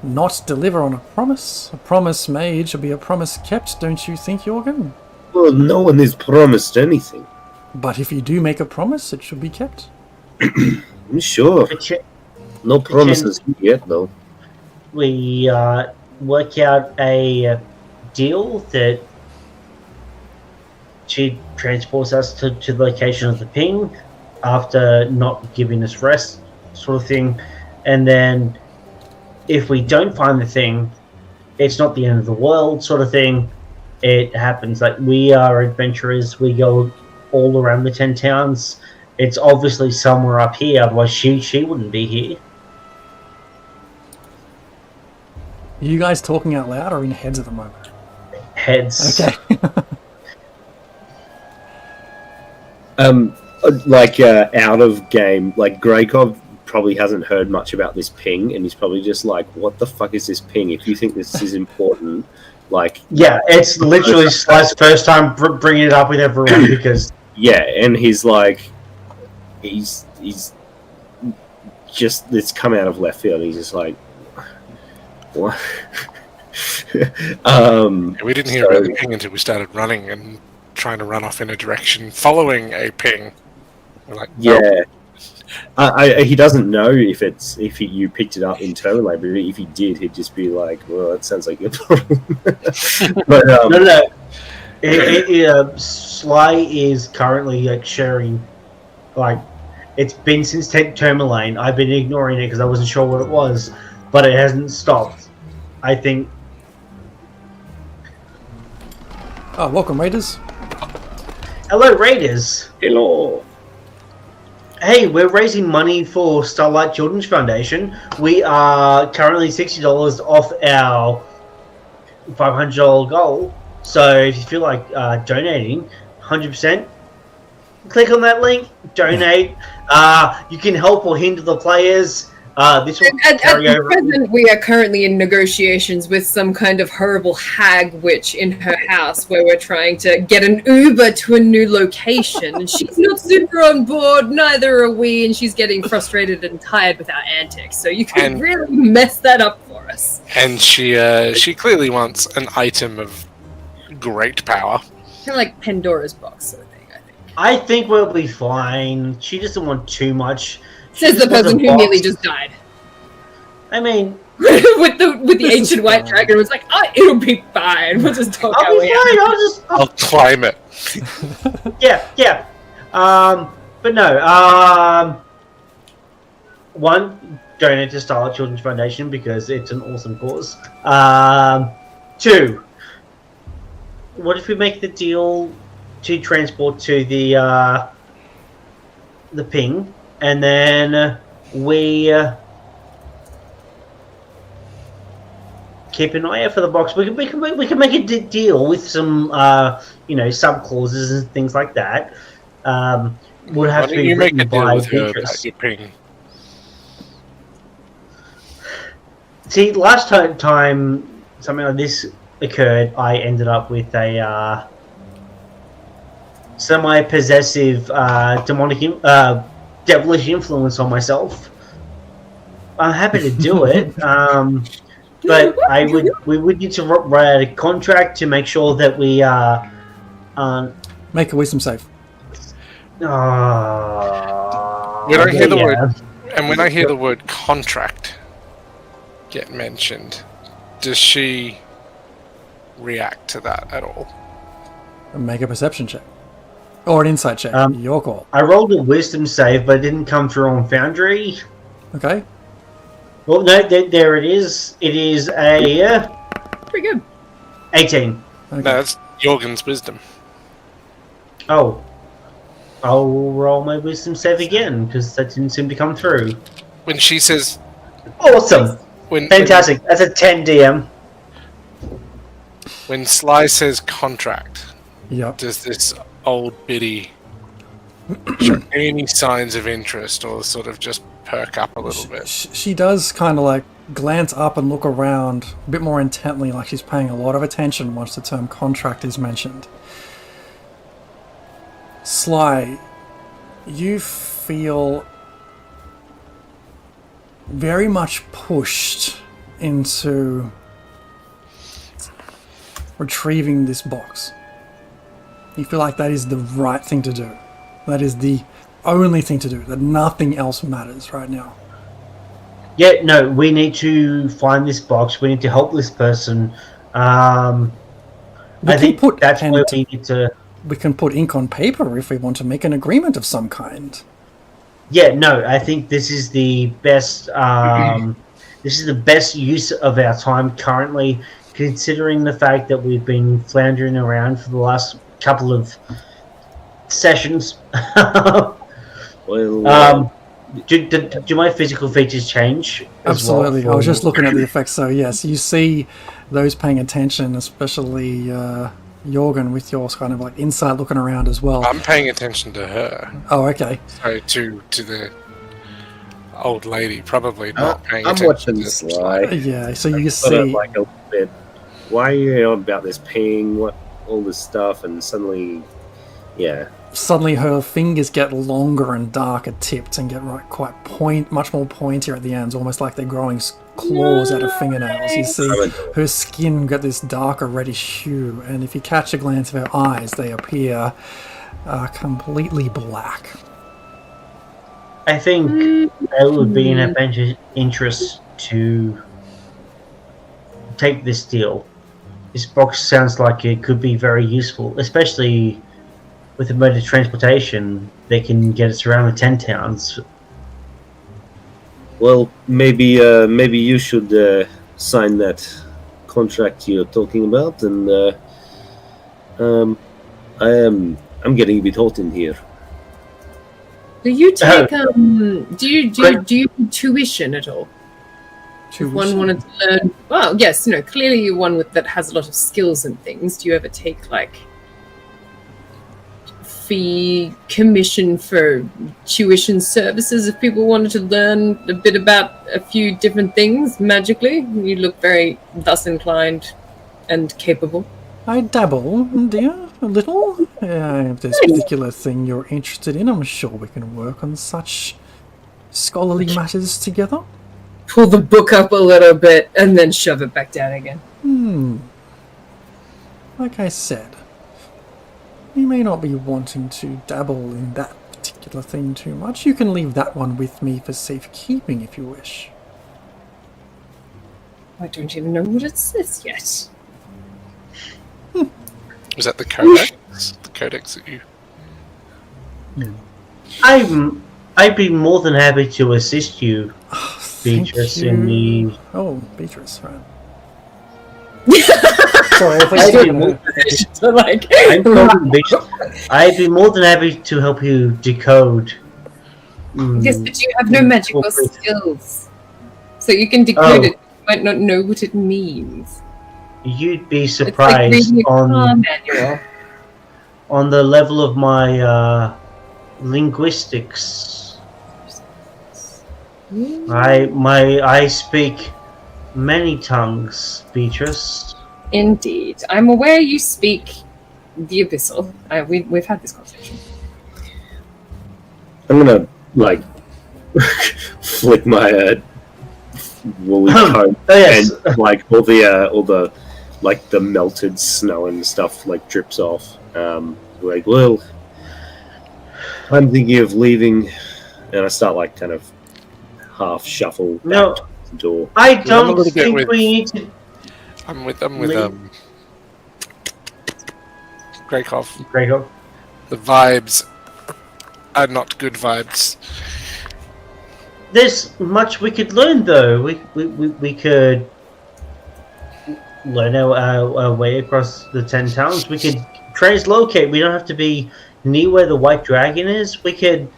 not deliver on a promise. A promise made should be a promise kept, don't you think, Jorgen? Well, no one is promised anything. But if you do make a promise, it should be kept. I'm sure. No promises yet, though. We work out a deal that she transports us to the location of the ping after not giving us rest, sort of thing. And then if we don't find the thing, it's not the end of the world, sort of thing. It happens. Like, we are adventurers. We go all around the 10 towns. It's obviously somewhere up here, otherwise she wouldn't be here. Are you guys talking out loud or in heads at the moment? Heads. Okay. Out of game, like, Grakov probably hasn't heard much about this ping, and he's probably just like, what the fuck is this ping? If you think this is important, like... Yeah, it's literally Sly's first time bringing it up with everyone, because... Yeah, and he's like... He's just... It's come out of left field, he's just like... What? We didn't hear about the ping until we started running and trying to run off in a direction following a ping. We're like, yeah. He doesn't know if you picked it up internally, but if he did, he'd just be like, "Well, that sounds like your problem." But no. Sly is currently like sharing, like, it's been since Tourmaline. I've been ignoring it because I wasn't sure what it was, but it hasn't stopped. I think. Oh, welcome, Raiders. Hello, Raiders. Hello. Hey, we're raising money for Starlight Children's Foundation. We are currently $60 off our $500 goal. So if you feel like donating, 100%, click on that link, donate. You can help or hinder the players. This will carry over. At present, we are currently in negotiations with some kind of horrible hag witch in her house, where we're trying to get an Uber to a new location, and she's not super on board. Neither are we, and she's getting frustrated and tired with our antics. So you can really mess that up for us. And she clearly wants an item of great power, kind of like Pandora's box sort of thing. I think we'll be fine. She doesn't want too much. Says the person who nearly just died. I mean, with the ancient white dragon, was like, "Oh, it'll be fine. We'll just talk our way out." I'll climb it. Yeah. But no. One, donate to Starlight Children's Foundation because it's an awesome cause. Two, what if we make the deal to transport to the ping? And then we keep an eye out for the box. We can make a deal with some sub clauses and things like that. Would have to be written by Beatrice. Your ping. See, last time something like this occurred, I ended up with a semi-possessive demonic. Devilish influence on myself. I'm happy to do it, but we would need to write a contract to make sure that we make a wisdom save. When I hear the word, and when I hear the word contract get mentioned, does she react to that at all? Make a perception check. Or an insight check. Your call. I rolled a wisdom save, but it didn't come through on Foundry. Okay. Well, no, there it is. It is a... pretty good. 18. Okay. No, that's Jorgen's wisdom. Oh. I'll roll my wisdom save again, because that didn't seem to come through. When she says... Awesome! Fantastic. That's a 10 DM. When Sly says contract, yep. Does this old biddy show any signs of interest or sort of just perk up a little bit? She does kind of like glance up and look around a bit more intently, like she's paying a lot of attention once the term contract is mentioned. Sly, you feel very much pushed into retrieving this box. You feel like that is the right thing to do. That is the only thing to do. That nothing else matters right now. Yeah, no, we need to find this box. We need to help this person. I think that's where we need to... We can put ink on paper if we want to make an agreement of some kind. Yeah, no, I think this is the best. This is the best use of our time currently, considering the fact that we've been floundering around for the last couple of sessions. Well, do my physical features change? Absolutely. I was just looking at the effects. So yes, you see those paying attention, especially Jorgen, with your kind of like insight looking around as well. I'm paying attention to her. Oh, okay. So to the old lady, probably not paying I'm attention. watching the slide. Yeah, so you Sort of see... like a bit, why are you on about this ping, what, all this stuff, and suddenly, yeah. Suddenly her fingers get longer and darker tipped and get quite much more pointier at the ends, almost like they're growing claws out of fingernails. You see her skin get this darker reddish hue, and if you catch a glance of her eyes, they appear completely black. I think it would be in our bench interest to take this deal. This box sounds like it could be very useful, especially with the mode of transportation. They can get us around the 10 towns. Well, maybe you should sign that contract you're talking about, and I'm getting a bit hot in here. Do you take do you tuition at all? If one wanted to learn, well, yes, clearly you're one that has a lot of skills and things. Do you ever take like fee commission for tuition services if people wanted to learn a bit about a few different things magically? You look very thus inclined and capable. I dabble, dear, a little. If there's a particular thing you're interested in, I'm sure we can work on such scholarly matters together. Pull the book up a little bit and then shove it back down again. Like I said, you may not be wanting to dabble in that particular thing too much. You can leave that one with me for safekeeping if you wish. I don't even know what it says yet. Was that the codex? The codex that you... I'd be more than happy to assist you, Beatrice, in the... Oh, Beatrice, right. Sorry, if I'd be more than happy to help you decode. Yes, but you have no magical skills. So you can decode it, you might not know what it means. You'd be surprised on the level of my linguistics. I speak many tongues, Beatrice. Indeed. I'm aware you speak the Abyssal. We've had this conversation. I'm gonna, like, flick my woolly coat and, like, all the like, the melted snow and stuff, like, drips off. Like, well, I'm thinking of leaving, and I start, like, kind of half shuffle back to the door. I don't think we need to... I'm with Greykov. The vibes are not good vibes. There's much we could learn, though. We could learn our way across the 10 towns. We could translocate. We don't have to be near where the White Dragon is. We could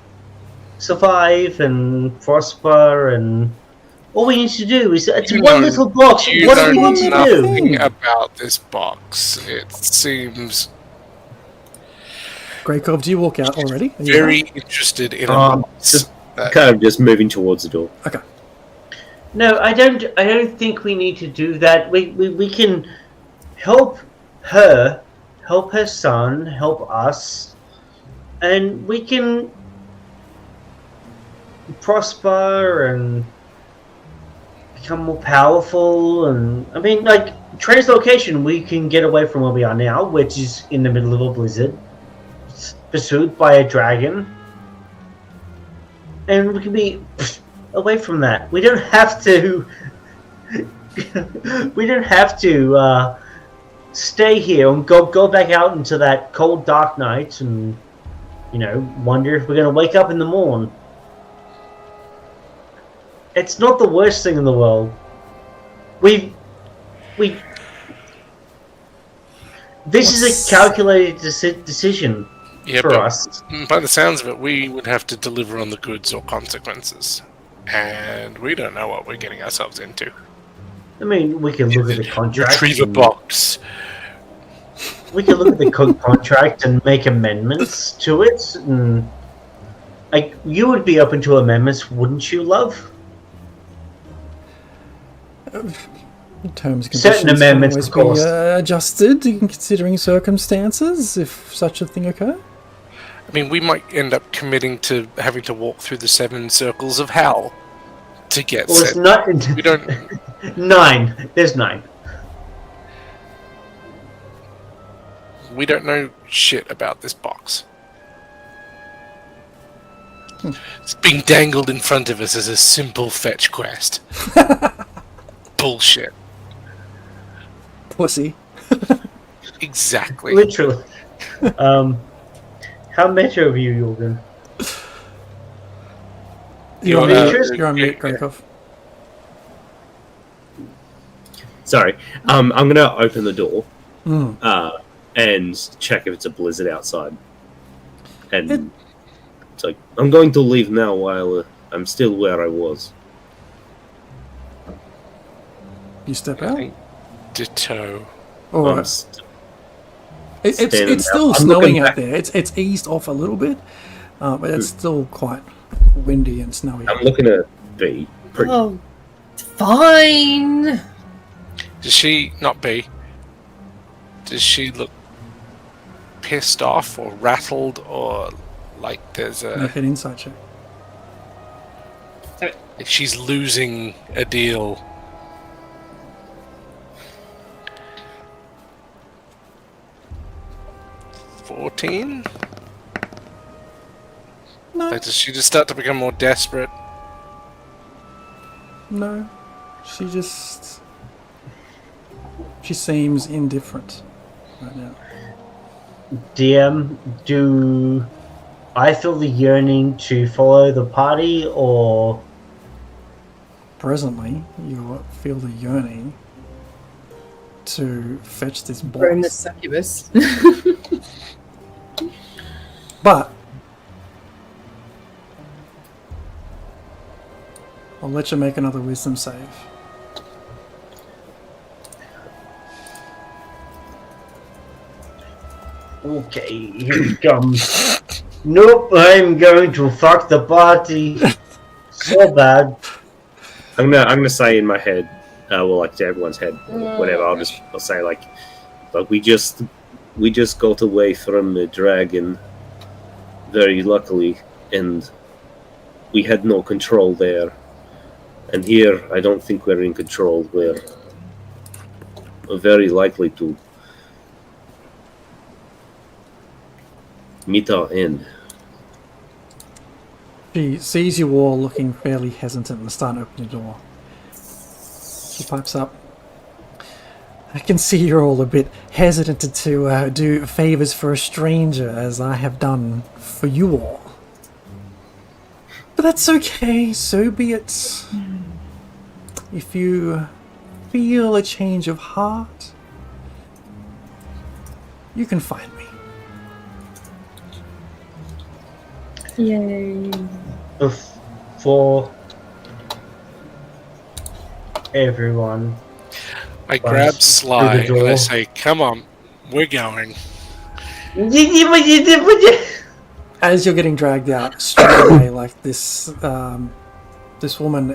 survive and prosper, and all we need to do is it's one little box. What do we need to do? Nothing about this box. It seems. Greykov, do you walk out already? Very interested in a box. Just kind of just moving towards the door. Okay. No, I don't think we need to do that. We can help her, help her son, help us, and we can prosper and become more powerful, and I mean, like translocation, we can get away from where we are now, which is in the middle of a blizzard, pursued by a dragon, and we can be away from that. We don't have to. We don't have to stay here and go back out into that cold, dark night, and wonder if we're going to wake up in the morn. It's not the worst thing in the world. This is a calculated decision for us. By the sounds of it, we would have to deliver on the goods or consequences, and we don't know what we're getting ourselves into. I mean, we can look at the contract. Retrieve a box. We can look at the contract and make amendments to it. And, like, you would be open to amendments, wouldn't you, love? Terms and certain conditions amendments, can of always course. be adjusted in considering circumstances, if such a thing occur. I mean, we might end up committing to having to walk through the 7 circles of hell to get Well, it's set. not. We don't. 9. There's 9. We don't know shit about this box. It's being dangled in front of us as a simple fetch quest. Bullshit. Pussy. Exactly. Literally. How meta of you, Jorgen? You're on Beatrice? You're on mute, Grenkov. Sorry. I'm gonna open the door Mm. and check if it's a blizzard outside. And it's like, I'm going to leave now while I'm still where I was. You step out? Ditto. Or I'm it's still I'm snowing looking out back. there. It's eased off a little bit, but it's still quite windy and snowy. I'm looking at B. Pretty. Oh, fine. Does she not be? Does she look pissed off or rattled or like there's Make an insight check. like she's losing a deal? $14? No, Like, does she just start to become more desperate? no. She seems indifferent right now. DM, do I feel the yearning to follow the party, or Presently, you feel the yearning to fetch this Burn the box. succubus. But I'll let you make another wisdom save. okay, here it comes. Nope, I'm going to fuck the party so bad. I'm gonna say in my head, well, like to everyone's head, whatever. I'll say like we just got away from the dragon, very luckily, and we had no control there. And here, I don't think we're in control. We're very likely to meet our end. She sees you all looking fairly hesitant and starting to open the door. She pipes up. I can see you're all a bit hesitant to do favors for a stranger, as I have done for you all. But that's okay, so be it. If you feel a change of heart, you can find me. Yay. For everyone. I grab Sly through the and I door. say, "Come on, we're going." As you're getting dragged out straight away, like this, this woman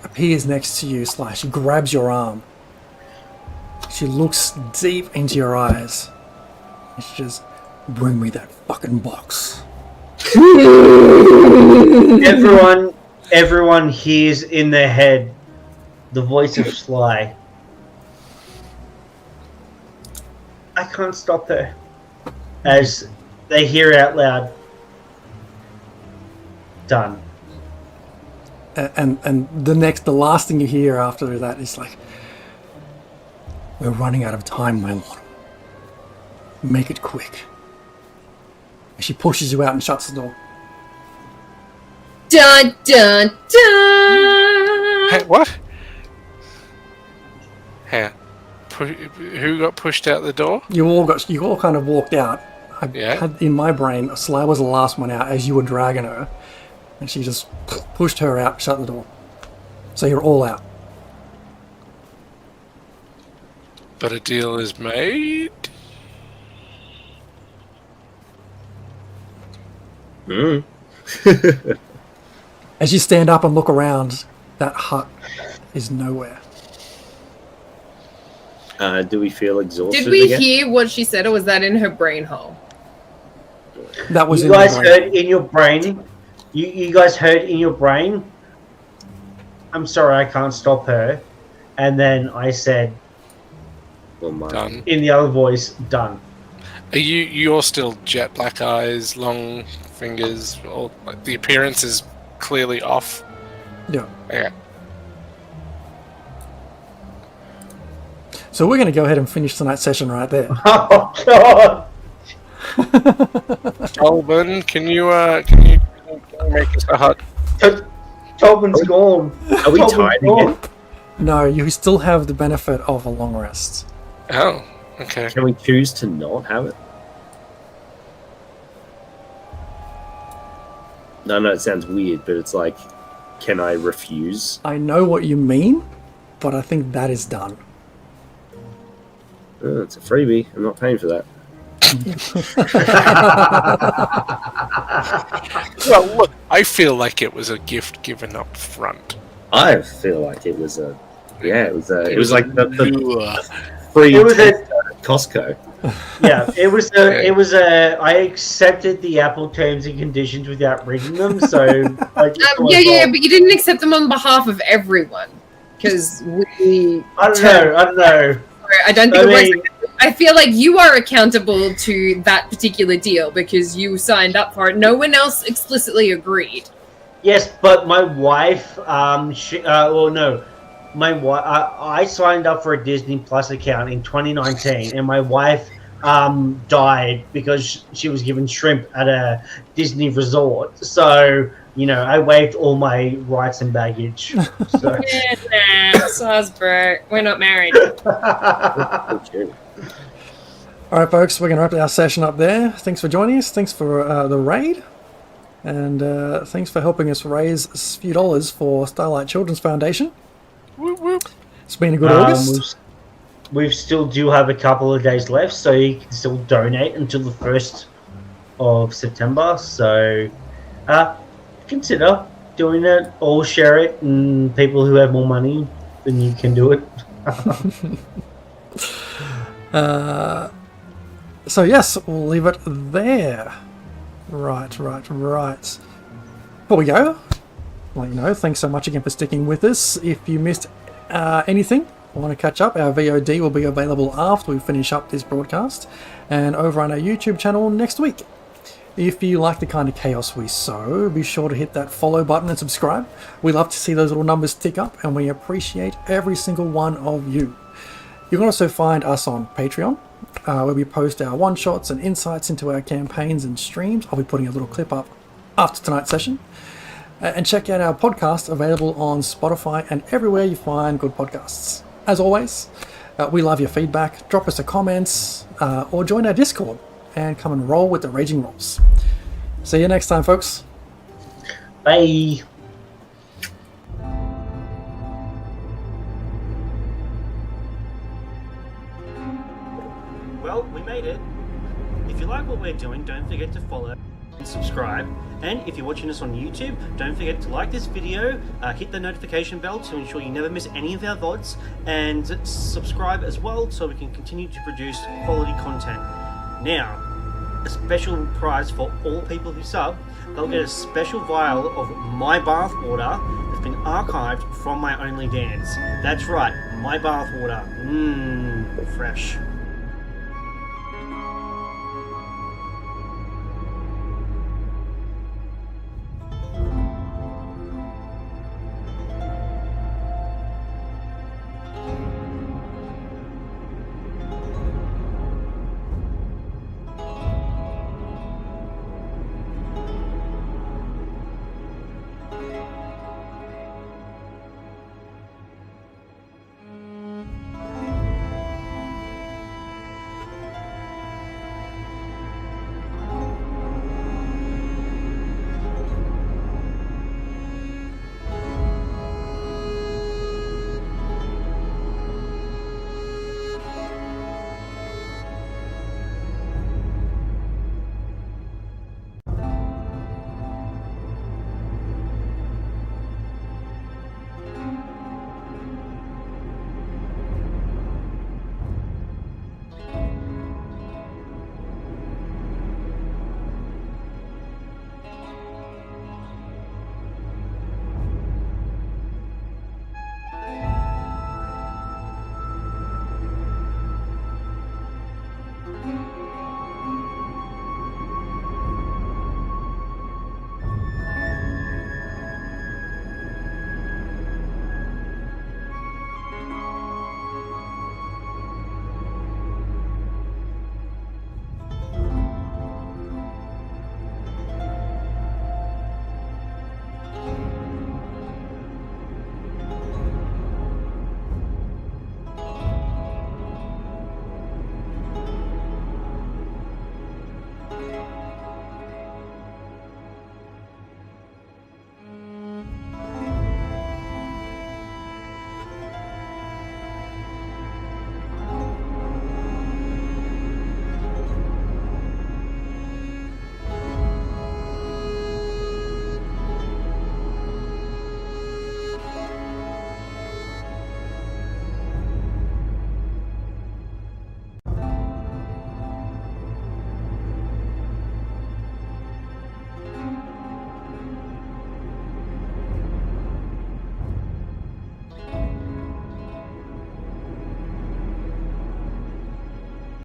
appears next to you. She grabs your arm. She looks deep into your eyes. And she just, bring me that fucking box. Everyone hears in their head, the voice of Sly. I can't stop her. As they hear out loud, done. And the last thing you hear after that is like, we're running out of time, my lord. Make it quick. And she pushes you out and shuts the door. Dun dun dun! Hey, what? Hey, who got pushed out the door? You all kind of walked out. I Yeah. had in my brain, Sly was the last one out as you were dragging her. And she just pushed her out, shut the door. So you're all out. But a deal is made. As you stand up and look around, that hut is nowhere. Do we feel exhausted Did we again? hear what she said, or was that in her brain hole? That was You in guys your brain. heard in your brain. You guys heard in your brain. I'm sorry, I can't stop her. And then I said, Oh my. Done. in the other voice, done. Are you're still jet black eyes, long fingers, or like, the appearance is clearly off. Yeah. Yeah. So we're going to go ahead and finish tonight's session right there. Oh God! Tolman, can you make us a hut? Tobin's gone. Are we Tobin's tired gone. again? No, you still have the benefit of a long rest. Oh, okay. Can we choose to not have it? No, it sounds weird, but it's like, can I refuse? I know what you mean, but I think that is done. Oh, it's a freebie. I'm not paying for that. Well, look, I feel like it was a gift given up front. I feel like it was a, yeah, it was like the Ugh. free It was a- taste at Costco. Yeah, it was a. I accepted the Apple terms and conditions without reading them, so. Yeah, but you didn't accept them on behalf of everyone. Because we... I don't know. I don't think I it works mean- like that. I feel like you are accountable to that particular deal because you signed up for it. No one else explicitly agreed. Yes, but my wife, no, my wife, I signed up for a Disney Plus account in 2019, and my wife died because she was given shrimp at a Disney resort. So, you know, I waived all my rights and baggage. So. Yeah, nah, Salzburg. We're not married. All right, folks, we're going to wrap our session up there. Thanks for joining us. Thanks for the raid. And thanks for helping us raise a few dollars for Starlight Children's Foundation. Whoop, whoop. It's been a good August. We still do have a couple of days left, so you can still donate until the 1st of September. So consider doing it or share it, and people who have more money than you can do it. So yes, we'll leave it there. Right. Before we go, I'll let you know, thanks so much again for sticking with us. If you missed anything or want to catch up, our VOD will be available after we finish up this broadcast and over on our YouTube channel next week. If you like the kind of chaos we sow, be sure to hit that follow button and subscribe. We love to see those little numbers tick up, and we appreciate every single one of you. You can also find us on Patreon, where we post our one-shots and insights into our campaigns and streams. I'll be putting a little clip up after tonight's session. And check out our podcast, available on Spotify and everywhere you find good podcasts. As always, we love your feedback. Drop us a comment or join our Discord and come and roll with the Raging Rolls. See you next time, folks. Bye. Well, we made it. If you like what we're doing, don't forget to follow and subscribe. And if you're watching us on YouTube, don't forget to like this video, hit the notification bell to ensure you never miss any of our VODs, and subscribe as well so we can continue to produce quality content. Now, a special prize for all people who sub, they'll get a special vial of my bath water been archived from my only dance. That's right, my bathwater. Mmm, fresh.